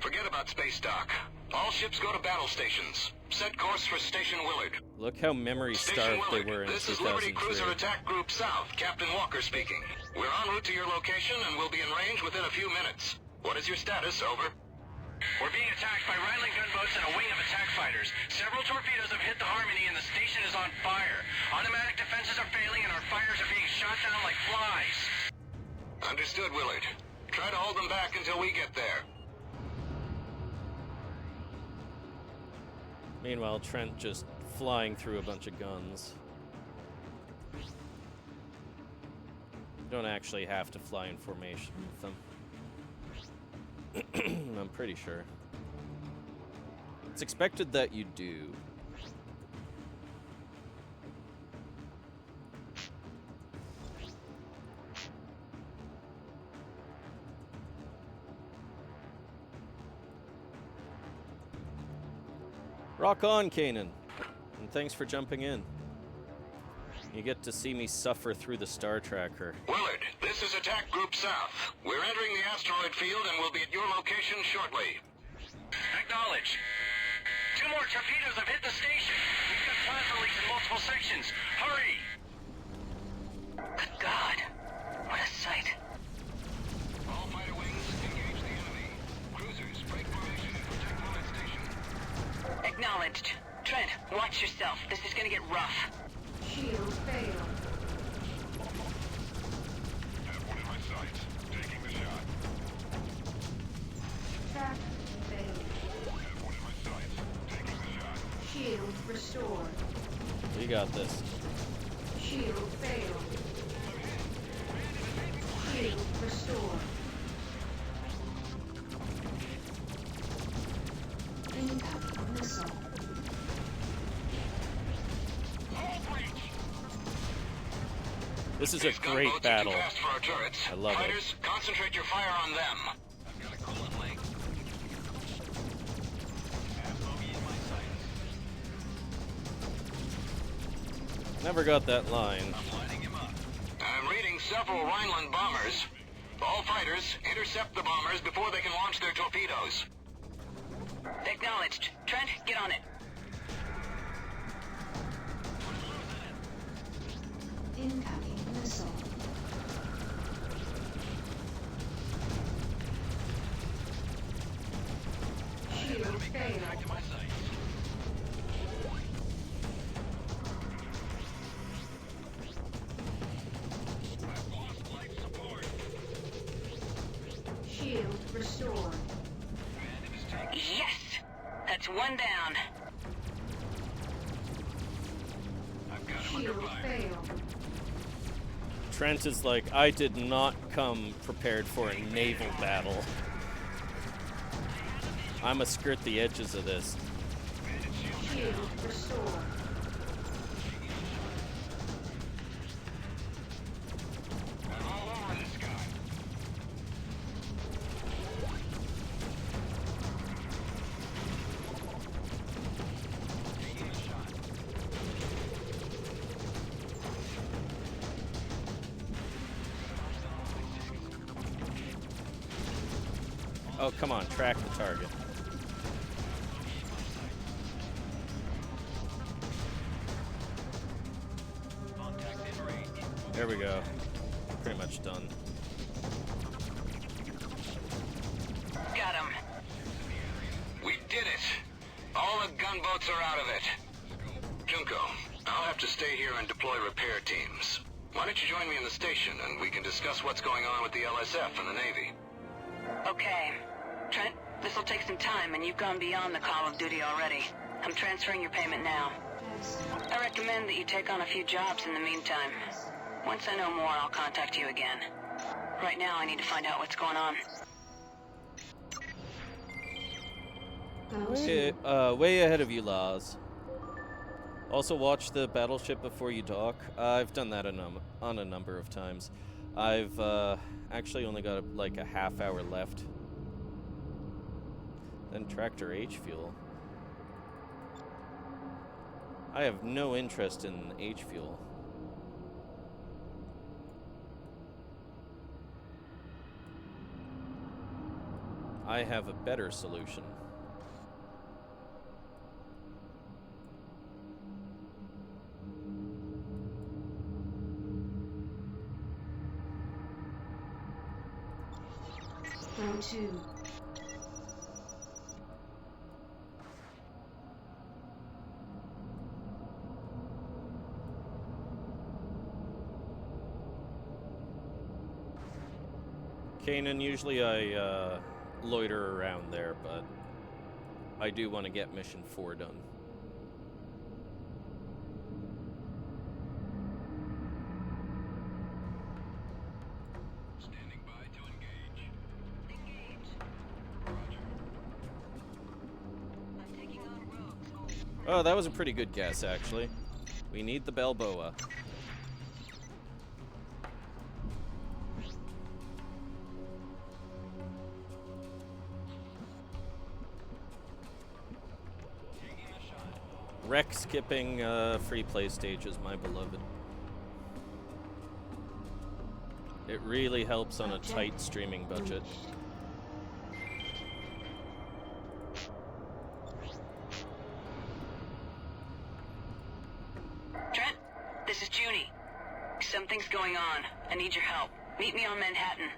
Forget about space dock. All ships go to battle stations. Set course for Station Willard. Look how memory starved they were in This is Liberty 2003. Cruiser Attack Group South, Captain Walker speaking. We're en route to your location and will be in range within a few minutes. What is your status? Over. We're being attacked by Rhineland gunboats and a wing of attack fighters. Several torpedoes have hit the Harmony and the station is on fire. Automatic defenses are failing and our fighters are being shot down like flies. Understood, Willard. Try to hold them back until we get there. Meanwhile, Trent just flying through a bunch of guns. You don't actually have to fly in formation with them. I'm pretty sure. It's expected that you do. Rock on, Kanan. And thanks for jumping in. You get to see me suffer through the Star Tracker. Willard, this is Attack Group South. We're entering the asteroid field and will be at your location shortly. Acknowledged. 2 more torpedoes have hit the station. We've got plasma leaks in multiple sections. Hurry! Good God. What a sight. All fighter wings, engage the enemy. Cruisers, break formation and protect Willard Station. Acknowledged. Trent, watch yourself. This is gonna get rough. Shield failed. Have one in my sights. Taking the shot. Track failed. Have one in my sights. Taking the shot. Shield restored. We got this. Shield failed. Shield restored. Incoming missile. This is a These great gunboats are battle. too fast for our turrets. I love it. Fighters, concentrate your fire on them. I've got a coolant leak. Never got that line. I'm reading several Rhineland bombers. All fighters, intercept the bombers before they can launch their torpedoes. Acknowledged. Trent, get on it. Incoming missile. Shield failed. Shield restored. Yes! That's one down. Shield failed. Trent is like, I did not come prepared for a naval battle. I'ma skirt the edges of this. Shield restored. Oh, come on, track the target. There we go. Pretty much done. Got him. We did it! All the gunboats are out of it. Junko, I'll have to stay here and deploy repair teams. Why don't you join me in the station and we can discuss what's going on with the LSF and the Navy? Okay. Trent, this'll take some time, and you've gone beyond the call of duty already. I'm transferring your payment now. I recommend that you take on a few jobs in the meantime. Once I know more, I'll contact you again. Right now, I need to find out what's going on. Way ahead of you, Laz. Also, watch the battleship before you dock. I've done that on a number of times. I've actually only got like a half hour left. Then tractor H fuel. I have no interest in H fuel. I have a better solution. Echo 2. Kanan, usually I loiter around there, but I do want to get mission 4 done. Standing by to engage. I'm taking on rogues. Oh, that was a pretty good guess, actually. We need the Balboa. Rec skipping free play stages, my beloved. It really helps on a tight streaming budget. Trent, this is Junie. Something's going on. I need your help. Meet me on Manhattan.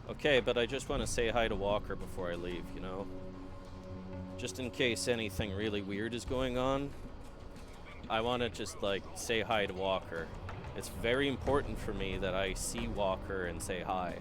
Okay, but I just want to say hi to Walker before I leave, you know? Just in case anything really weird is going on, I want to just, like, say hi to Walker. It's very important for me that I see Walker and say hi.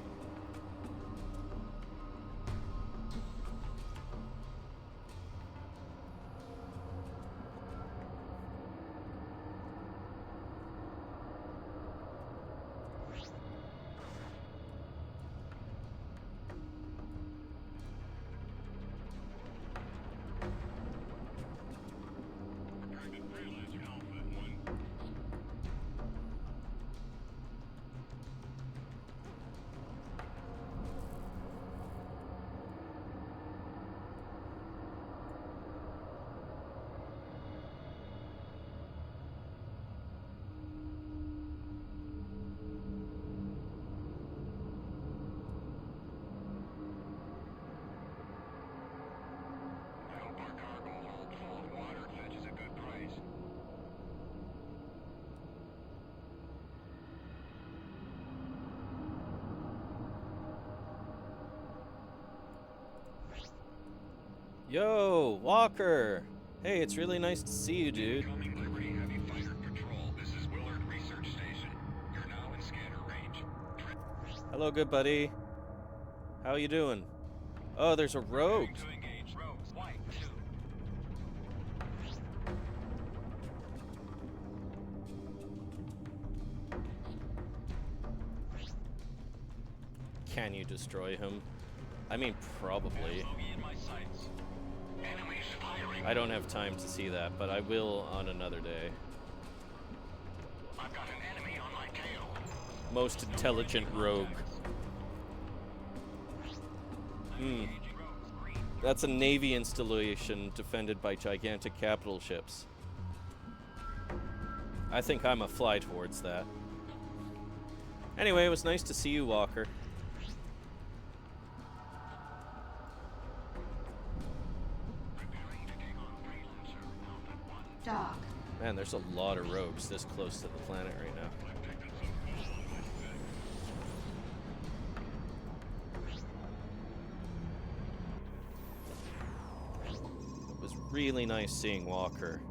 Yo, Walker! Hey, it's really nice to see you, dude. Liberty Heavy Fighter Patrol. This is Willard Research Station. You're now in scanner range. Hello, good buddy. How you doing? Oh, there's a rogue. To engage rogues. White 2. Can you destroy him? I mean, probably. I don't have time to see that, but I will on another day. I've got an enemy on my tail. Most intelligent rogue. That's a Navy installation defended by gigantic capital ships. I think I'm a fly towards that. Anyway, it was nice to see you, Walker. Dock. Man, there's a lot of rogues this close to the planet right now. It was really nice seeing Walker.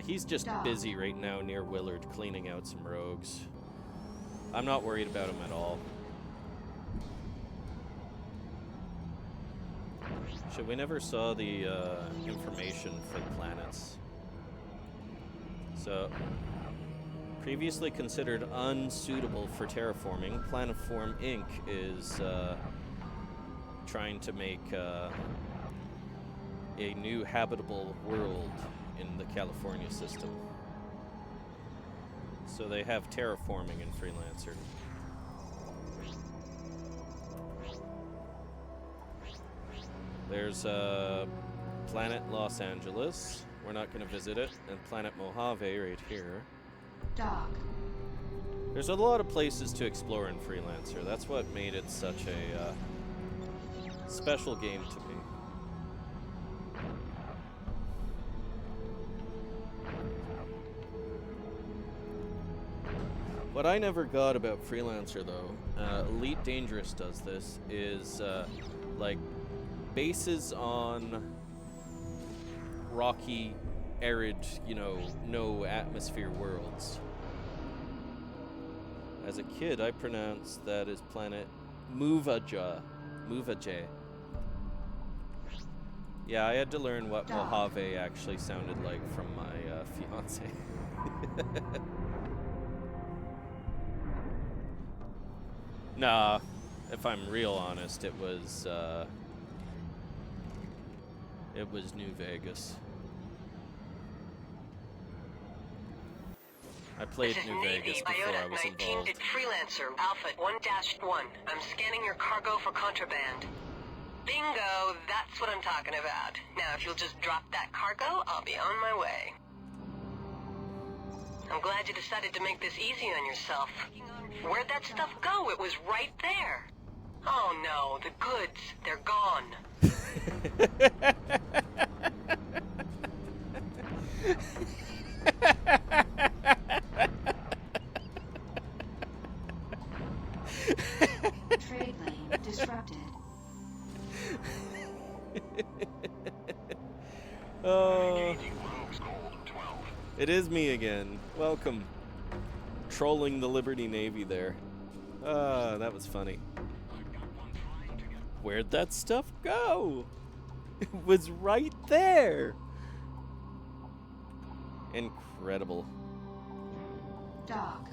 He's just busy right now near Willard cleaning out some rogues. I'm not worried about him at all. Shit, we never saw the information for the planets. So, previously considered unsuitable for terraforming, Planetform Inc. is trying to make a new habitable world in the California system. So they have terraforming in Freelancer. There's Planet Los Angeles. We're not going to visit it. And Planet Mojave right here. Dock. There's a lot of places to explore in Freelancer. That's what made it such a special game to me. What I never got about Freelancer, though, Elite Dangerous does this, is, like, bases on rocky, arid, you know, no atmosphere worlds. As a kid, I pronounced that as planet Muvaja. Muvaje. Yeah, I had to learn what Mojave actually sounded like from my fiance. Nah, if I'm real honest, it was New Vegas. I played New Vegas before I was involved. to Freelancer, Alpha 1-1. I'm scanning your cargo for contraband. Bingo, that's what I'm talking about. Now, if you'll just drop that cargo, I'll be on my way. I'm glad you decided to make this easy on yourself. Where'd that stuff go? It was right there. Oh no, the goods, they're gone. Trade lane disrupted. Oh, it is me again. Welcome. Trolling the Liberty Navy there. Ah, that was funny. Where'd that stuff go? It was right there. Incredible. Dock.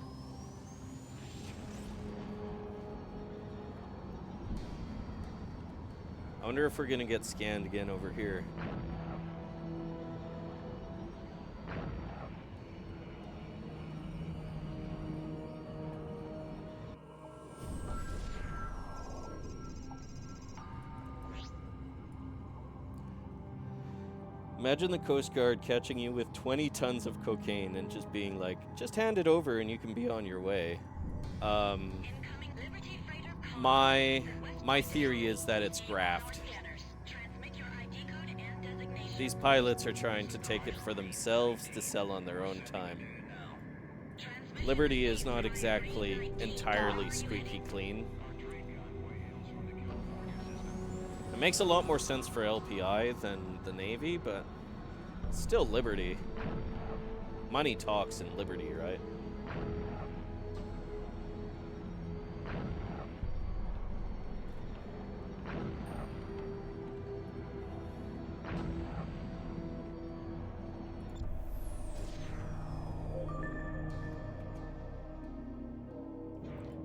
I wonder if we're gonna get scanned again over here. Imagine the Coast Guard catching you with 20 tons of cocaine and just being like, just hand it over and you can be on your way. My theory is that it's graft. These pilots are trying to take it for themselves to sell on their own time. Liberty is not exactly entirely squeaky clean. It makes a lot more sense for LPI than the Navy, but still Liberty. Money talks in Liberty, right?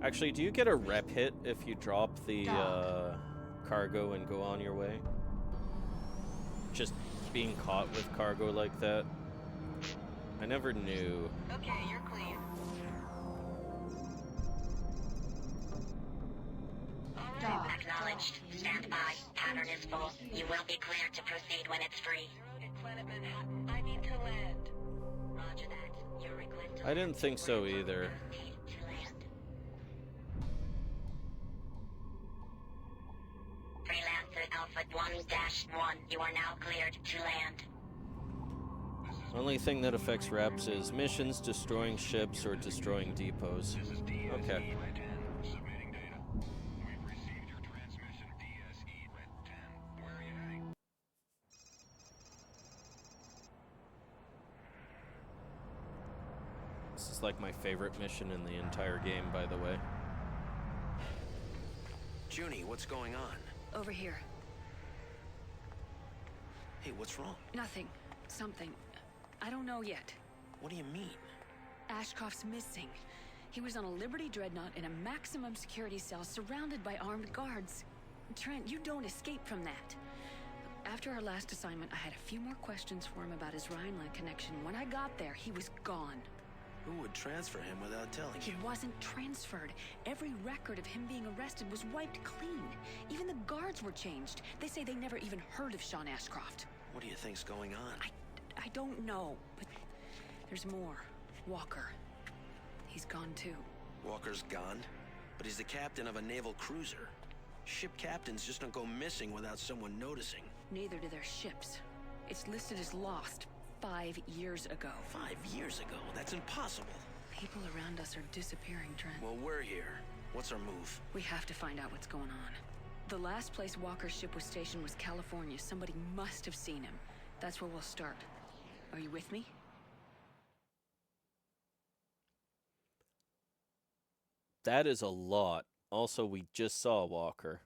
Actually, do you get a rep hit if you drop the cargo and go on your way? Just being caught with cargo like that? I never knew. Okay, you're clean. Acknowledged. Stand by. Pattern is full. You will be cleared to proceed when it's free. Planet Manhattan, I need to land. Roger that. Your request. I didn't think so either. Freelancer Alpha 1-1. You are now cleared to land. Only thing that affects reps is missions, destroying ships, or destroying depots. Okay. This is like my favorite mission in the entire game, by the way. Junie, what's going on? Over here. Hey, what's wrong? Nothing. Something. I don't know yet. What do you mean? Ashcroft's missing. He was on a Liberty dreadnought in a maximum security cell surrounded by armed guards. Trent, you don't escape from that. After our last assignment, I had a few more questions for him about his Rhineland connection. When I got there, he was gone. Who would transfer him without telling you? He wasn't transferred. Every record of him being arrested was wiped clean. Even the guards were changed. They say they never even heard of Sean Ashcroft. What do you think's going on? I don't know, but there's more. Walker. He's gone too. Walker's gone? But he's the captain of a naval cruiser. Ship captains just don't go missing without someone noticing. Neither do their ships. It's listed as lost 5 years ago. 5 years ago? That's impossible. People around us are disappearing, Trent. Well, we're here. What's our move? We have to find out what's going on. The last place Walker's ship was stationed was California. Somebody must have seen him. That's where we'll start. Are you with me? That is a lot. Also, we just saw Walker.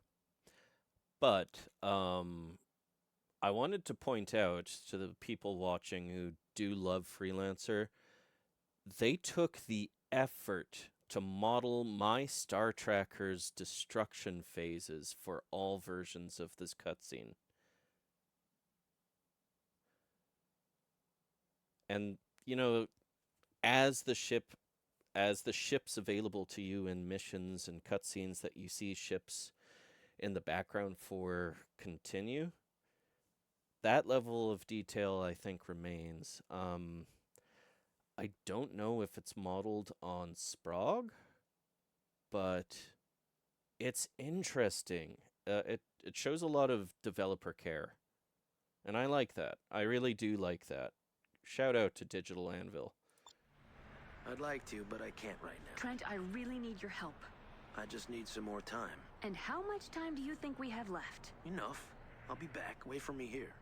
But I wanted to point out to the people watching who do love Freelancer, they took the effort to model my Star Trekker's destruction phases for all versions of this cutscene. And, you know, as the ship's available to you in missions and cutscenes that you see ships in the background for continue, that level of detail, I think, remains. I don't know if it's modeled on Sprague, but it's interesting. It shows a lot of developer care, and I like that. I really do like that. Shout out to Digital Anvil. I'd like to, but I can't right now. Trent, I really need your help. I just need some more time. And how much time do you think we have left? Enough. I'll be back. Wait for me here.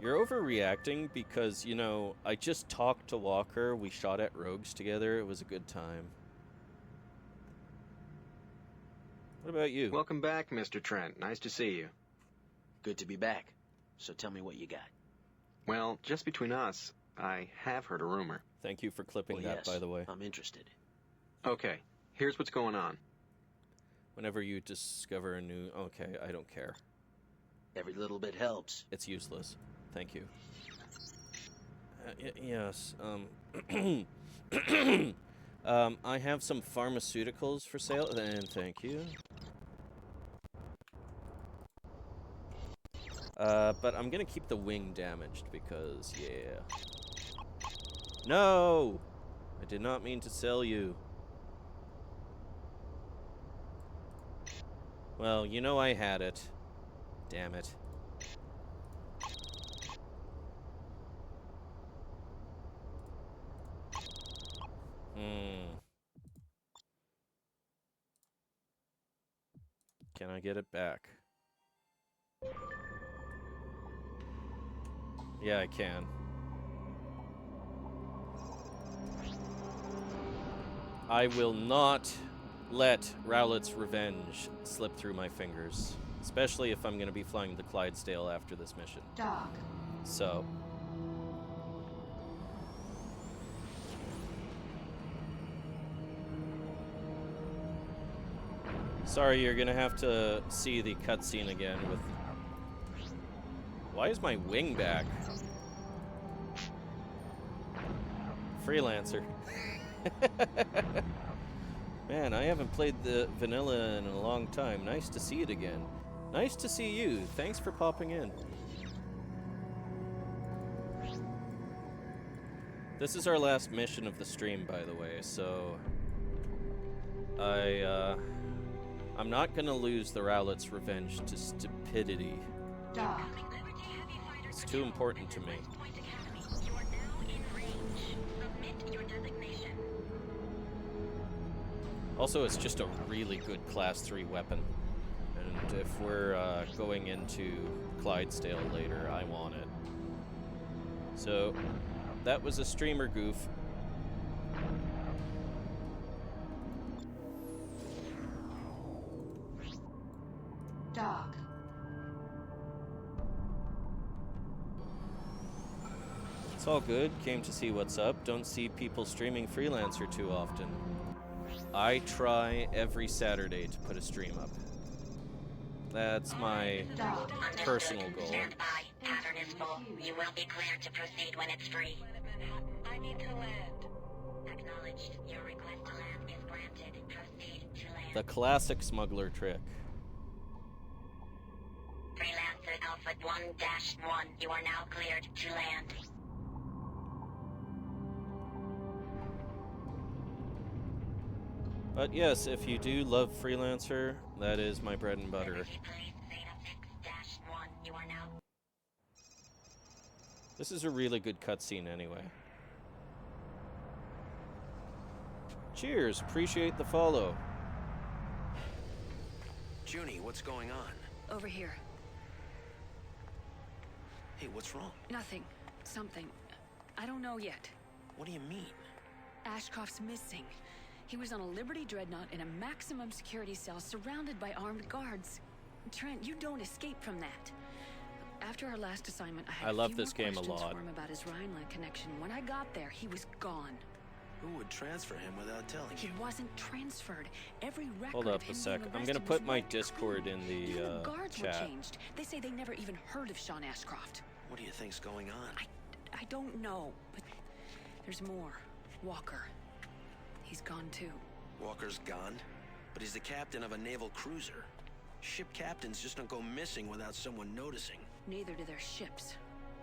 You're overreacting because, you know, I just talked to Walker. We shot at rogues together. It was a good time. What about you? Welcome back, Mr. Trent. Nice to see you. Good to be back. So tell me what you got. Well, just between us, I have heard a rumor. Thank you for clipping that, yes, by the way. I'm interested. Okay, here's what's going on. Whenever you discover a new... Okay, I don't care. Every little bit helps. It's useless. Thank you. Yes, I have some pharmaceuticals for sale, and thank you. But I'm gonna keep the wing damaged because, yeah. No! I did not mean to sell you. Well, you know I had it. Damn it. Can I get it back? Yeah, I can. I will not let Rowlett's revenge slip through my fingers. Especially if I'm going to be flying the Clydesdale after this mission. Dock. So... Sorry, you're gonna have to see the cutscene again with... Why is my wing back? Freelancer. Man, I haven't played the vanilla in a long time. Nice to see it again. Nice to see you. Thanks for popping in. This is our last mission of the stream, by the way, so... I'm not gonna lose the Rowlett's revenge to stupidity. Dock. It's too important to me. Also, it's just a really good Class 3 weapon. And if we're going into Clydesdale later, I want it. So, that was a streamer goof. Dock. It's all good. Came to see what's up. Don't see people streaming Freelancer too often. I try every Saturday to put a stream up. That's my personal goal. Stand by. Pattern is full. You will be cleared to proceed when it's free. I need to land. Acknowledged. Your request to land is granted. Proceed to land. The classic smuggler trick. Freelancer Alpha 1-1. You are now cleared to land. But yes, if you do love Freelancer, that is my bread and butter. You are now. This is a really good cutscene anyway. Cheers, appreciate the follow. Junie, what's going on? Over here. Hey, what's wrong? Nothing. Something. I don't know yet. What do you mean? Ashcroft's missing. He was on a Liberty dreadnought in a maximum security cell surrounded by armed guards. Trent, you don't escape from that. After our last assignment, I love few this more game a questions lot. for him about his Rhineland connection. When I got there, he was gone. Who would transfer him without telling you? He wasn't transferred. Every record Hold of up him a sec. being I'm gonna arrested put was my wiped Discord clean. in Even the the guards chat. were changed. They say they never even heard of Sean Ashcroft. What do you think's going on? I don't know, but there's more. Walker. He's gone too. Walker's gone? But he's the captain of a naval cruiser. Ship captains just don't go missing without someone noticing. Neither do their ships.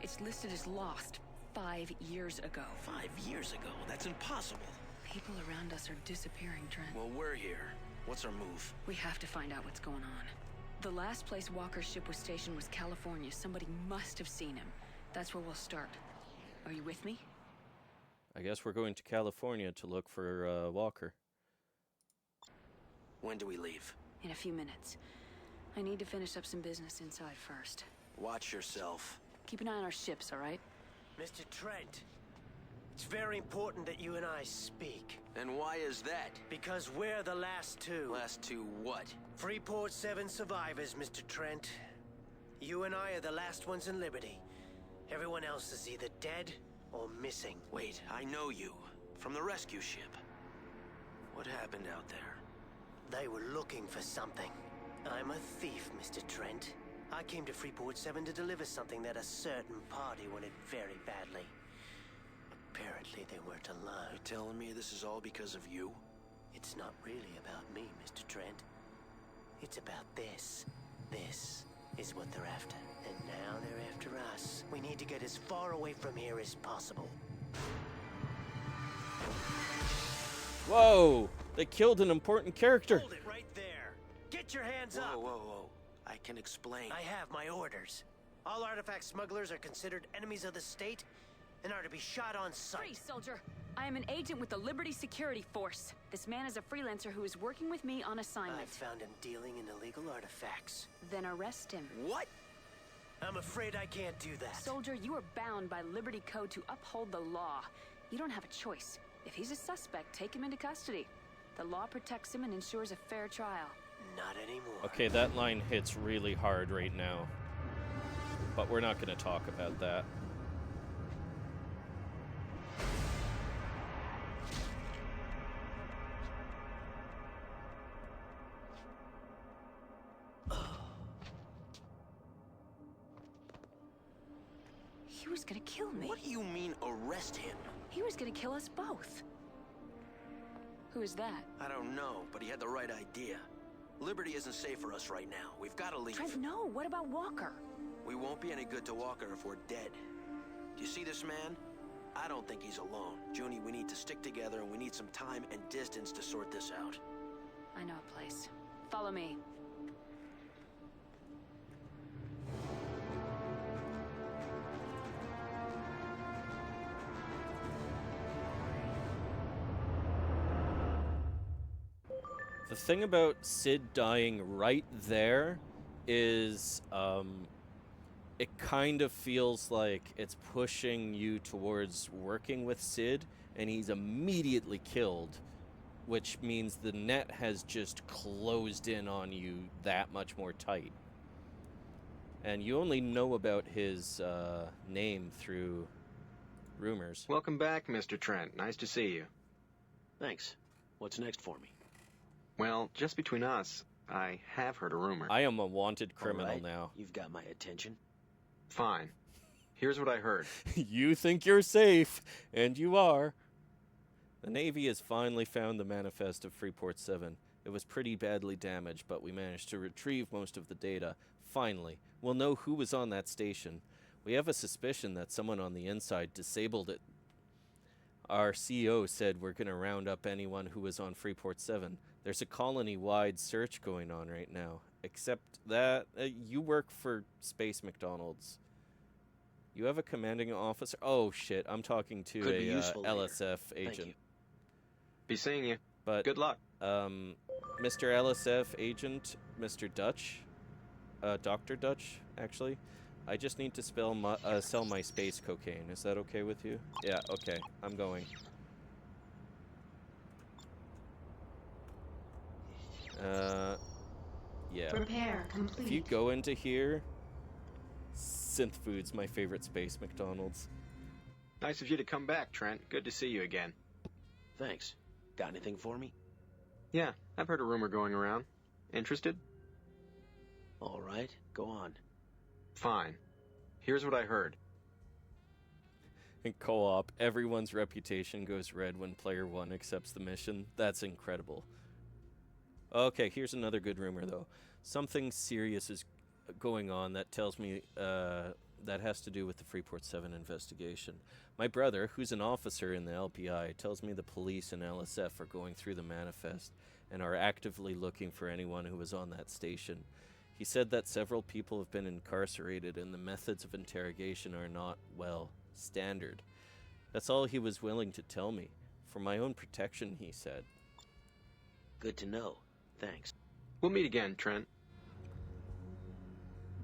It's listed as lost 5 years ago. 5 years ago? That's impossible. People around us are disappearing, Trent. Well, we're here. What's our move? We have to find out what's going on. The last place Walker's ship was stationed was California. Somebody must have seen him. That's where we'll start. Are you with me? I guess we're going to California to look for Walker. When do we leave? In a few minutes. I need to finish up some business inside first. Watch yourself. Keep an eye on our ships, all right? Mr. Trent, it's very important that you and I speak. And why is that? Because we're the last two. Last two what? Freeport 7 survivors, Mr. Trent. You and I are the last ones in Liberty. Everyone else is either dead or missing. Wait, I know you. From the rescue ship. What happened out there? They were looking for something. I'm a thief, Mr. Trent. I came to Freeport 7 to deliver something that a certain party wanted very badly. Apparently they weren't alone. You're telling me this is all because of you? It's not really about me, Mr. Trent. It's about this. This is what they're after. And now they're after us. We need to get as far away from here as possible. Whoa! They killed an important character. Hold it right there. Get your hands up. Whoa, whoa, whoa. I can explain. I have my orders. All artifact smugglers are considered enemies of the state and are to be shot on sight. Freeze, soldier! I am an agent with the Liberty Security Force. This man is a freelancer who is working with me on assignment. I found him dealing in illegal artifacts. Then arrest him. What? I'm afraid I can't do that. Soldier, you are bound by Liberty Code to uphold the law. You don't have a choice. If he's a suspect, take him into custody. The law protects him and ensures a fair trial. Not anymore. Okay, that line hits really hard right now. But we're not going to talk about that. He was gonna kill me. What do you mean, arrest him? He was gonna kill us both. Who is that? I don't know, but he had the right idea. Liberty isn't safe for us right now. We've got to leave. Trent, no. What about Walker? We won't be any good to Walker if we're dead. Do you see this man? I don't think he's alone. Junie, we need to stick together and we need some time and distance to sort this out. I know a place. Follow me. The thing about Sid dying right there is, it kind of feels like it's pushing you towards working with Sid, and he's immediately killed, which means the net has just closed in on you that much more tight. And you only know about his name through rumors. Welcome back, Mr. Trent. Nice to see you. Thanks. What's next for me? Well, just between us, I have heard a rumor. I am a wanted criminal All right. now. You've got my attention. Fine. Here's what I heard. You think you're safe, and you are. The Navy has finally found the manifest of Freeport 7. It was pretty badly damaged, but we managed to retrieve most of the data. Finally, we'll know who was on that station. We have a suspicion that someone on the inside disabled it. Our CEO said we're going to round up anyone who was on Freeport 7. There's a colony-wide search going on right now, except that you work for Space McDonald's. You have a commanding officer? Oh, shit. I'm talking to Could be a useful later. LSF Thank agent. you. Be seeing you. But Good luck. Mr. LSF agent, Mr. Dutch, Dr. Dutch, actually, I just need to sell my space cocaine. Is that okay with you? Yeah, okay. I'm going. Yeah. Repair complete. If you go into here, Synth Food's my favorite space McDonald's. Nice of you to come back, Trent. Good to see you again. Thanks. Got anything for me? Yeah, I've heard a rumor going around. Interested? All right, go on. Fine. Here's what I heard. In co-op, everyone's reputation goes red when player 1 accepts the mission. That's incredible. Okay, here's another good rumor, though. Something serious is going on that tells me that has to do with the Freeport 7 investigation. My brother, who's an officer in the LPI, tells me the police and LSF are going through the manifest and are actively looking for anyone who was on that station. He said that several people have been incarcerated and the methods of interrogation are not, well, standard. That's all he was willing to tell me. For my own protection, he said. Good to know. Thanks. We'll meet again, Trent.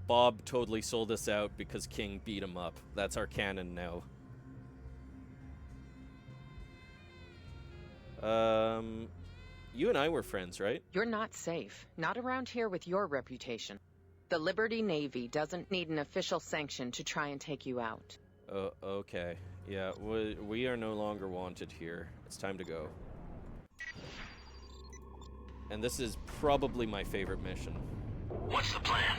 Bob totally sold us out because King beat him up. That's our canon now. You and I were friends, right? You're not safe. Not around here with your reputation. The Liberty Navy doesn't need an official sanction to try and take you out. Okay. Yeah, we are no longer wanted here. It's time to go. And this is probably my favorite mission. What's the plan?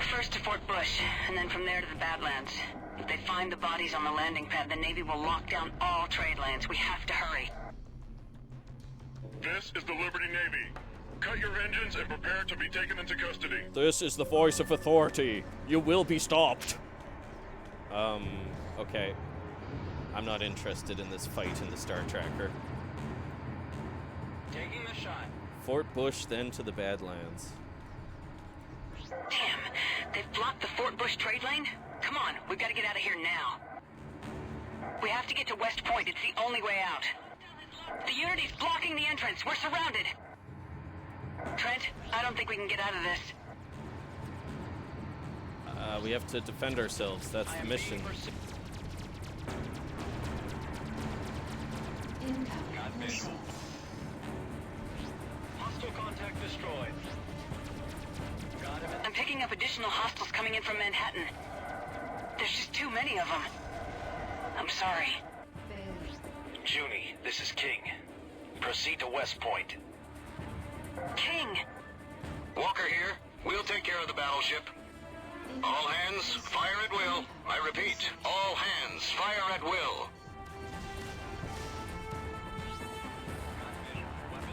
First to Fort Bush, and then from there to the Badlands. If they find the bodies on the landing pad, the Navy will lock down all trade lanes. We have to hurry. This is the Liberty Navy. Cut your engines and prepare to be taken into custody. This is the voice of authority. You will be stopped. Okay. I'm not interested in this fight in the Star Tracker. Taking the shot. Fort Bush, then to the Badlands. Damn, they've blocked the Fort Bush trade lane? Come on, we've got to get out of here now. We have to get to West Point. It's the only way out. The Unity's blocking the entrance. We're surrounded. Trent, I don't think we can get out of this. We have to defend ourselves. That's the mission. Got visual. Hostile contact destroyed. Got him. I'm picking up additional hostiles coming in from Manhattan. There's just too many of them. I'm sorry. Junie, this is King. Proceed to West Point. King! Walker here. We'll take care of the battleship. All hands, fire at will. I repeat, all hands, fire at will.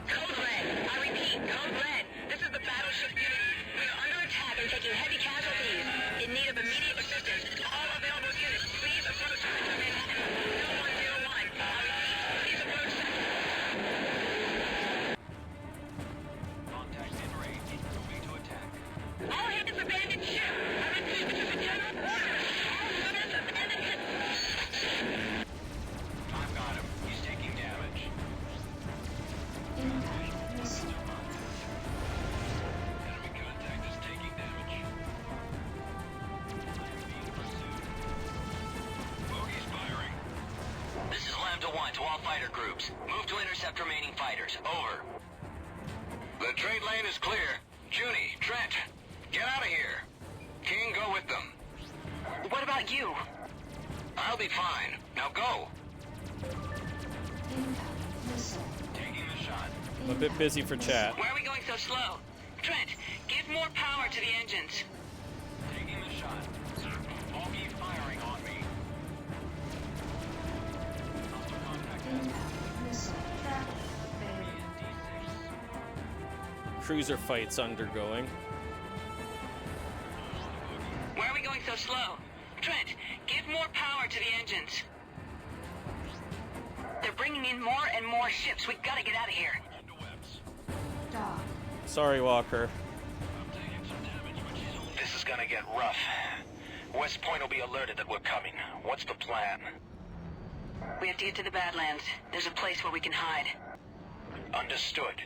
Code Red! I repeat, Code Red! This is the battleship Unity. We are under attack and taking heavy casualties. In need of immediate assistance. All available units, please approach Sector Manhattan. 0101. I repeat, please approach Sector. Contact in range. Moving to attack. All hands abandon ship! I repeat, this is a general order! All units abandon ship! I've got him. He's taking damage. Enemy contact is taking damage. Being pursued. Bogey's firing. This is Lambda 1 to all fighter groups. Move to intercept remaining fighters. Over. The trade lane is clear. Junie, Trent, get out of here. King, go with them. What about you? I'll be fine. Now go. Taking the shot. I'm a bit busy for chat. Why are we going so slow? Trent, give more power to the engines. Taking the shot. Bogey firing on me. Hostile contact. Cruiser fight's undergoing. Why are we going so slow? Trent, give more power to the engines. They're bringing in more and more ships. We gotta get out of here. Sorry, Walker. This is gonna get rough. West Point will be alerted that we're coming. What's the plan? We have to get to the Badlands. There's a place where we can hide. Understood.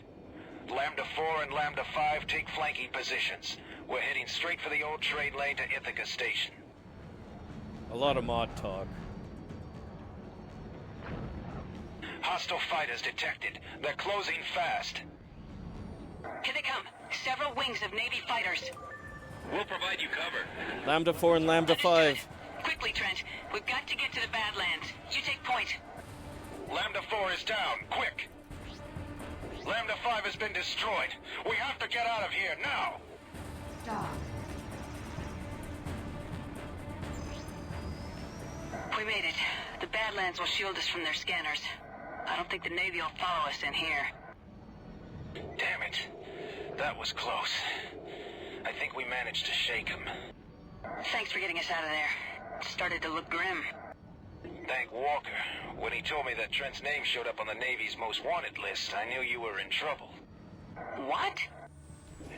Lambda 4 and Lambda 5 take flanking positions. We're heading straight for the old trade lane to Ithaca Station. A lot of mod talk. Hostile fighters detected. They're closing fast. Here they come. Several wings of Navy fighters. We'll provide you cover. Lambda 4 and Lambda 5. Quickly, Trent. We've got to get to the Badlands. You take point. Lambda 4 is down. Quick! Lambda 5 has been destroyed. We have to get out of here now! Dock. We made it. The Badlands will shield us from their scanners. I don't think the Navy will follow us in here. Damn it. That was close. I think we managed to shake him. Thanks for getting us out of there. It started to look grim. Thank Walker. When he told me that Trent's name showed up on the Navy's most wanted list, I knew you were in trouble. What?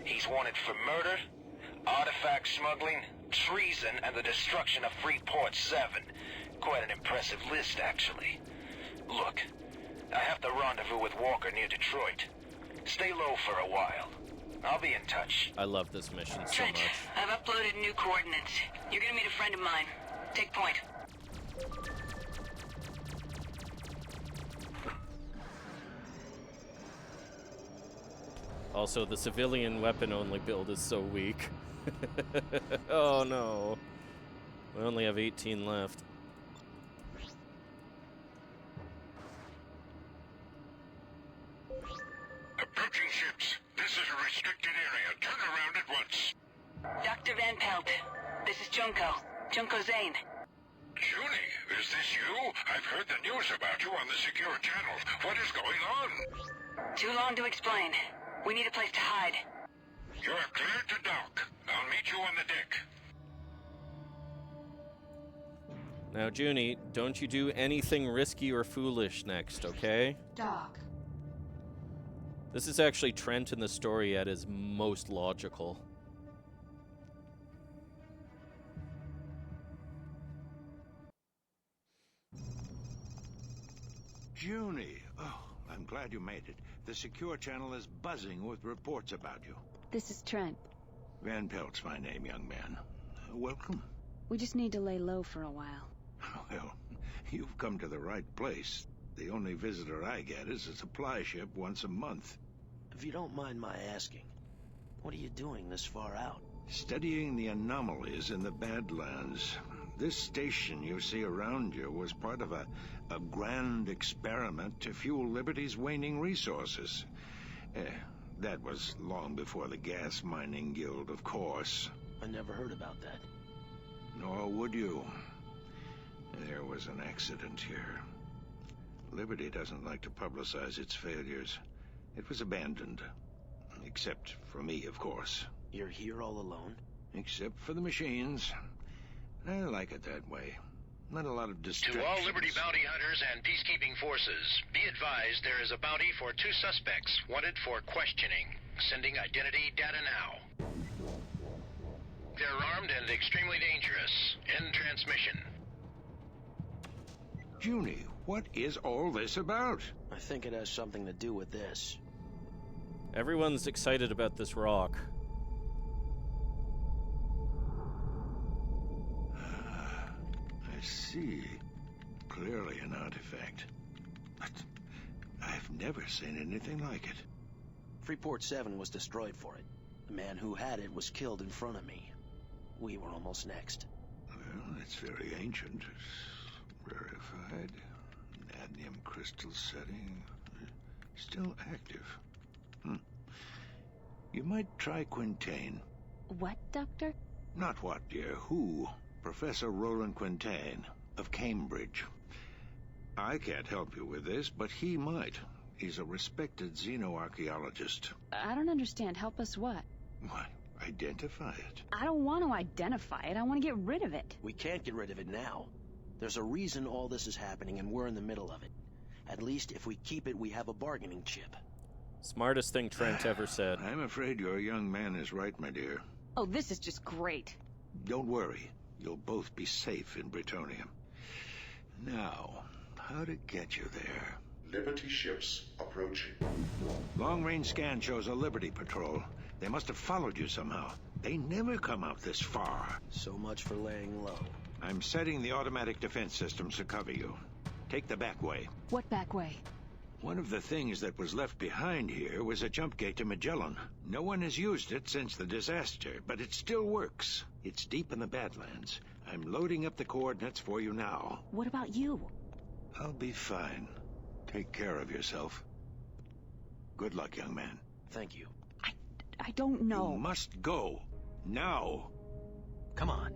He's wanted for murder, artifact smuggling, treason, and the destruction of Freeport 7. Quite an impressive list, actually. Look, I have to rendezvous with Walker near Detroit. Stay low for a while. I'll be in touch. I love this mission so Trent, much. I've uploaded new coordinates. You're gonna meet a friend of mine. Take point. Also, the civilian weapon-only build is so weak. Oh no. We only have 18 left. Approaching ships. This is a restricted area. Turn around at once. Dr. Van Pelt. This is Junko. Junko Zane. Junie, is this you? I've heard the news about you on the secure channels. What is going on? Too long to explain. We need a place to hide. You're cleared to dock. I'll meet you on the deck. Now, Junie, don't you do anything risky or foolish next, okay? Dock. This is actually Trent in the story at his most logical. Junie, oh, I'm glad you made it. The secure channel is buzzing with reports about you. This is Trent. Van Pelt's my name, young man. Welcome. We just need to lay low for a while. Well, you've come to the right place. The only visitor I get is a supply ship once a month. If you don't mind my asking, what are you doing this far out? Studying the anomalies in the Badlands. This station you see around you was part of a grand experiment to fuel Liberty's waning resources. That was long before the Gas Mining Guild, of course. I never heard about that. Nor would you. There was an accident here. Liberty doesn't like to publicize its failures. It was abandoned. Except for me, of course. You're here all alone? Except for the machines. I like it that way. Not a lot of distractions. To all Liberty bounty hunters and peacekeeping forces, be advised there is a bounty for 2 suspects wanted for questioning. Sending identity data now. They're armed and extremely dangerous. End transmission. Junie, what is all this about? I think it has something to do with this. Everyone's excited about this rock. I see. Clearly an artifact. But I've never seen anything like it. Freeport 7 was destroyed for it. The man who had it was killed in front of me. We were almost next. Well, it's very ancient. It's rarefied. Cadmium crystal setting. Still active. You might try Quintain. What, Doctor? Not what, dear. Who? Professor Roland Quintain of Cambridge. I can't help you with this, but he might. He's a respected xenoarchaeologist. I don't understand. Help us what? Why, identify it. I don't want to identify it. I want to get rid of it. We can't get rid of it now. There's a reason all this is happening, and we're in the middle of it. At least if we keep it, we have a bargaining chip. Smartest thing Trent ever said. I'm afraid your young man is right, my dear. Oh, this is just great. Don't worry. You'll both be safe in Britonium. Now, how to get you there? Liberty ships approaching. Long-range scan shows a Liberty patrol. They must have followed you somehow. They never come out this far. So much for laying low. I'm setting the automatic defense systems to cover you. Take the back way. What back way? One of the things that was left behind here was a jump gate to Magellan. No one has used it since the disaster, but it still works. It's deep in the Badlands. I'm loading up the coordinates for you now. What about you? I'll be fine. Take care of yourself. Good luck, young man. Thank you. I don't know. You must go. Now. Come on.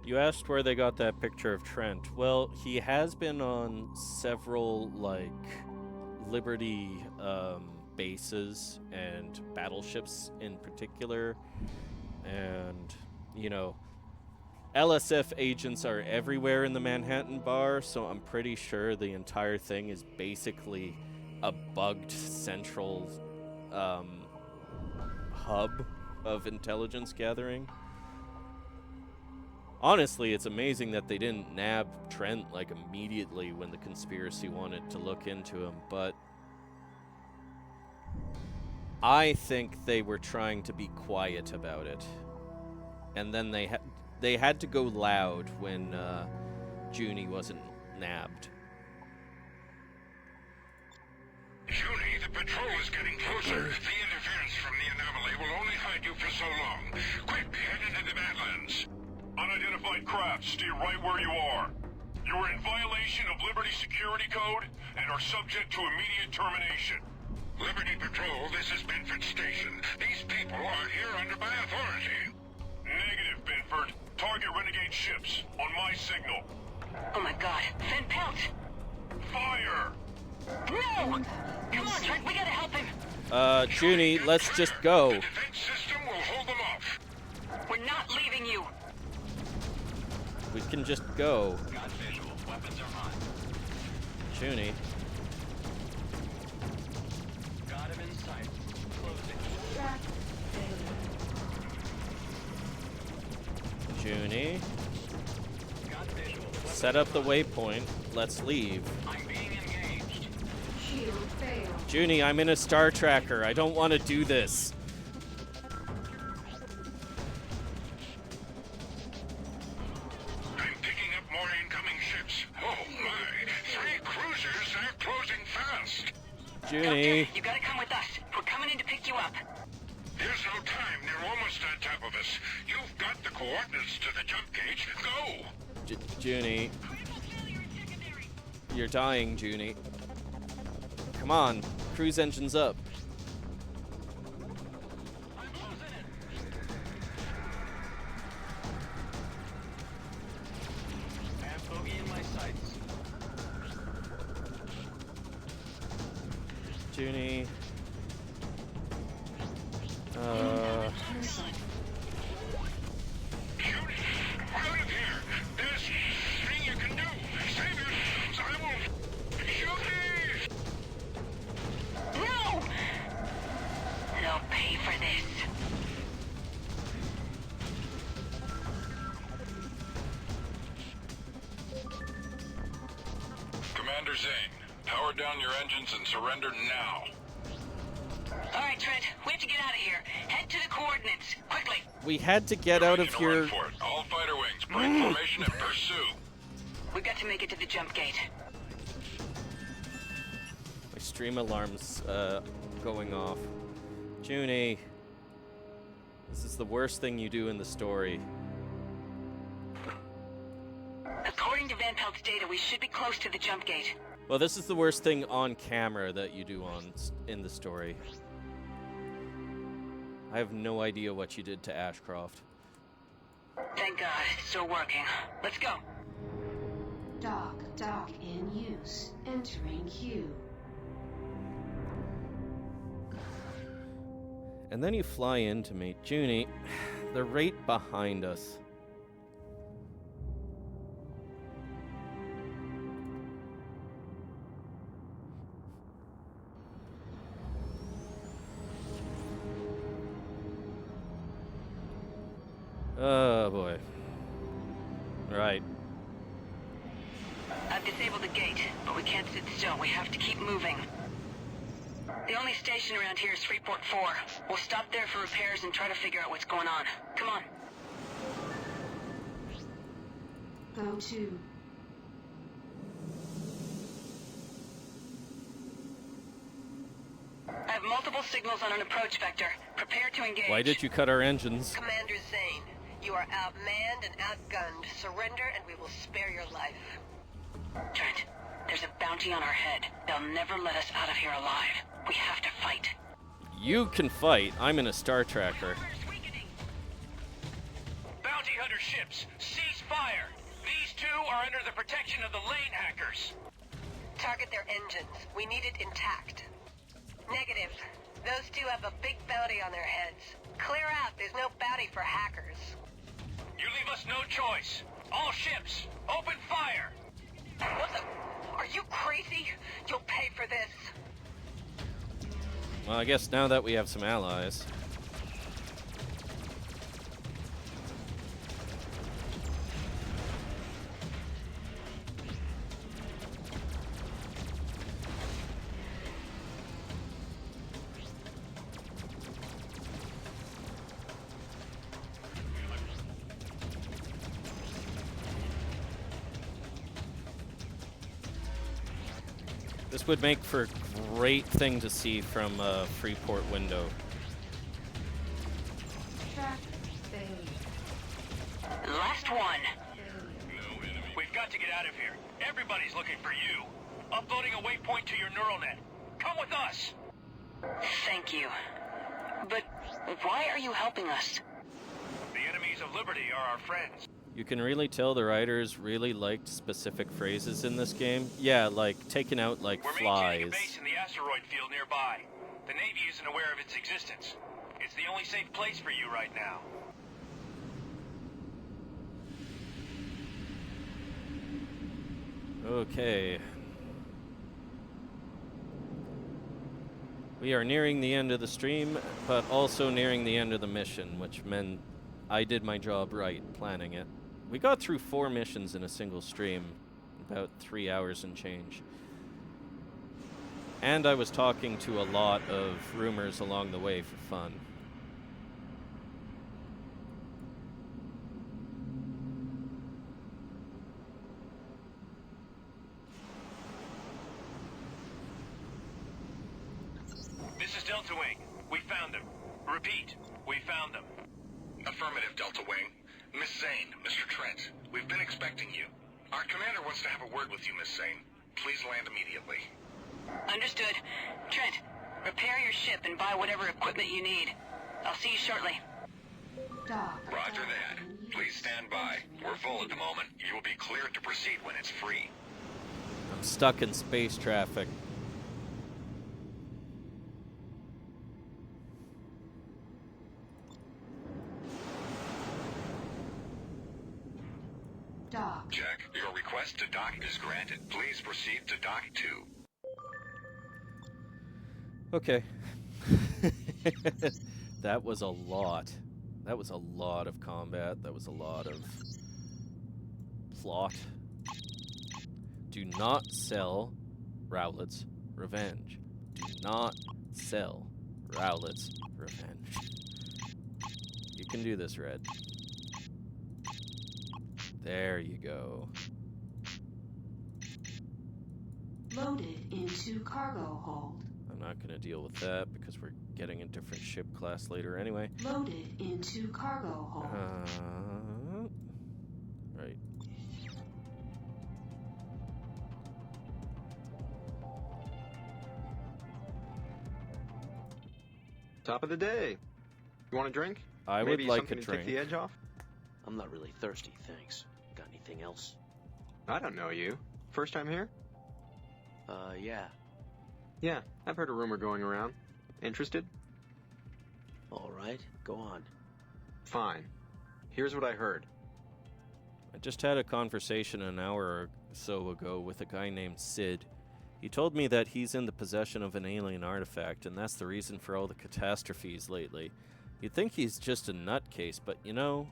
You asked where they got that picture of Trent. Well, he has been on several, like, Liberty bases and battleships in particular. And, you know, LSF agents are everywhere in the Manhattan Bar, so I'm pretty sure the entire thing is basically a bugged central hub of intelligence gathering. Honestly, it's amazing that they didn't nab Trent, like, immediately when the conspiracy wanted to look into him, but I think they were trying to be quiet about it. And then they had to go loud when Junie wasn't nabbed. Junie, the patrol is getting closer. The interference from the anomaly will only hide you for so long. Quick, head into the Badlands. Unidentified craft, stay right where you are. You are in violation of Liberty Security Code and are subject to immediate termination. Liberty Patrol, this is Benford Station. These people are here under my authority. Negative, Benford. Target renegade ships on my signal. Oh my god, Van Pelt! Fire! No! Come on, Trent, we gotta help him! Junie, let's just go. The defense system will hold them off. We're not leaving you! We can just go. Got visual. Weapons are hot. Junie. Got him in sight. Closing. Junie. Got visual. Set up the waypoint. Let's leave. I'm being engaged. Shield failed. Junie, I'm in a star tracker. I don't want to do this. I'm picking up more incoming ships. Oh my! 3 cruisers are closing fast. Junie. Doctor, you gotta come with us. We're coming in to pick you up. There's no time. They're almost on top of us. You've got the coordinates to the jump gate. Go! Junie. You're dying, Junie. Come on. Cruise engines up. I'm losing it. Have bogey in my sights. Junie. Out of here! There's nothing you can do! Save yourselves! I will shoot me! No! They'll pay for this. Commander Zane, power down your engines and surrender now. Alright, Trent, we have to get out of here. Head to the coordinates, quickly. We had to get out of here. Run for it. All fighter wings, break formation and pursue. We've got to make it to the jump gate. My stream alarm's going off. Junie. This is the worst thing you do in the story. According to Van Pelt's data, we should be close to the jump gate. Well, this is the worst thing on camera that you do in the story. I have no idea what you did to Ashcroft. Thank God, it's still working. Let's go. Dock in use. Entering queue. And then you fly in to meet Junie. They're right behind us. Oh, boy. Right. I've disabled the gate, but we can't sit still. We have to keep moving. The only station around here is Freeport 4. We'll stop there for repairs and try to figure out what's going on. Come on. Go to. I have multiple signals on an approach vector. Prepare to engage. Why did you cut our engines? Commander Zane, you are outmanned and outgunned. Surrender and we will spare your life. Trent, there's a bounty on our head. They'll never let us out of here alive. We have to fight. You can fight. I'm in a Star Tracker. Bounty hunter ships, cease fire. These two are under the protection of the lane hackers. Target their engines. We need it intact. Negative. Those two have a big bounty on their heads. Clear out. There's no bounty for hackers. You leave us no choice. All ships, open fire. What the? Are you crazy? You'll pay for this. Well, I guess now that we have some allies. This would make for a great thing to see from a Freeport window. Track failure. Last one. We've got to get out of here. Everybody's looking for you. Uploading a waypoint to your neural net. Come with us. Thank you. But why are you helping us? The enemies of liberty are our friends. You can really tell the writers really liked specific phrases in this game. Yeah, like taking out like We're flies. maintaining a base in the asteroid field nearby. The Navy isn't aware of its existence. It's the only safe place for you right now. Okay. We are nearing the end of the stream, but also nearing the end of the mission, which meant I did my job right, planning it. We got through 4 missions in a single stream, about 3 hours and change. And I was talking to a lot of rumors along the way for fun. This is Delta Wing. We found them. Repeat, we found them. Affirmative, Delta Wing. Miss Zane, Mr. Trent, we've been expecting you. Our commander wants to have a word with you, Miss Zane. Please land immediately. Understood. Trent, repair your ship and buy whatever equipment you need. I'll see you shortly. Dock. Roger that. Please stand by. We're full at the moment. You will be cleared to proceed when it's free. I'm stuck in space traffic. Dock. Jack, your request to dock is granted. Please proceed to dock 2. Okay. That was a lot. That was a lot of combat. That was a lot of plot. Do not sell Rowlett's Revenge. Do not sell Rowlett's Revenge. You can do this, Red. There you go. Loaded into cargo hold. I'm not going to deal with that because we're getting a different ship class later anyway. Loaded into cargo hold. Right. Top of the day. You want a drink? I Maybe would like something a to take the drink. edge off? I'm not really thirsty, thanks. Got anything else? I don't know you. First time here? Yeah. Yeah, I've heard a rumor going around. Interested? All right, go on. Fine. Here's what I heard. I just had a conversation an hour or so ago with a guy named Sid. He told me that he's in the possession of an alien artifact, and that's the reason for all the catastrophes lately. You'd think he's just a nutcase, but you know,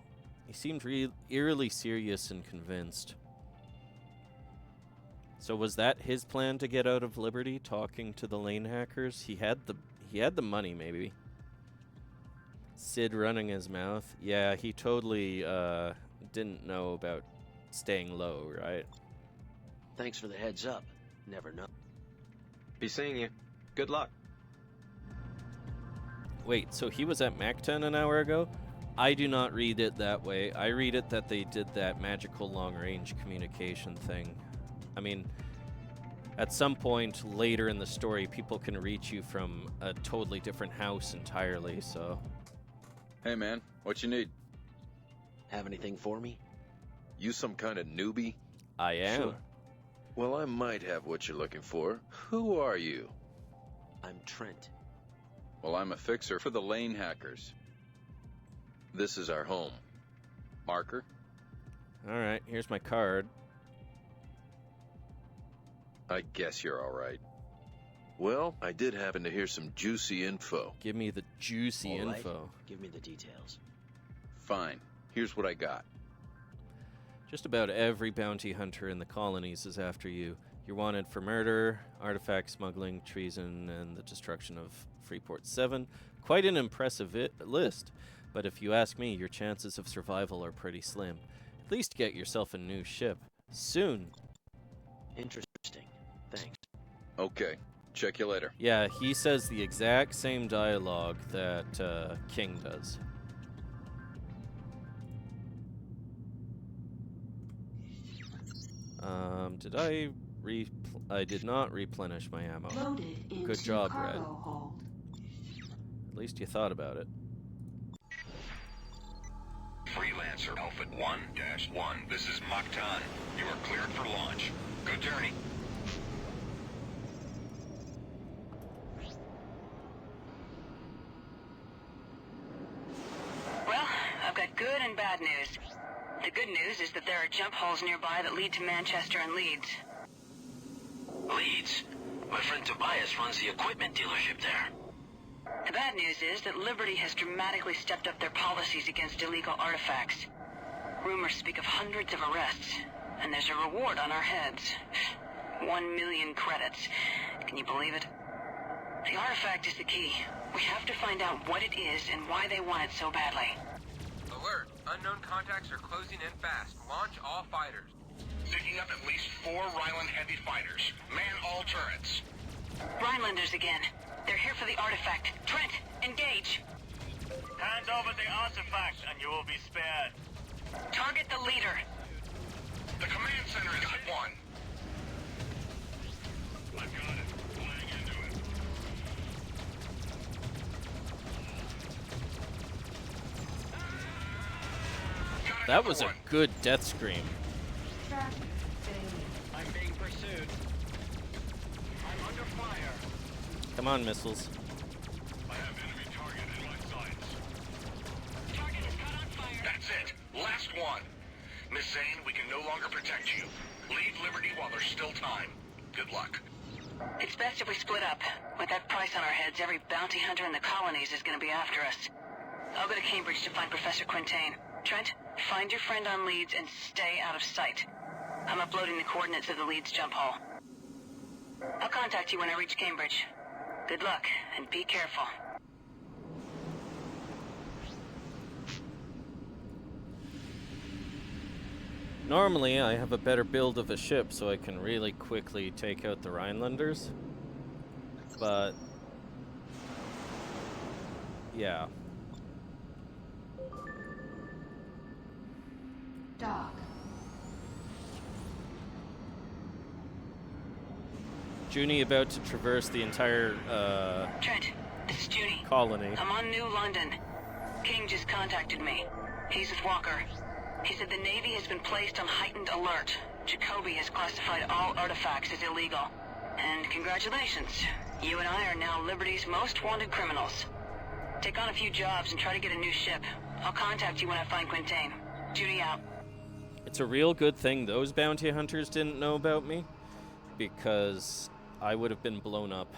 He seemed eerily serious and convinced. So was that his plan to get out of Liberty, talking to the lane hackers? He had the money, maybe. Sid running his mouth. Yeah, he totally didn't know about staying low, right? Thanks for the heads up. Never know. Be seeing you. Good luck. Wait, so he was at MAC-10 an hour ago? I do not read it that way. I read it that they did that magical long-range communication thing. I mean, at some point later in the story, people can reach you from a totally different house entirely, so... Hey man, what you need? Have anything for me? You some kind of newbie? I am. Sure. Well, I might have what you're looking for. Who are you? I'm Trent. Well, I'm a fixer for the lane hackers. This is our home. Marker? Alright, here's my card. I guess you're alright. Well, I did happen to hear some juicy info. Give me the juicy All right. info. Give me the details. Fine. Here's what I got. Just about every bounty hunter in the colonies is after you. You're wanted for murder, artifact smuggling, treason, and the destruction of Freeport 7. Quite an impressive list, but if you ask me, your chances of survival are pretty slim. At least get yourself a new ship. Soon. Interesting. Thanks. Okay. Check you later. Yeah, he says the exact same dialogue that King does. Did I did not replenish my ammo. Loaded into Good job, cargo Red. hold. At least you thought about it. Freelancer Alpha 1-1. This is Mactan. You are cleared for launch. Good journey. Well, I've got good and bad news. The good news is that there are jump holes nearby that lead to Manchester and Leeds. Leeds? My friend Tobias runs the equipment dealership there. The bad news is that Liberty has dramatically stepped up their policies against illegal artifacts. Rumors speak of hundreds of arrests, and there's a reward on our heads. 1 million credits. Can you believe it? The artifact is the key. We have to find out what it is and why they want it so badly. Alert! Unknown contacts are closing in fast. Launch all fighters. Picking up at least 4 Ryland heavy fighters. Man all turrets. Rhinelanders again. They're here for the artifact. Trent, engage! Hand over the artifact and you will be spared. Target the leader. The command center has got one. I got it. Laying into it. That was a good death scream. I'm being pursued. I'm under fire. Come on, missiles. I have enemy target in my sights. Target is caught on fire. That's it. Last one. Miss Zane, we can no longer protect you. Leave Liberty while there's still time. Good luck. It's best if we split up. With that price on our heads, every bounty hunter in the colonies is going to be after us. I'll go to Cambridge to find Professor Quintain. Trent, find your friend on Leeds and stay out of sight. I'm uploading the coordinates of the Leeds jump hole. I'll contact you when I reach Cambridge. Good luck, and be careful. Normally, I have a better build of a ship so I can really quickly take out the Rhinelanders. But... yeah. Dock. Junie about to traverse the entire, Trent, this is Junie. colony. I'm on New London. King just contacted me. He's with Walker. He said the Navy has been placed on heightened alert. Jacoby has classified all artifacts as illegal. And congratulations, you and I are now Liberty's most wanted criminals. Take on a few jobs and try to get a new ship. I'll contact you when I find Quintain. Judy out. It's a real good thing those bounty hunters didn't know about me, because I would have been blown up.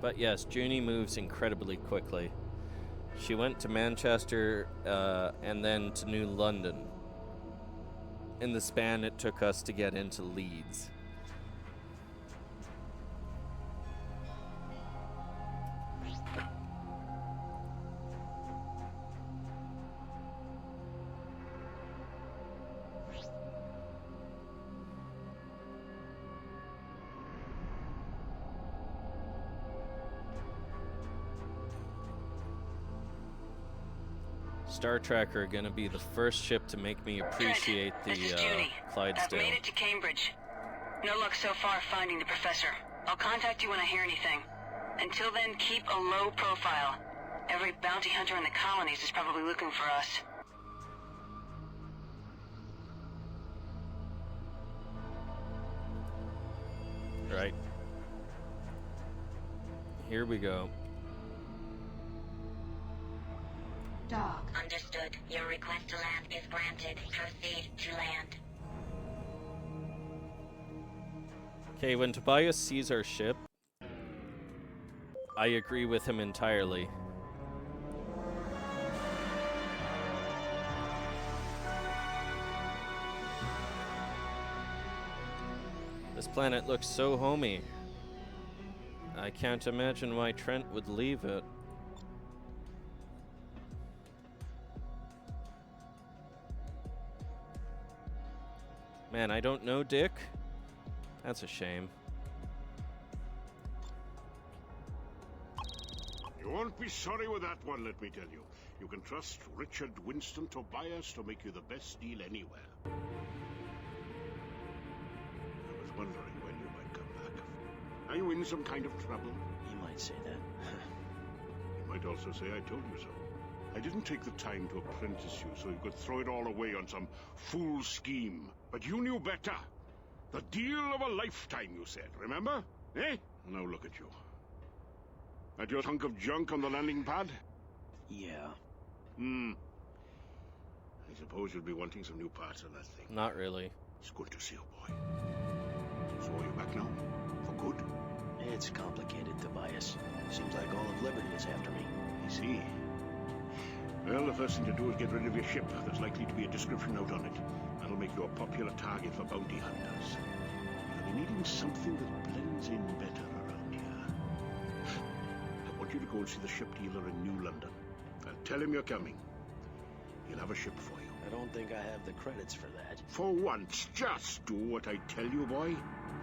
But yes, Junie moves incredibly quickly. She went to Manchester and then to New London. In the span it took us to get into Leeds. Star Trek are gonna be the first ship to make me appreciate the This is Junie. I've Clydesdale. made it to Cambridge. No luck so far finding the professor. I'll contact you when I hear anything. Until then, keep a low profile. Every bounty hunter in the colonies is probably looking for us. Right. Here we go. Dock. Understood. Your request to land is granted. Proceed to land. Okay, when Tobias sees our ship, I agree with him entirely. This planet looks so homey. I can't imagine why Trent would leave it. Man, I don't know Dick. That's a shame. You won't be sorry with that one, let me tell you. You can trust Richard Winston Tobias to make you the best deal anywhere. I was wondering when you might come back. Are you in some kind of trouble? You might say that. You might also say I told you so. I didn't take the time to apprentice you so you could throw it all away on some fool scheme. But you knew better. The deal of a lifetime, you said, remember? Eh? Now look at you. At your hunk of junk on the landing pad? Yeah. I suppose you'll be wanting some new parts on that thing. Not really. It's good to see you, boy. So are you back now? For good? It's complicated, Tobias. Seems like all of Liberty is after me. I see. Well, the first thing to do is get rid of your ship. There's likely to be a description note on it. That'll make you a popular target for bounty hunters. You'll be needing something that blends in better around here. I want you to go and see the ship dealer in New London. And tell him you're coming. He'll have a ship for you. I don't think I have the credits for that. For once, just do what I tell you, boy.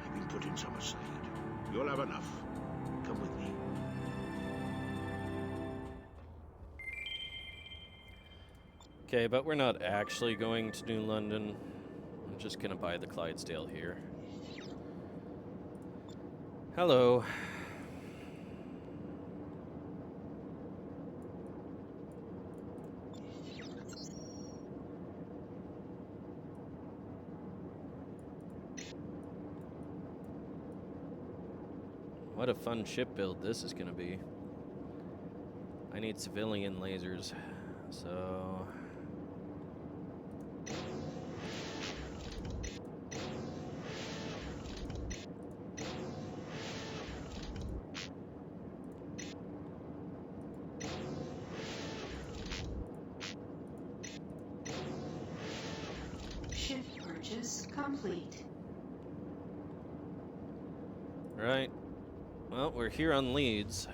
I've been putting some aside. You'll have enough. Come with me. Okay, but we're not actually going to New London. I'm just gonna buy the Clydesdale here. Hello. What a fun ship build this is gonna be. I need civilian lasers, so... Ship purchase complete. Right. Well, we're here on Leeds.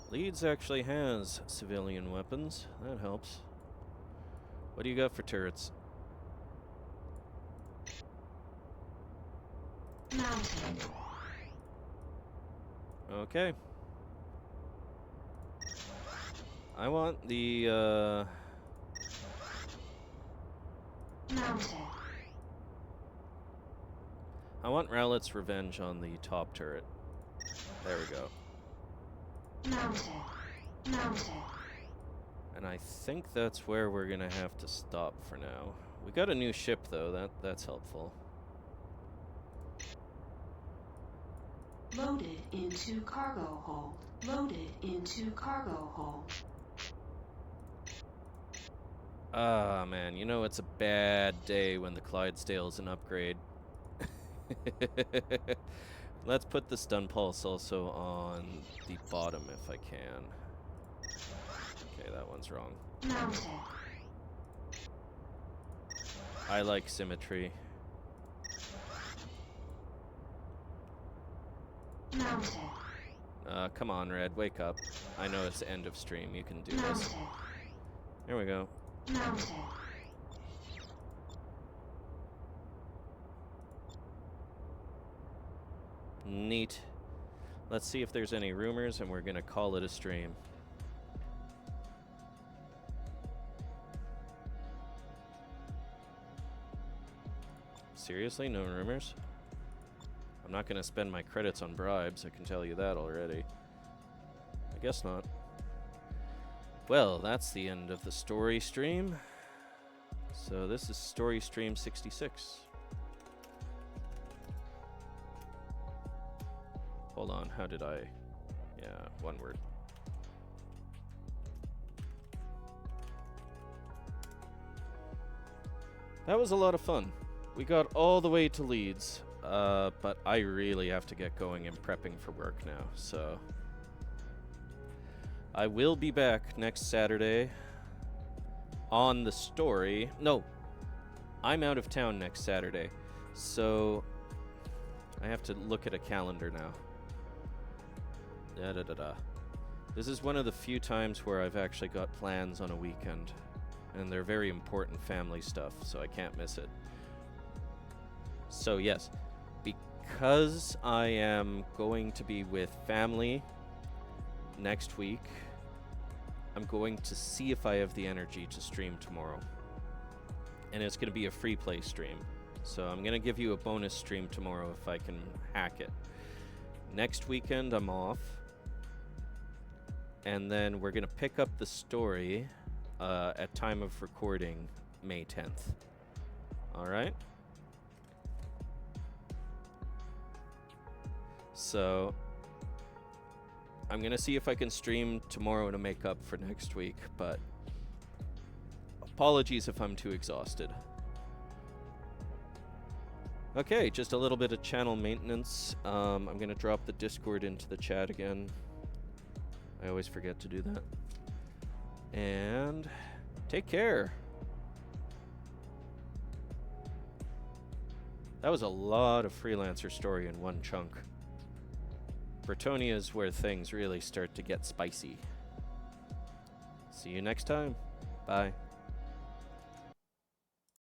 Leeds actually has civilian weapons. That helps. What do you got for turrets? Mounted. Okay. I want the, Mounted. I want Rowlett's Revenge on the top turret. There we go. Mounted. Mounted. And I think that's where we're gonna have to stop for now. We got a new ship though, that's helpful. Loaded into cargo hold. Loaded into cargo hold. Ah, man, you know it's a bad day when the Clydesdale's an upgrade. Let's put the stun pulse also on the bottom if I can. Okay, that one's wrong. Mounted. I like symmetry. Mounted. Come on, Red, wake up. I know it's the end of stream, you can do this. Mounted. There we go. Mounted. Neat. Let's see if there's any rumors, and we're gonna call it a stream. Seriously? No rumors? I'm not gonna spend my credits on bribes, I can tell you that already. I guess not. Well, that's the end of the story stream. So this is story stream 66. Hold on, how did I... Yeah, one word. That was a lot of fun. We got all the way to Leeds, but I really have to get going and prepping for work now, so... I will be back next Saturday on the story. No, I'm out of town next Saturday, so I have to look at a calendar now. This is one of the few times where I've actually got plans on a weekend, and they're very important family stuff, so I can't miss it. So yes, because I am going to be with family next week, I'm going to see if I have the energy to stream tomorrow. And it's going to be a free play stream. So I'm going to give you a bonus stream tomorrow if I can hack it. Next weekend I'm off. And then we're going to pick up the story at time of recording May 10th. Alright? So I'm going to see if I can stream tomorrow to make up for next week, but apologies if I'm too exhausted. Okay, just a little bit of channel maintenance. I'm going to drop the Discord into the chat again. I always forget to do that. And take care. That was a lot of Freelancer story in one chunk. Bretonia is where things really start to get spicy. See you next time. Bye.